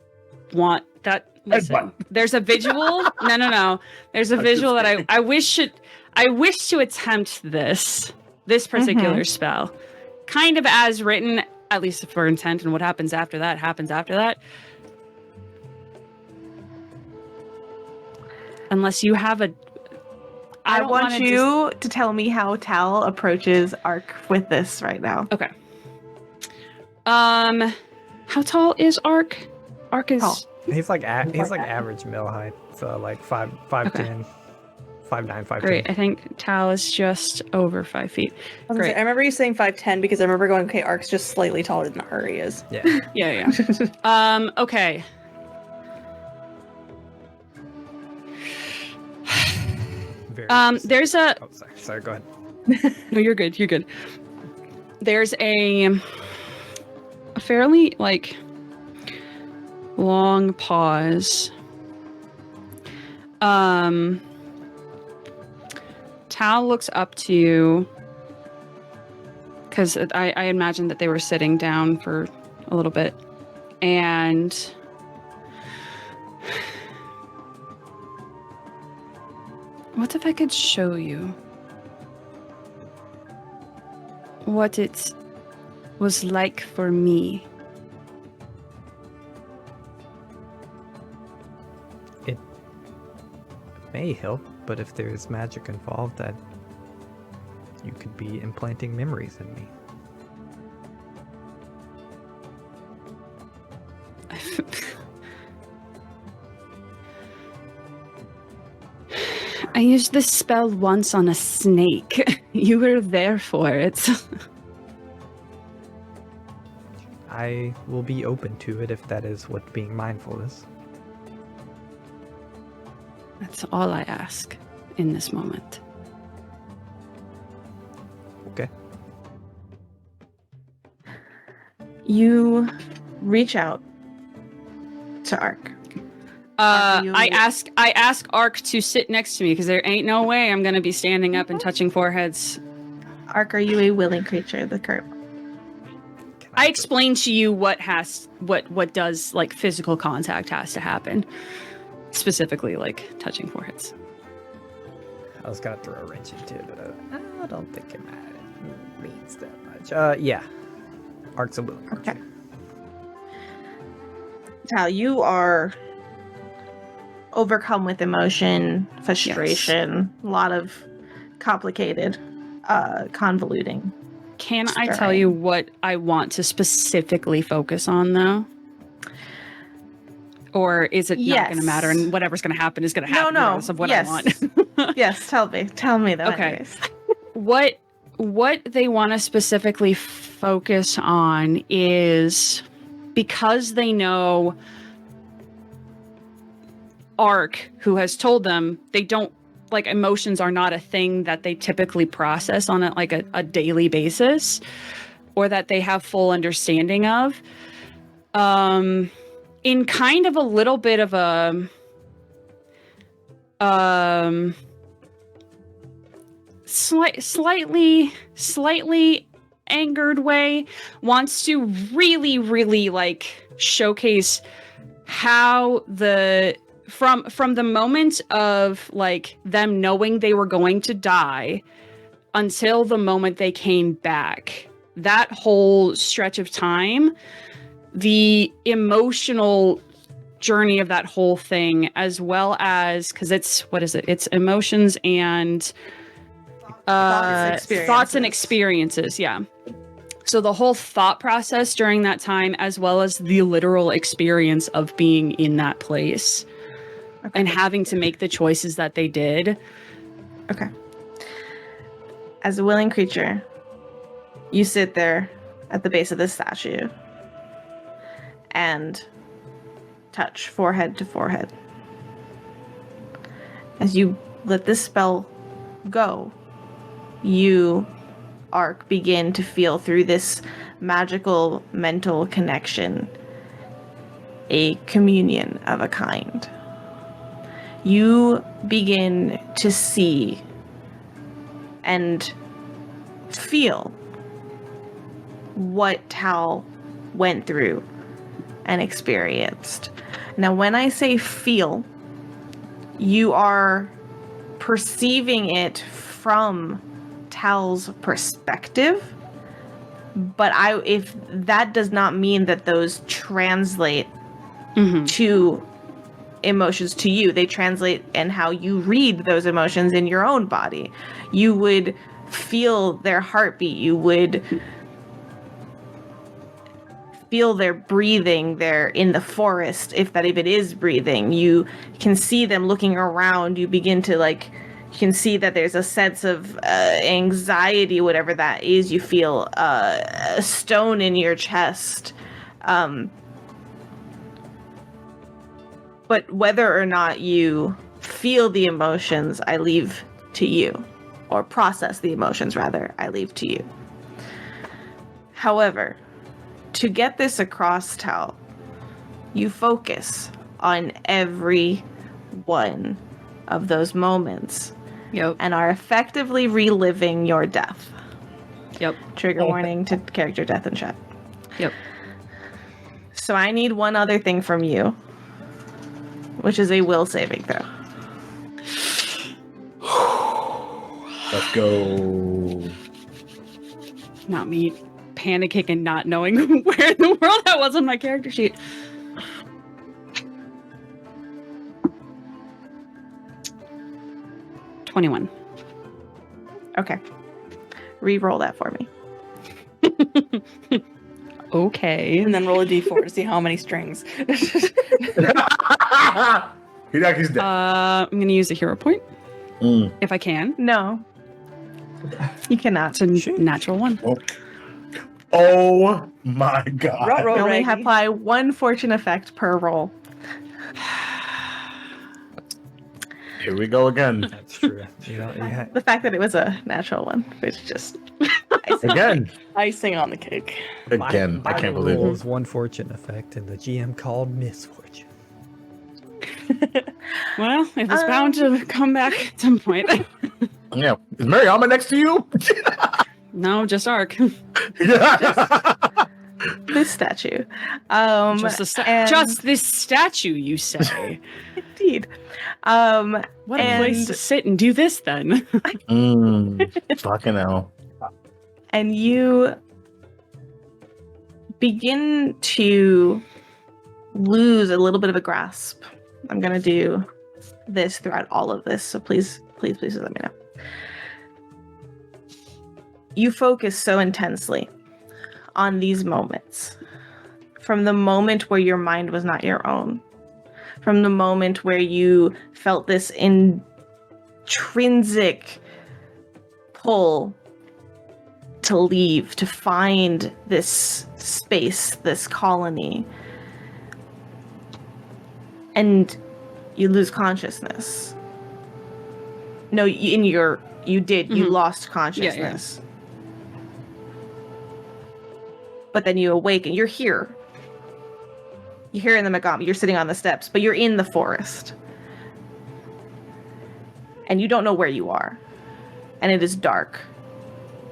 want that. Listen, there's a visual. No. There's a visual that I wish to attempt this particular spell, kind of as written, at least for intent, and what happens after that happens after that. Unless you have a. I want you to tell me how Tal approaches Ark with this right now. Okay. How tall is Ark? Ark is. Tall. He's like average male height, so like 5'10", 5'9", 5'10". Great. I think Tal is just over 5 feet. Great. I remember you saying 5'10" because I remember going, okay, Ark's just slightly taller than Ari is. Yeah. Yeah. Okay. There's a. Oh, sorry. Go ahead. No, you're good. You're good. There's a fairly like long pause. Tal looks up to you because I imagine that they were sitting down for a little bit, and what if I could show you what it was like for me? It may help, but if there's magic involved, that you could be implanting memories in me. I used this spell once on a snake. You were there for it. I will be open to it if that is what being mindful is. That's all I ask in this moment. Okay. You reach out to Ark. I ask Ark to sit next to me because there ain't no way I'm gonna be standing up and touching foreheads. Ark, are you a willing creature? The current. I explained to you what does like physical contact has to happen, specifically like touching foreheads. I was gonna throw a wrench into it, but I don't think it means that much. Yeah. Ark's a willing creature. Okay. Tal, you are overcome with emotion, frustration, a lot of complicated, convoluting. Can I tell you what I want to specifically focus on, though? Or is it not going to matter, and whatever's going to happen is going to happen regardless of what I want? Yes, tell me though. Okay. What they want to specifically focus on is, because they know Ark, who has told them they don't, like, emotions are not a thing that they typically process on a daily basis, or that they have full understanding of, in kind of a little bit of a slightly angered way, wants to really like showcase how from the moment of like them knowing they were going to die until the moment they came back, that whole stretch of time, the emotional journey of that whole thing, as well as, because it's emotions and thoughts and experiences. Yeah. So the whole thought process during that time, as well as the literal experience of being in that place. Okay. And having to make the choices that they did. Okay. As a willing creature, you sit there at the base of this statue and touch forehead to forehead. as you let this spell go, you, Ark, begin to feel through this magical mental connection a communion of a kind. You begin to see and feel what Tal went through and experienced. Now, when I say feel, you are perceiving it from Tal's perspective, but if that does not mean that those translate to emotions to you. They translate in how you read those emotions in your own body. You would feel their heartbeat. You would feel their breathing there in the forest, if it is breathing. You can see them looking around. You begin to you can see that there's a sense of anxiety, whatever that is. You feel a stone in your chest. But whether or not you feel the emotions, I leave to you. Or process the emotions, rather, I leave to you. However, to get this across, Tal, you focus on every one of those moments. Yep. And are effectively reliving your death. Yep. Trigger warning to character death in chat. Yep. So I need one other thing from you, which is a will saving throw. Let's go. Not me panicking and not knowing where in the world that was on my character sheet. $21. Okay. Re-roll that for me. Okay. And then roll a d4 to see how many strings. Hideaki's dead. I'm going to use a hero point. If I can. No. You cannot. It's a natural one. Oh my god. Ruh-roh. You only Raggy. apply one fortune effect per roll. Here we go again. That's true. Yeah. The fact that it was a natural one, which just Again. Icing on the cake. Again. I can't believe It it. was one fortune effect, and the GM called misfortune. Well, it was bound to come back at some point. Yeah. Is Mariama next to you? No, just Ark. this statue. Just this statue, you say? Indeed. What a place to sit and do this, then. Fucking hell. And you begin to lose a little bit of a grasp. I'm going to do this throughout all of this, so please let me know. You focus so intensely on these moments. From the moment where your mind was not your own. From the moment where you felt this intrinsic pull to leave, to find this space, this colony. And you lose consciousness. No, you lost consciousness. Yeah. But then you awaken. You're here. You're here in the Magaambya. You're sitting on the steps, but you're in the forest. And you don't know where you are. And it is dark.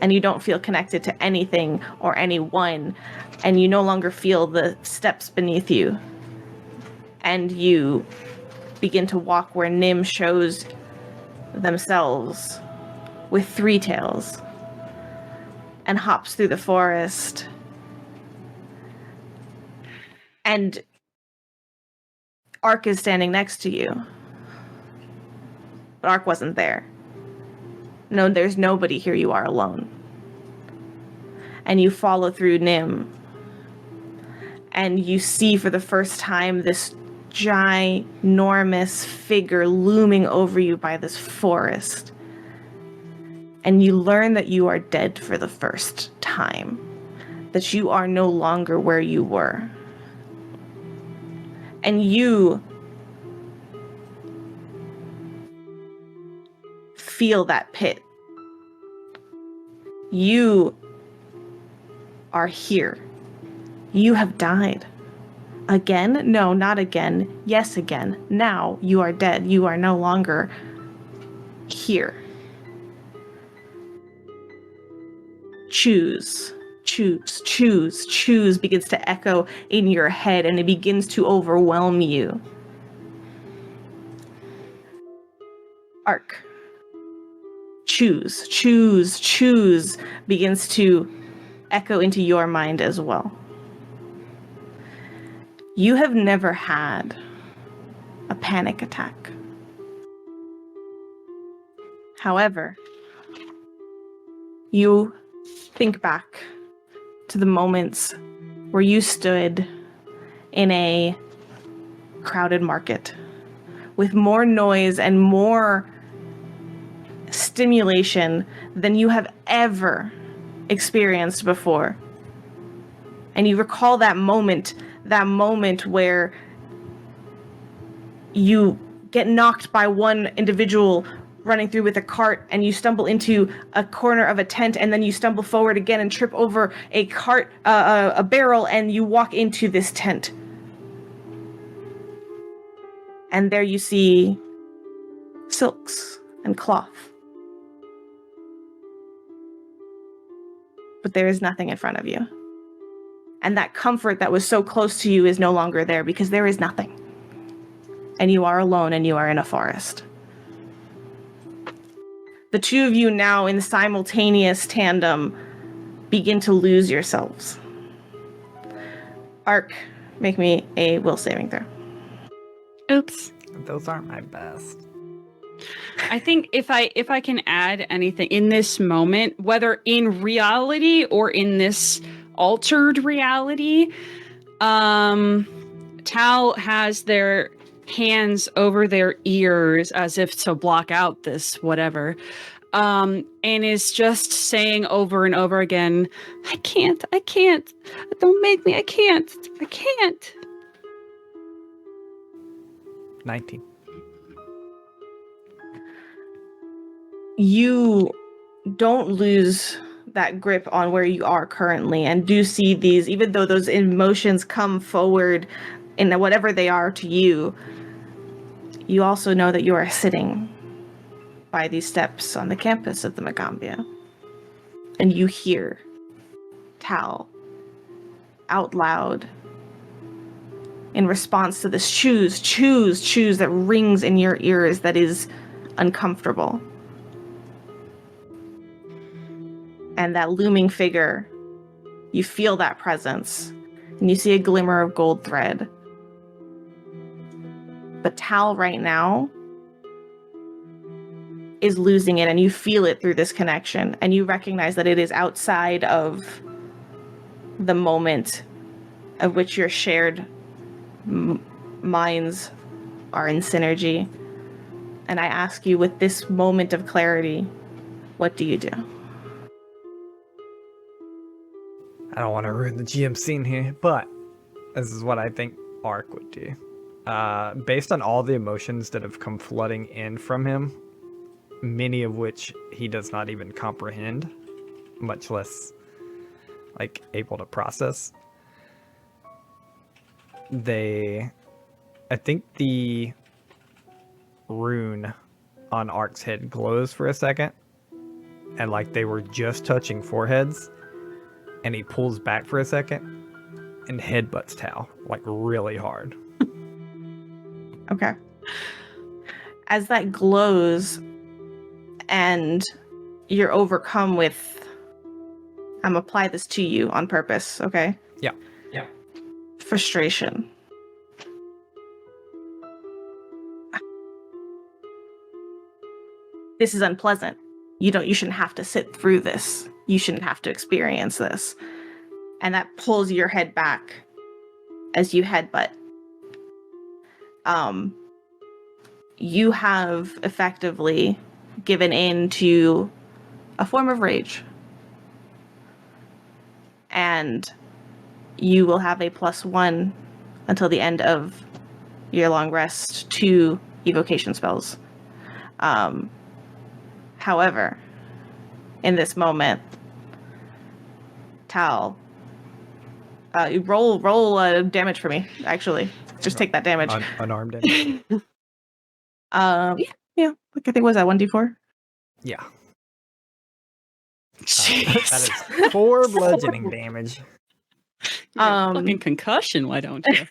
And you don't feel connected to anything or anyone. And you no longer feel the steps beneath you. And you begin to walk where Nim shows themselves with three tails. And hops through the forest. And Ark is standing next to you. But Ark wasn't there. No, there's nobody here. You are alone. And you follow through Nim. And you see for the first time this ginormous figure looming over you by this forest. And you learn that you are dead for the first time. That you are no longer where you were. And you feel that pit. You are here. You have died. Again? No, not again. Yes, again. Now you are dead. You are no longer here. Choose. Choose, choose, choose begins to echo in your head, and it begins to overwhelm you. Arc. Choose, choose, choose begins to echo into your mind as well. You have never had a panic attack. However, you think back to the moments where you stood in a crowded market with more noise and more stimulation than you have ever experienced before. And you recall that moment where you get knocked by one individual running through with a cart, and you stumble into a corner of a tent, and then you stumble forward again and trip over a cart, a barrel, and you walk into this tent. And there you see silks and cloth. But there is nothing in front of you. And that comfort that was so close to you is no longer there, because there is nothing. And you are alone, and you are in a forest. The two of you now in simultaneous tandem begin to lose yourselves. Arc, make me a will saving throw. Oops. Those aren't my best. I think if I can add anything in this moment, whether in reality or in this altered reality, Tal has their hands over their ears as if to block out this whatever, and is just saying over and over again, I can't, don't make me, I can't. 19. You don't lose that grip on where you are currently, and do see these, even though those emotions come forward in whatever they are to you, you also know that you are sitting by these steps on the campus of the Magaambya. And you hear Tal out loud in response to this choose, choose, choose that rings in your ears that is uncomfortable. And that looming figure, you feel that presence, and you see a glimmer of gold thread. But Tal right now is losing it, and you feel it through this connection, and you recognize that it is outside of the moment of which your shared minds are in synergy. And I ask you, with this moment of clarity, what do you do? I don't want to ruin the GM scene here, but this is what I think Ark would do. Based on all the emotions that have come flooding in from him, many of which he does not even comprehend, much less like able to process. I think the rune on Ark's head glows for a second, and like they were just touching foreheads, and he pulls back for a second and headbutts Tal like really hard. Okay. As that glows and you're overcome with, I'm apply this to you on purpose, okay? Yeah. Frustration. This is unpleasant. You shouldn't have to sit through this. You shouldn't have to experience this. And that pulls your head back as you headbutt. You have effectively given in to a form of rage. And you will have a +1 until the end of your long rest to evocation spells. However, in this moment, Tal, you roll damage for me. Actually, just take that damage. Unarmed damage. Yeah. Like I think was that 1d4? Yeah. Jeez. That is 4 bludgeoning damage. Fucking concussion, why don't you?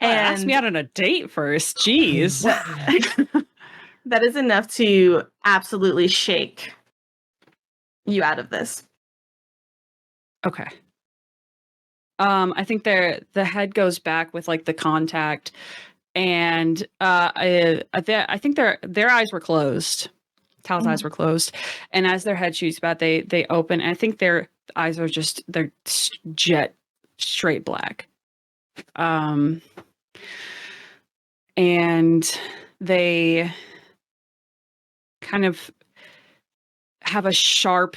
Ask me out on a date first. Jeez. That is enough to absolutely shake you out of this. Okay. I think the head goes back with like the contact, and I think their eyes were closed. Tal's eyes were closed, and as their head shoots back, they open. And I think their eyes are they're jet straight black. And they kind of have a sharp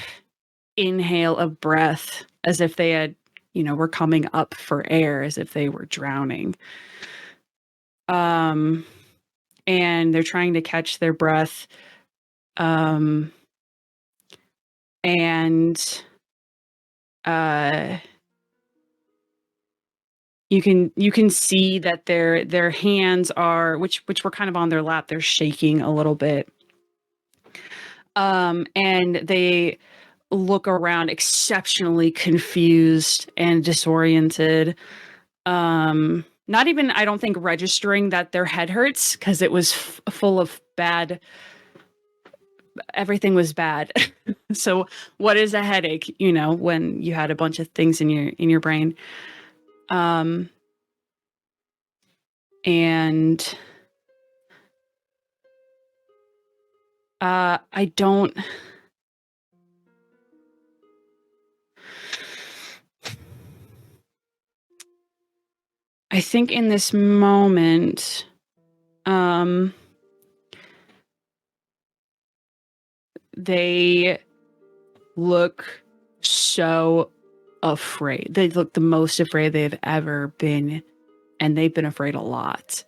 inhale of breath, as if they had, were coming up for air, as if they were drowning. And they're trying to catch their breath. And you can see that their hands are, which were kind of on their lap, they're shaking a little bit. And they look around exceptionally confused and disoriented. Not even, I don't think, registering that their head hurts, because it was full of bad. Everything was bad. So what is a headache, when you had a bunch of things in your brain? And I don't. I think in this moment, they look so afraid. They look the most afraid they've ever been, and they've been afraid a lot.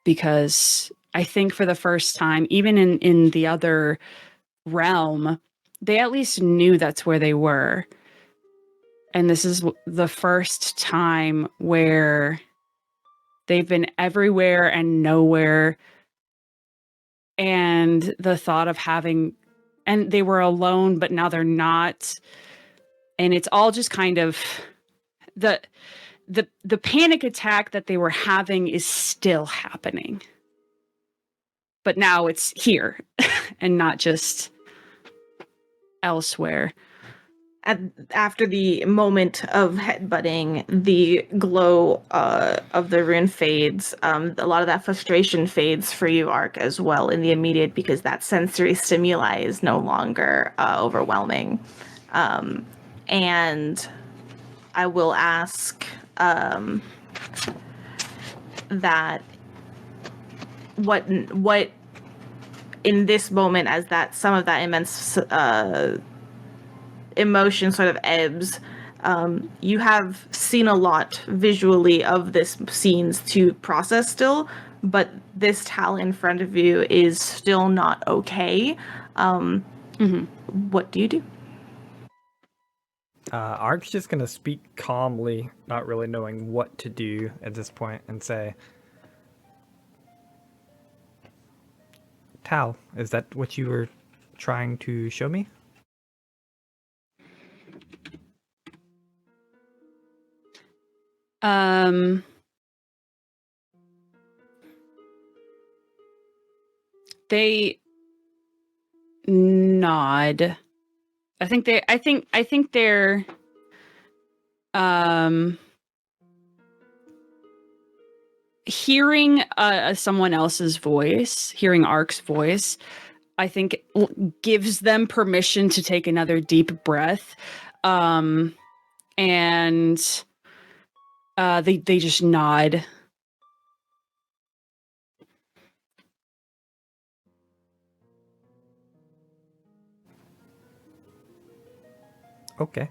Because I think for the first time, even in the other realm, they at least knew that's where they were. And this is the first time where they've been everywhere and nowhere. And the thought of and they were alone, but now they're not. And it's all just kind of the panic attack that they were having is still happening. But now it's here and not just elsewhere. After the moment of headbutting, the glow of the rune fades. A lot of that frustration fades for you, Ark, as well in the immediate, because that sensory stimuli is no longer overwhelming. And I will ask that what in this moment, as that some of that immense emotion sort of ebbs, you have seen a lot visually of this scenes to process still, but this Tal in front of you is still not okay. What do you do? Ark's just gonna speak calmly, not really knowing what to do at this point, and say, Tal, is that what you were trying to show me? They nod. I think they're hearing someone else's voice, hearing Ark's voice, I think gives them permission to take another deep breath. And they just nod. Okay.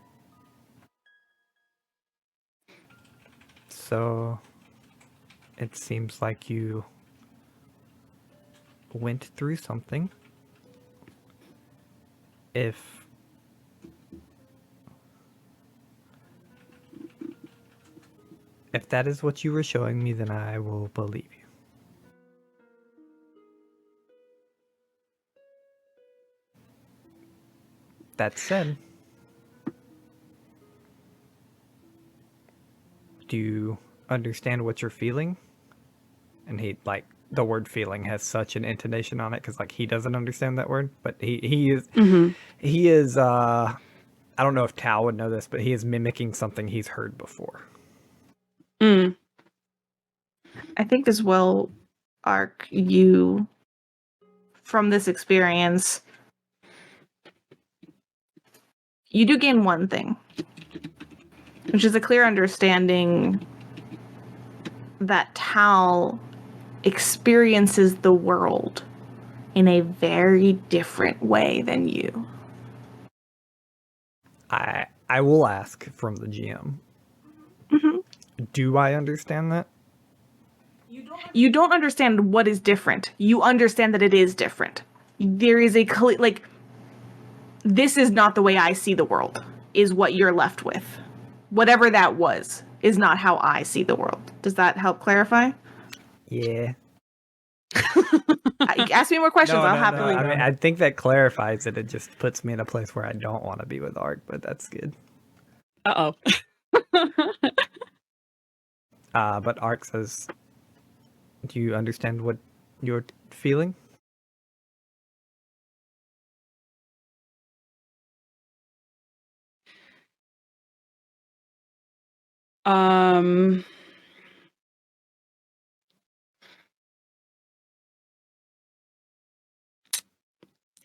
So it seems like you went through something, if that is what you were showing me, then I will believe you. That said, do you understand what you're feeling? And he, like, the word feeling has such an intonation on it because, like, he doesn't understand that word, but he is, I don't know if Tao would know this, but he is mimicking something he's heard before. I think as well, Ark, you, from this experience, you do gain one thing, which is a clear understanding that Tal experiences the world in a very different way than you. I will ask from the GM. Mm-hmm. Do I understand that? You don't understand what is different. You understand that it is different. There is a like, this is not the way I see the world, is what you're left with. Whatever that was is not how I see the world. Does that help clarify? Yeah. Ask me more questions. No, I'll no, happily. no. I mean, I think that clarifies it. It just puts me in a place where I don't want to be with Ark, but that's good. Uh-oh. But Ark says, do you understand what you're feeling?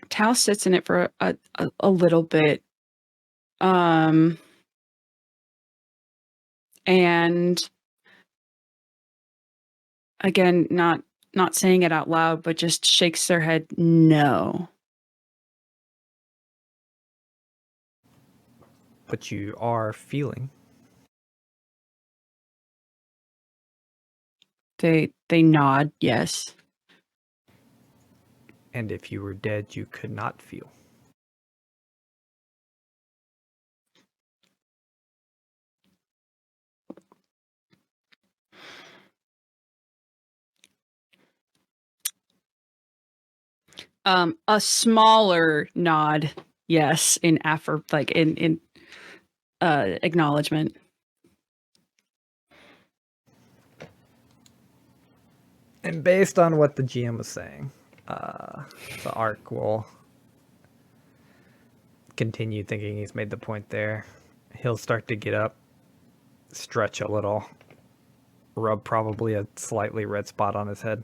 Tal sits in it for a little bit. And again, not saying it out loud, but just shakes their head no. But you are feeling. They nod, yes. And if you were dead, you could not feel. A smaller nod, yes, in acknowledgement. And based on what the GM was saying, the Ark will continue thinking he's made the point there. He'll start to get up, stretch a little, rub probably a slightly red spot on his head.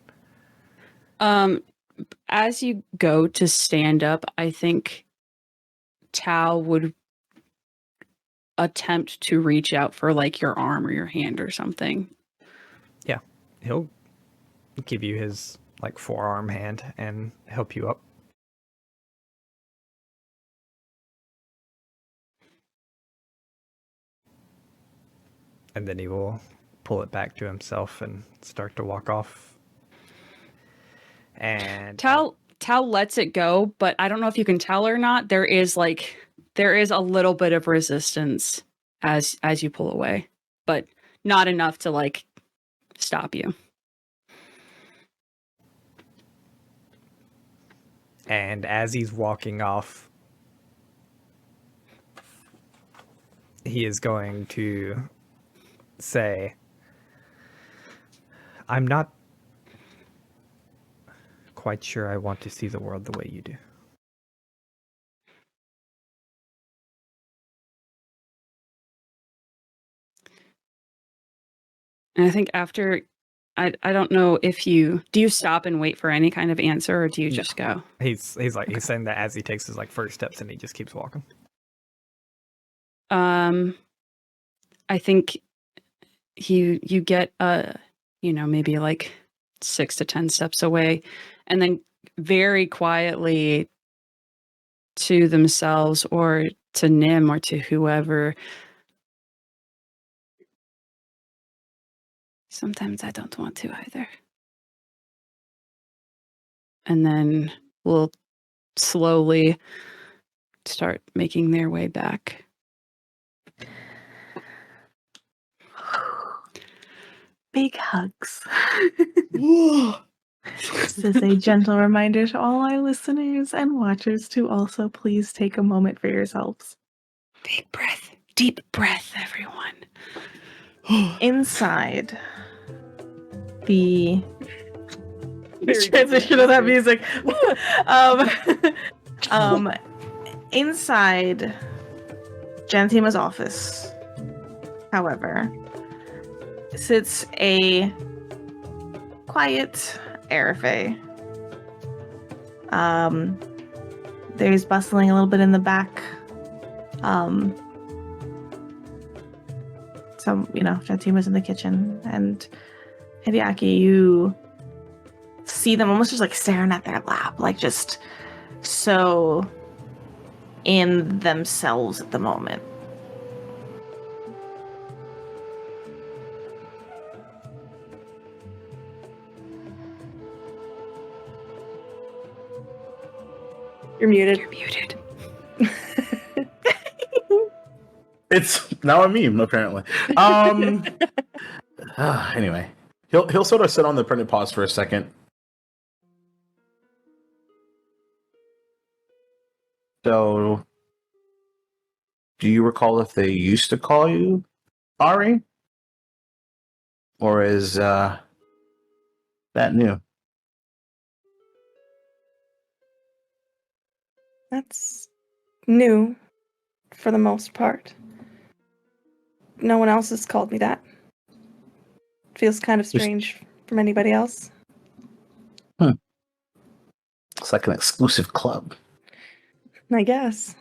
As you go to stand up, I think Tal would attempt to reach out for like your arm or your hand or something. Yeah, he'll give you his like forearm hand and help you up. And then he will pull it back to himself and start to walk off. And Tal lets it go, but I don't know if you can tell or not. There is a little bit of resistance as you pull away, but not enough to like stop you. And as he's walking off, he is going to say, I'm not quite sure I want to see the world the way you do. And I think after, I don't know if do you stop and wait for any kind of answer, or do you just go? He's saying that as he takes his like first steps and he just keeps walking. I think you get maybe like 6 to 10 steps away, and then very quietly to themselves or to Nim or to whoever, sometimes I don't want to either. and then will slowly start making their way back. Big hugs. This is a gentle reminder to all our listeners and watchers to also please take a moment for yourselves. Deep breath, everyone. Inside the transition of that music. Inside Jantima's office, however, sits a quiet Arafe. There's bustling a little bit in the back. Jantima's in the kitchen, and Hideaki, you see them almost just like staring at their lap, like just so in themselves at the moment. You're muted. It's now a meme, apparently. Anyway, he'll sort of sit on the printed pause for a second. So, do you recall if they used to call you Ari? Or is that new? That's new for the most part. No one else has called me that. Feels kind of strange from anybody else. It's like an exclusive club. I guess.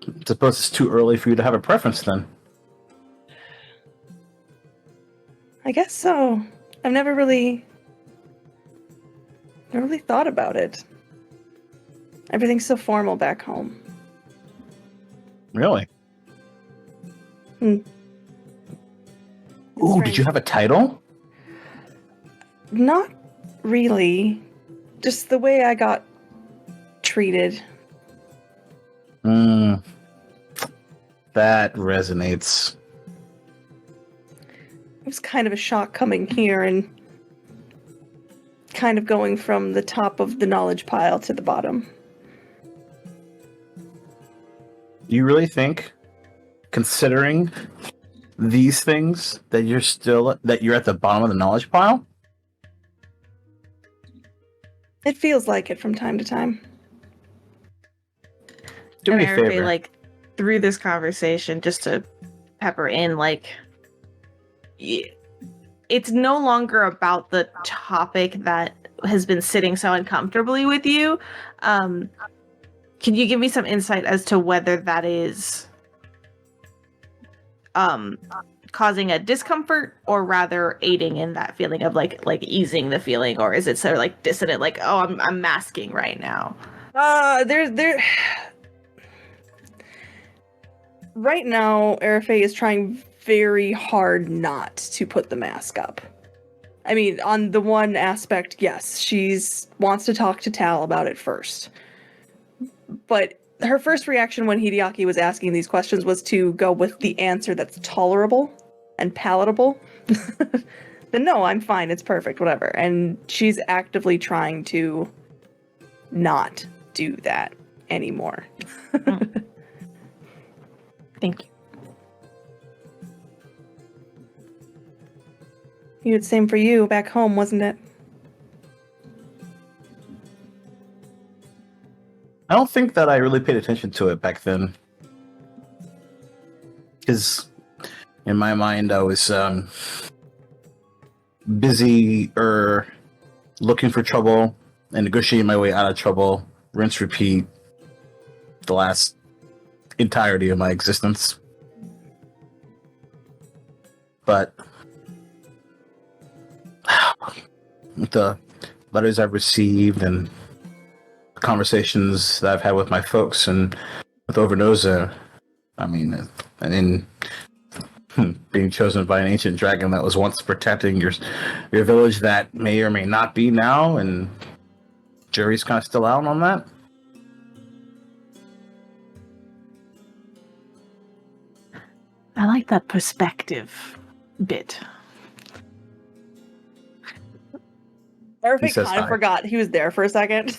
I suppose it's too early for you to have a preference then. I guess so. I've never really thought about it. Everything's so formal back home. Really? It's Ooh, did strange. you have a title? Not really. Just the way I got treated. That resonates. It was kind of a shock coming here and kind of going from the top of the knowledge pile to the bottom. Do you really think, considering these things, that you're at the bottom of the knowledge pile? It feels like it from time to time. Do me a Arafe, favor. like, through this conversation, just to pepper in, like, it's no longer about the topic that has been sitting so uncomfortably with you. Can you give me some insight as to whether that is causing a discomfort, or rather aiding in that feeling of like easing the feeling, or is it sort of like dissonant, like, oh, I'm masking right now? There. Right now, Arafe is trying very hard not to put the mask up. I mean, on the one aspect, yes, she's wants to talk to Tal about it first. But her first reaction when Hideaki was asking these questions was to go with the answer that's tolerable and palatable. Then no, I'm fine, it's perfect, whatever. And she's actively trying to not do that anymore. Thank you. It's same for you back home, wasn't it? I don't think that I really paid attention to it back then. Because in my mind, I was busy looking for trouble and negotiating my way out of trouble, rinse, repeat, the last entirety of my existence. But with the letters I've received and conversations that I've had with my folks and with Overnoza, I mean, and then being chosen by an ancient dragon that was once protecting your village that may or may not be now, and jury's kind of still out on that. I like that perspective bit. Perfect. says Kind of hi. forgot he was there for a second.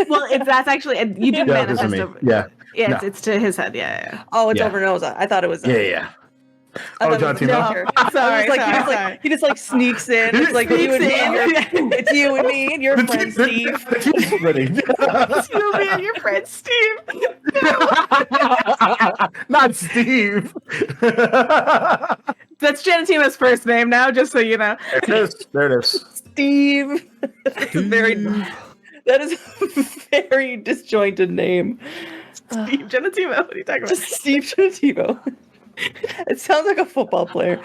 Well, that's actually you didn't Yeah, this is manifest me. over. Yeah. Yeah, No. it's to his head. Yeah. Oh, it's Yeah. over Noza. I thought it was. Yeah. I Oh, thought John it was Timo? Nature. Sorry, He just like sneaks in. It's like you and me. And it's you and me and your friend Steve. The team's splitting. It's you and your friend Steve. Not Steve. That's Genetima's first name now, just so you know. There it is. Steve. That's a that is a very disjointed name. Steve Genetima. What are you talking about? Just Steve Genetivo. It sounds like a football player.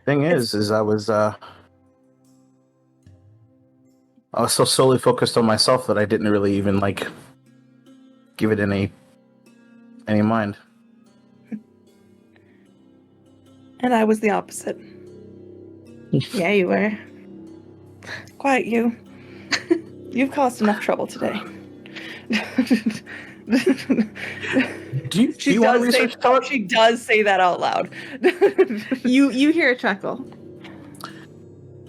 Thing is I was so solely focused on myself that I didn't really even like give it any mind. And I was the opposite. Yeah, you were. Quiet you. You've caused enough trouble today. Do you want to research Todd? She does say that out loud. You hear a chuckle.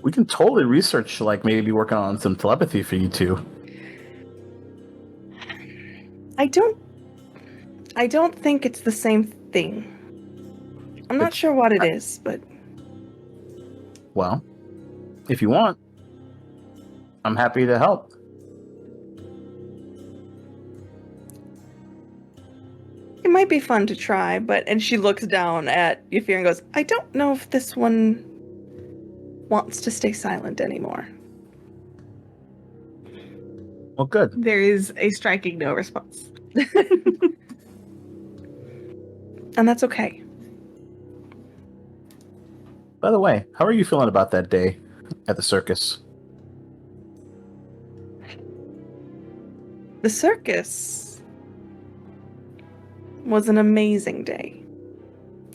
We can totally research, like maybe working on some telepathy for you two. I don't think it's the same thing. I'm not sure what it is, but Well, if you want, I'm happy to help. it might be fun to try. And she looks down at Yafir and goes, I don't know if this one wants to stay silent anymore. Well, good. There is a striking no response. And that's okay. By the way, how are you feeling about that day at the circus? The circus was an amazing day.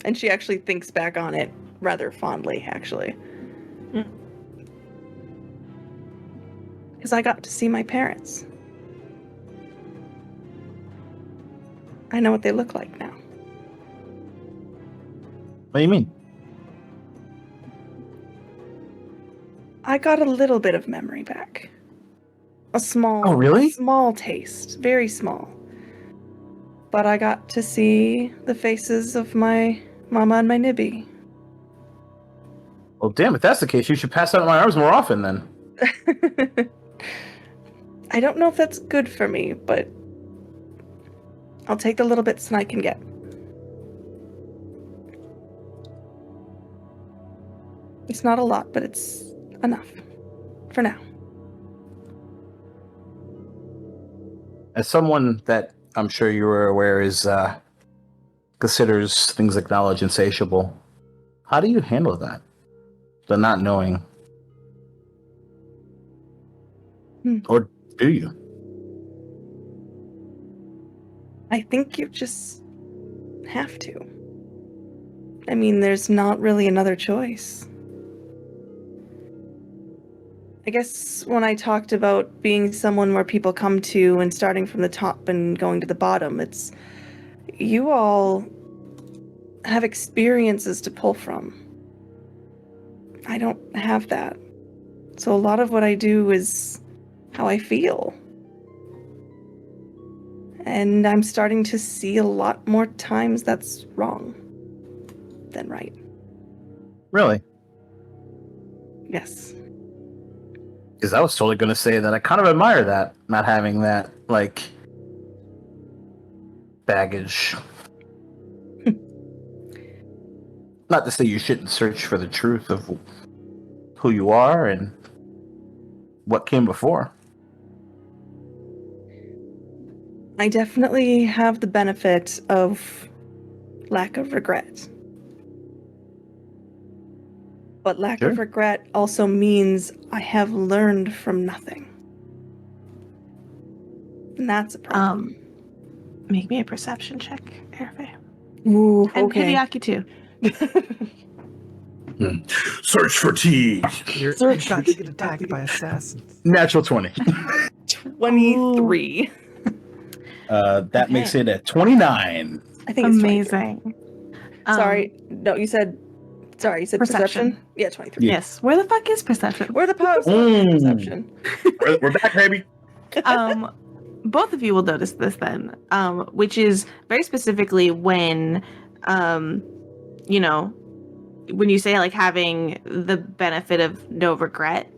And she actually thinks back on it rather fondly, actually. Because I got to see my parents. I know what they look like now. What do you mean? I got a little bit of memory back. A small, Oh, really? small taste. Very small. But I got to see the faces of my mama and my Nibby. Well, damn, if that's the case, you should pass out my arms more often then. I don't know if that's good for me, but I'll take the little bits that I can get. It's not a lot, but it's enough. For now. As someone that I'm sure you are aware is considers things like knowledge insatiable, how do you handle that? The not knowing. Or do you? I think you just have to. I mean, there's not really another choice. I guess when I talked about being someone where people come to and starting from the top and going to the bottom, it's you all have experiences to pull from. I don't have that. So a lot of what I do is how I feel. And I'm starting to see a lot more times that's wrong than right. Really? Yes. Because I was totally going to say that I kind of admire that, not having that, like, baggage. Not to say you shouldn't search for the truth of who you are and what came before. I definitely have the benefit of lack of regret. But lack of regret also means I have learned from nothing. And that's a problem. Make me a perception check, Erfe. Ooh, And okay. Hideaki too. Search for tea. You're about to get attacked by assassins. Natural 20. 23. That makes it at 29. I think it's 23. Amazing. Sorry. No, you said perception? Yeah, 23. Yeah. Yes. Where the fuck is perception? Where the post perception? We're back, baby. Both of you will notice this then, which is very specifically when, when you say like having the benefit of no regret,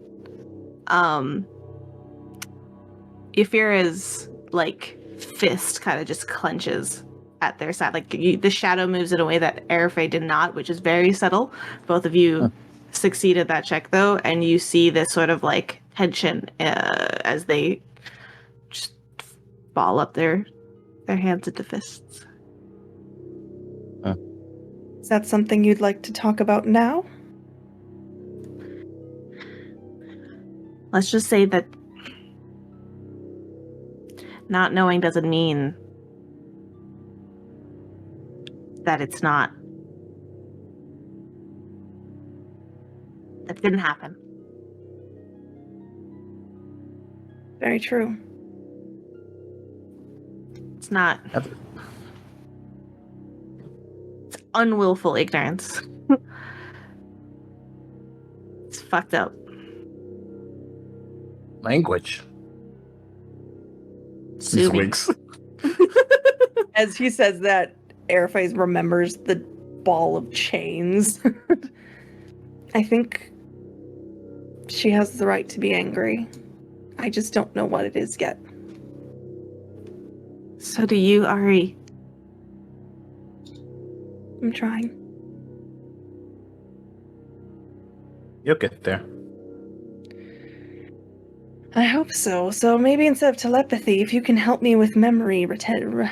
Ifira's like fist kind of just clenches at their side. Like the shadow moves in a way that Erfe did not, which is very subtle. Both of you succeeded that check though, and you see this sort of like tension as they just ball up their hands into fists. Is that something you'd like to talk about now? Let's just say that not knowing doesn't mean that it's not. That didn't happen. Very true. It's not. It's unwillful ignorance. It's fucked up. Language. Sue me. Winks. As he says that, Airface remembers the ball of chains. I think she has the right to be angry. I just don't know what it is yet. So do you, Ari. I'm trying. You'll get there. I hope so. So maybe instead of telepathy, if you can help me with memory,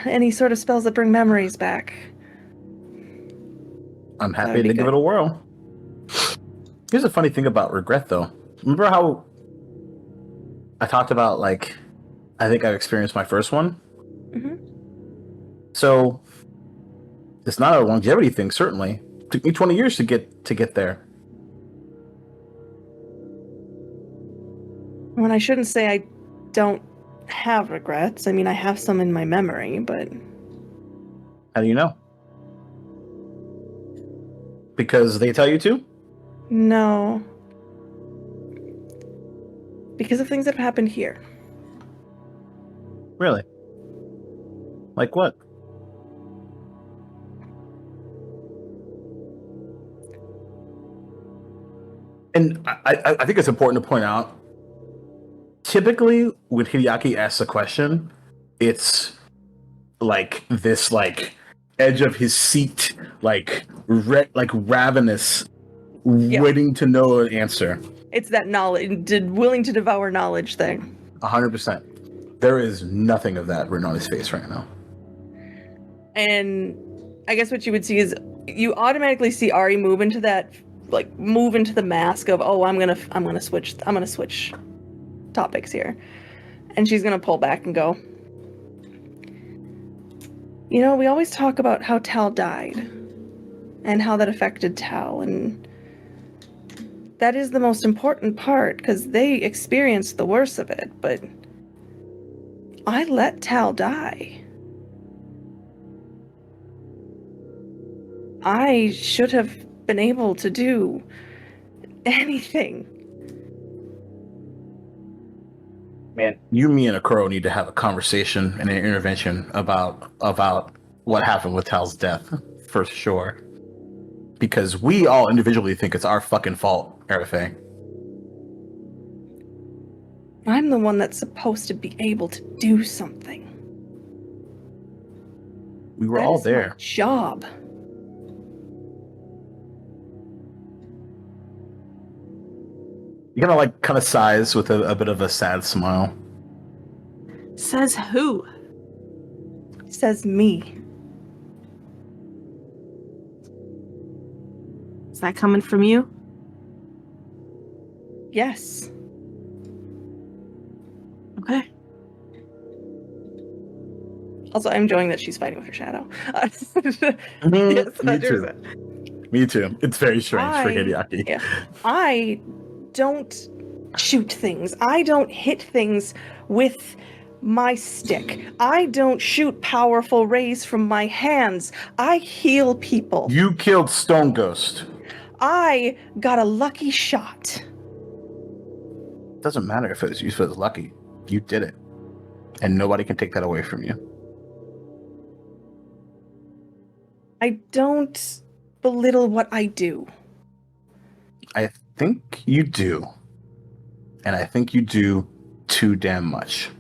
any sort of spells that bring memories back. I'm happy That'd be to give good. it a whirl. Here's a funny thing about regret, though. Remember how I talked about, like, I think I've experienced my first one? Mm-hmm. So, it's not a longevity thing, certainly. It took me 20 years to get there. When I shouldn't say I don't have regrets. I mean, I have some in my memory, but How do you know? Because they tell you to? no. Because of things that have happened here. Really? Like what? And I think it's important to point out, typically when Hideaki asks a question, it's like this like edge of his seat, like ravenous, Yeah. waiting to know an answer. It's that knowledge, willing to devour knowledge thing. 100%. There is nothing of that written on his face right now. And I guess what you would see is you automatically see Ari move into that, like move into the mask of, oh, I'm gonna switch topics here, and she's gonna pull back and go, you know, we always talk about how Tal died and how that affected Tal, and that is the most important part because they experienced the worst of it, but I let Tal die. I should have been able to do anything. Man, you, me, and a crow need to have a conversation and an intervention about what happened with Tal's death, for sure. Because we all individually think it's our fucking fault, Arafay. I'm the one that's supposed to be able to do something. We were That all is my there. job. You're gonna like kind of sighs with a bit of a sad smile. Says who? Says me. Is that coming from you? Yes. Okay. Also, I'm enjoying that she's fighting with her shadow. Yes, Me too. 100%. Me too. It's very strange for Hideaki. Yeah. I don't shoot things. I don't hit things with my stick. I don't shoot powerful rays from my hands. I heal people. You killed Stone Ghost. I got a lucky shot. Doesn't matter if it was lucky. You did it. And nobody can take that away from you. I don't belittle what I do. I think you do. And I think you do too damn much.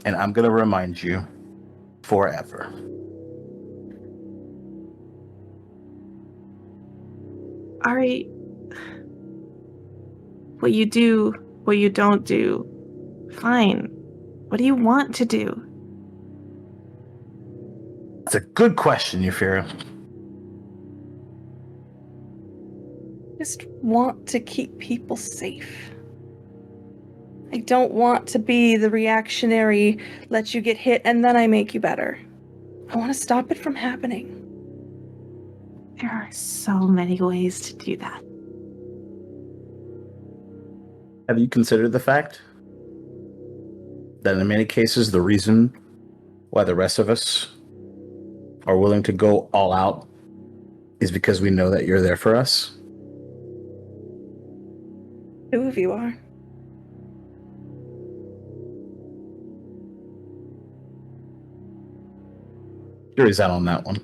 And I'm going to remind you forever. All right. What you do, what you don't do, fine. What do you want to do? That's a good question, Euphira. Just want to keep people safe. I don't want to be the reactionary, let you get hit and then I make you better. I want to stop it from happening. There are so many ways to do that. Have you considered the fact that in many cases the reason why the rest of us are willing to go all out is because we know that you're there for us? Two of you are. Jury's out on that one.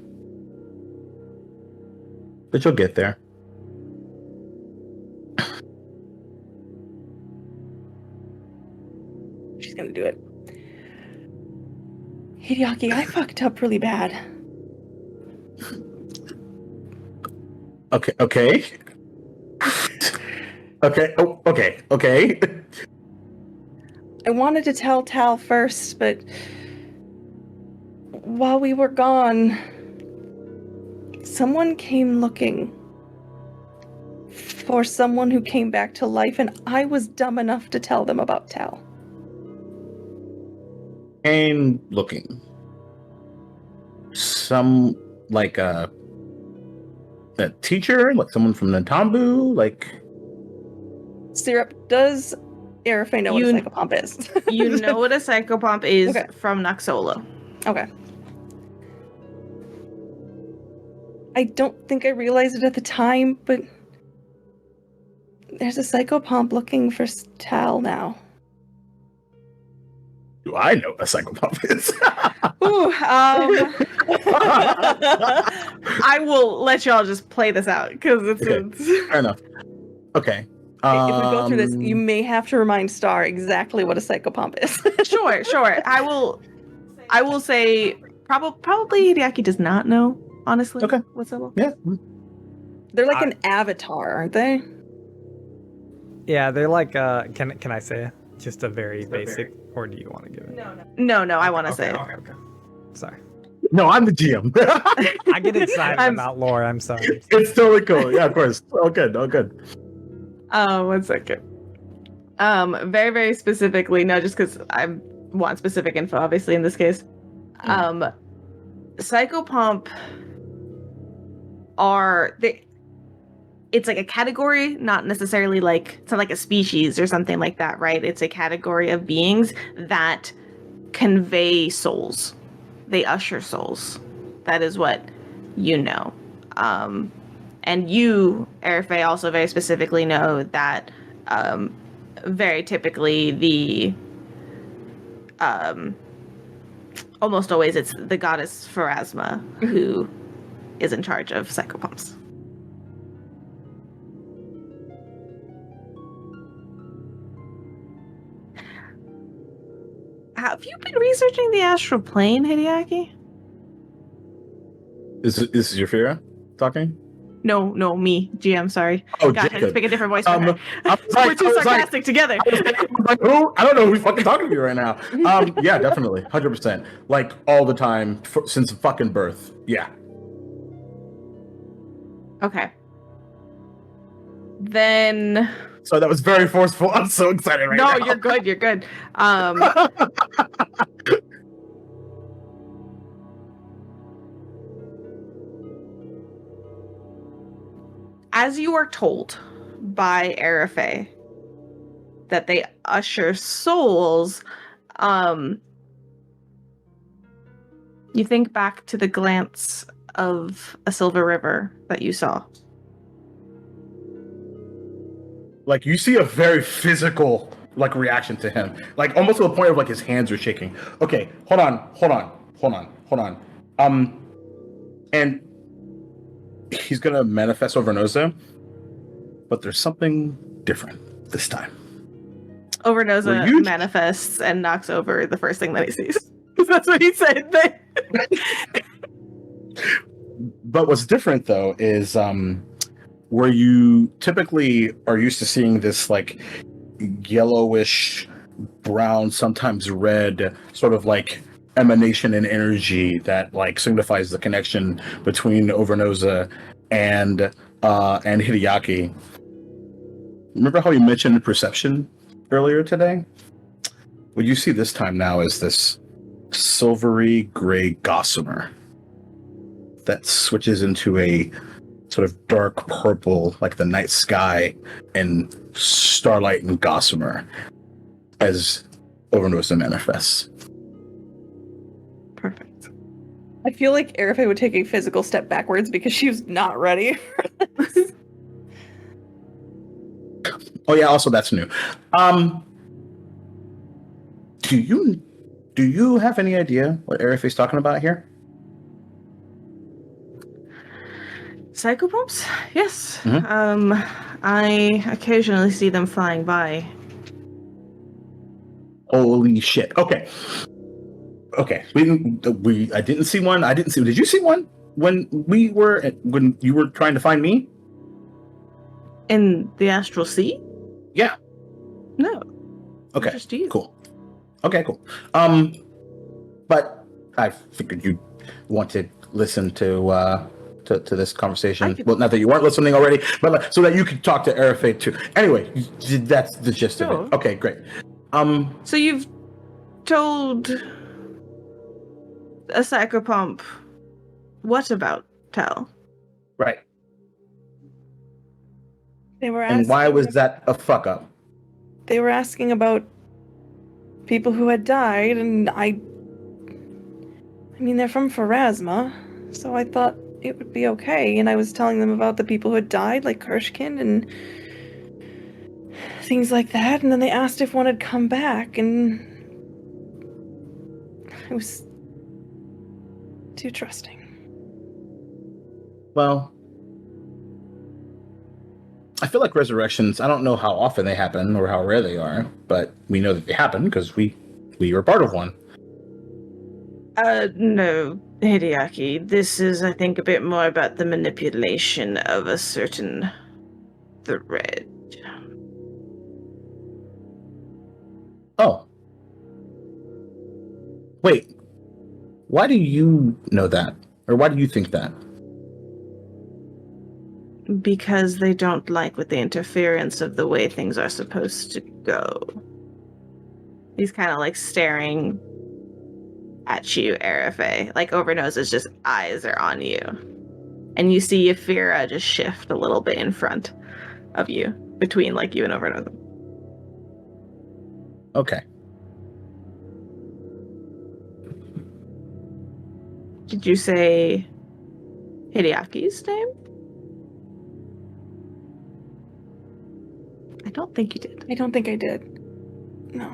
But you'll get there. She's gonna do it. Hideaki, I fucked up really bad. Okay. Okay. Okay. I wanted to tell Tal first, but while we were gone, someone came looking for someone who came back to life, and I was dumb enough to tell them about Tal. And looking. Some, like, a teacher? Like someone from Nantambu? Like... Syrup, does Arafe know what a psychopomp is? You know what a psychopomp is Okay. from Noxola. Okay. I don't think I realized it at the time, but there's a psychopomp looking for Tal now. Do I know what a psychopath is? Ooh, I will let y'all just play this out because it's Fair enough. Okay. if we go through this, you may have to remind Star exactly what a psychopomp is. Sure. I will say probably Hideaki does not know, honestly. Okay. What's up? Yeah. They're like an avatar, aren't they? Yeah, they're like can I say it? Just a very basic, or do you want to give it? No, I want to say it. Okay. Sorry. No, I'm the GM. I get excited about lore, I'm sorry. It's totally cool. Yeah, of course. All good. 1 second. Very, very specifically, no, just because I want specific info, obviously, in this case. Psychopomp it's like a category, not necessarily like, it's not like a species or something like that, right? It's a category of beings that convey souls. They usher souls. That is what you know. And you, Arafe, also very specifically know that very typically the almost always it's the goddess Pharasma who is in charge of psychopomps. Have you been researching the astral plane, Hideaki? This is Euphira talking? No, me, GM. Sorry. Oh, God, I Jacob. just pick a different voice for her. We're We're too sarcastic together. Like, who? I don't know who's fucking talking to me right now. Yeah, definitely, 100%. Like all the time since fucking birth. Yeah. Okay. Then So that was very forceful. I'm so excited right now. No, you're good. You're good. As you are told by Arafe that they usher souls, you think back to the glance of a silver river that you saw. Like, you see a very physical, like, reaction to him. Like, almost to the point of, like, his hands are shaking. Okay, hold on. And he's gonna manifest over Noza, but there's something different this time. Overnoza manifests and knocks over the first thing that he sees. That's what he said. But what's different, though, is where you typically are used to seeing this, like, yellowish, brown, sometimes red, sort of, like, emanation and energy that, like, signifies the connection between Overnoza and Hideaki. Remember how you mentioned perception earlier today? What you see this time now is this silvery gray gossamer that switches into a sort of dark purple, like the night sky and starlight and gossamer, as Overnoza manifests. Perfect. I feel like Arafe would take a physical step backwards because she was not ready for this. Oh yeah, also that's new. Do you have any idea what Arafe's talking about here? Psychopomps? Yes. Mm-hmm. I occasionally see them flying by. Holy shit. Okay. I didn't see one. Did you see one when you were trying to find me? In the astral sea? Yeah. No. Okay. Just you. Cool. Okay, cool. But I figured you'd want to listen to this conversation. Well, not that you weren't listening already, but so that you could talk to Arafe too. Anyway, that's the gist of it. Okay, great. So you've told a psychopomp what about Tal? Right. They were asking, and why was that a fuck up? They were asking about people who had died, and I mean, they're from Pharasma, so I thought it would be okay, and I was telling them about the people who had died, like Kershkin and things like that, and then they asked if one had come back, and I was too trusting. Well, I feel like resurrections, I don't know how often they happen or how rare they are, but we know that they happen because we were part of one. No, Hideaki. This is, I think, a bit more about the manipulation of a certain thread. Oh. Wait. Why do you know that? Or why do you think that? Because they don't like with the interference of the way things are supposed to go. He's kind of like staring at you, Arafe. Like Overnose's just eyes are on you. And you see Yafira just shift a little bit in front of you, between like you and Overnose. Okay. Did you say Hideaki's name? I don't think you did. I don't think I did. No.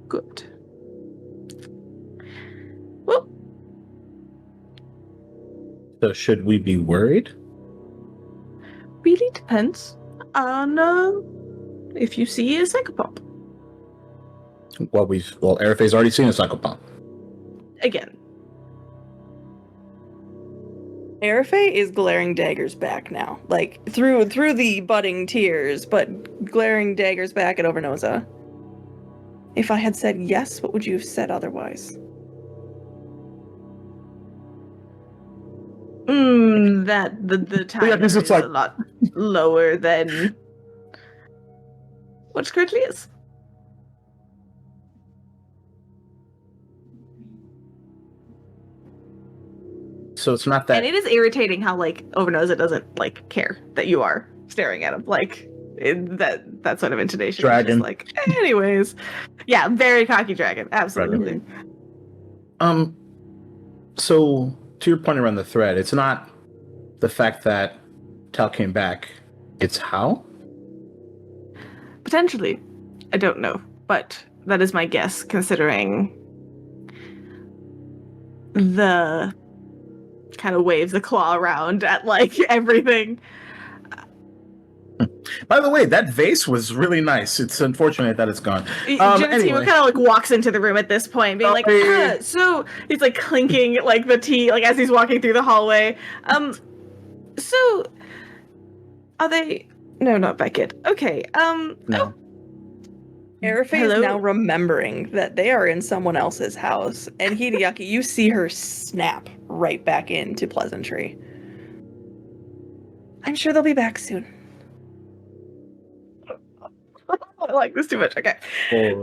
Good. Well. So should we be worried? Really depends on if you see a psychopomp. Well, Arafe's already seen a psychopomp. Again. Arafe is glaring daggers back now, like through the budding tears, but glaring daggers back at Overnoza. If I had said yes, what would you have said otherwise? That the time is it's like a lot lower than what currently is. So it's not that. And it is irritating how like Overnose doesn't like care that you are staring at him. Like that sort of intonation. Dragon. Is just like, anyways, yeah, very cocky dragon. Absolutely. So to your point around the thread, it's not the fact that Tal came back. It's how? Potentially, I don't know, but that is my guess, considering the kind of waves the claw around at like everything. By the way, that vase was really nice. It's unfortunate that it's gone. Genetimo Anyway. kind of like walks into the room at this point, being like, so he's like clinking like the tea, like as he's walking through the hallway. So are they? No, not Beckett. Okay. No. Arafe is Hello? now remembering that they are in someone else's house, and Hideaki, you see her snap right back into pleasantry. I'm sure they'll be back soon. I like this too much. Okay. Shit.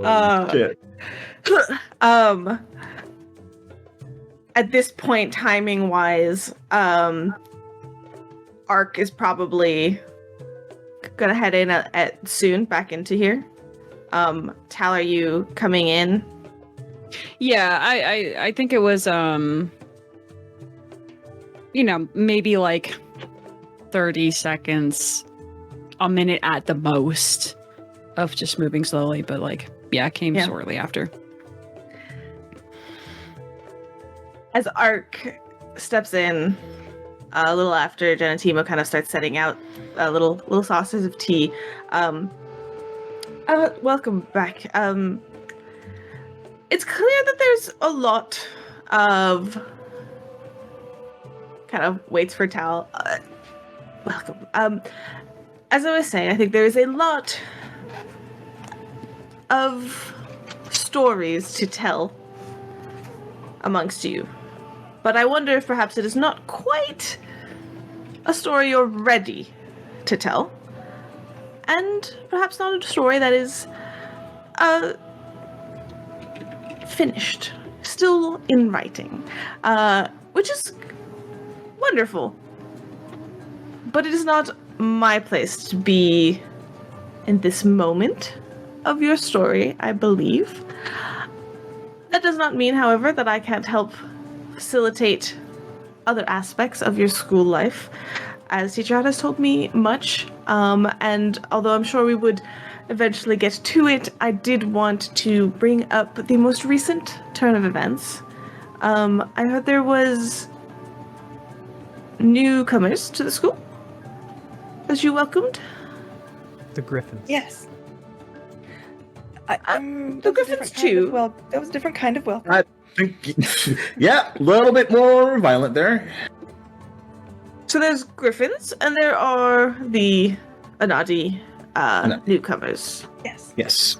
At this point, timing wise, Ark is probably gonna head in at soon back into here. Tal, are you coming in? Yeah, I think it was maybe like 30 seconds, a minute at the most of just moving slowly, but like it came shortly after. As Ark steps in, a little after Genetimo kind of starts setting out little saucers of tea. Welcome back. It's clear that there's a lot of kind of waits for Tal. Welcome. As I was saying, I think there is a lot of stories to tell amongst you. But I wonder if perhaps it is not quite a story you're ready to tell. And perhaps not a story that is finished, still in writing, which is wonderful. But it is not my place to be in this moment of your story, I believe. That does not mean, however, that I can't help facilitate other aspects of your school life. As Teacher Out has told me much, and although I'm sure we would eventually get to it, I did want to bring up the most recent turn of events. I heard there was newcomers to the school, as you welcomed. The Griffins. Yes. The Griffins too. Well, that was a different kind of welcome. I think, yeah, a little bit more violent there. So there's Griffins, and there are the Anadi newcomers. Yes. Yes.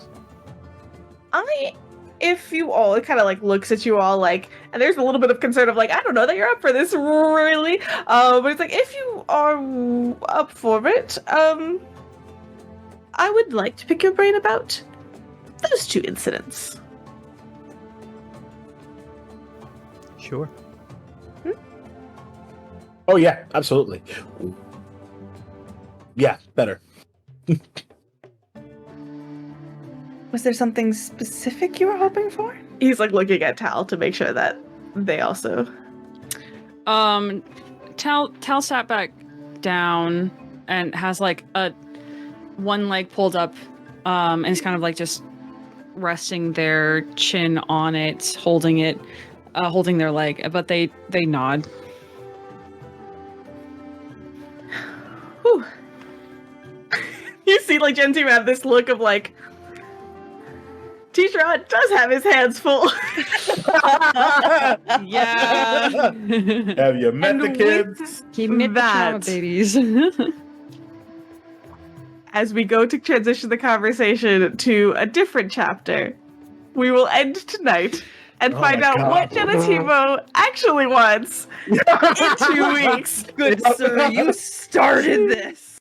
If you all, it kind of like looks at you all like, and there's a little bit of concern of like, I don't know that you're up for this, really. But it's like, if you are up for it, I would like to pick your brain about those two incidents. Sure. Oh yeah, absolutely. Yeah, better. Was there something specific you were hoping for? He's like looking at Tal to make sure that they also. Tal sat back down and has like one leg pulled up, and is kind of like just resting their chin on it, holding their leg, but they nod. Whew. You see, like, Genty have this look of like, Teacher Rod does have his hands full. Yeah. Have you met the kids? He met the trauma That- babies. As we go to transition the conversation to a different chapter, we will end tonight and Oh find my out God. what Genetimo actually wants in 2 weeks. Good sir, you started this.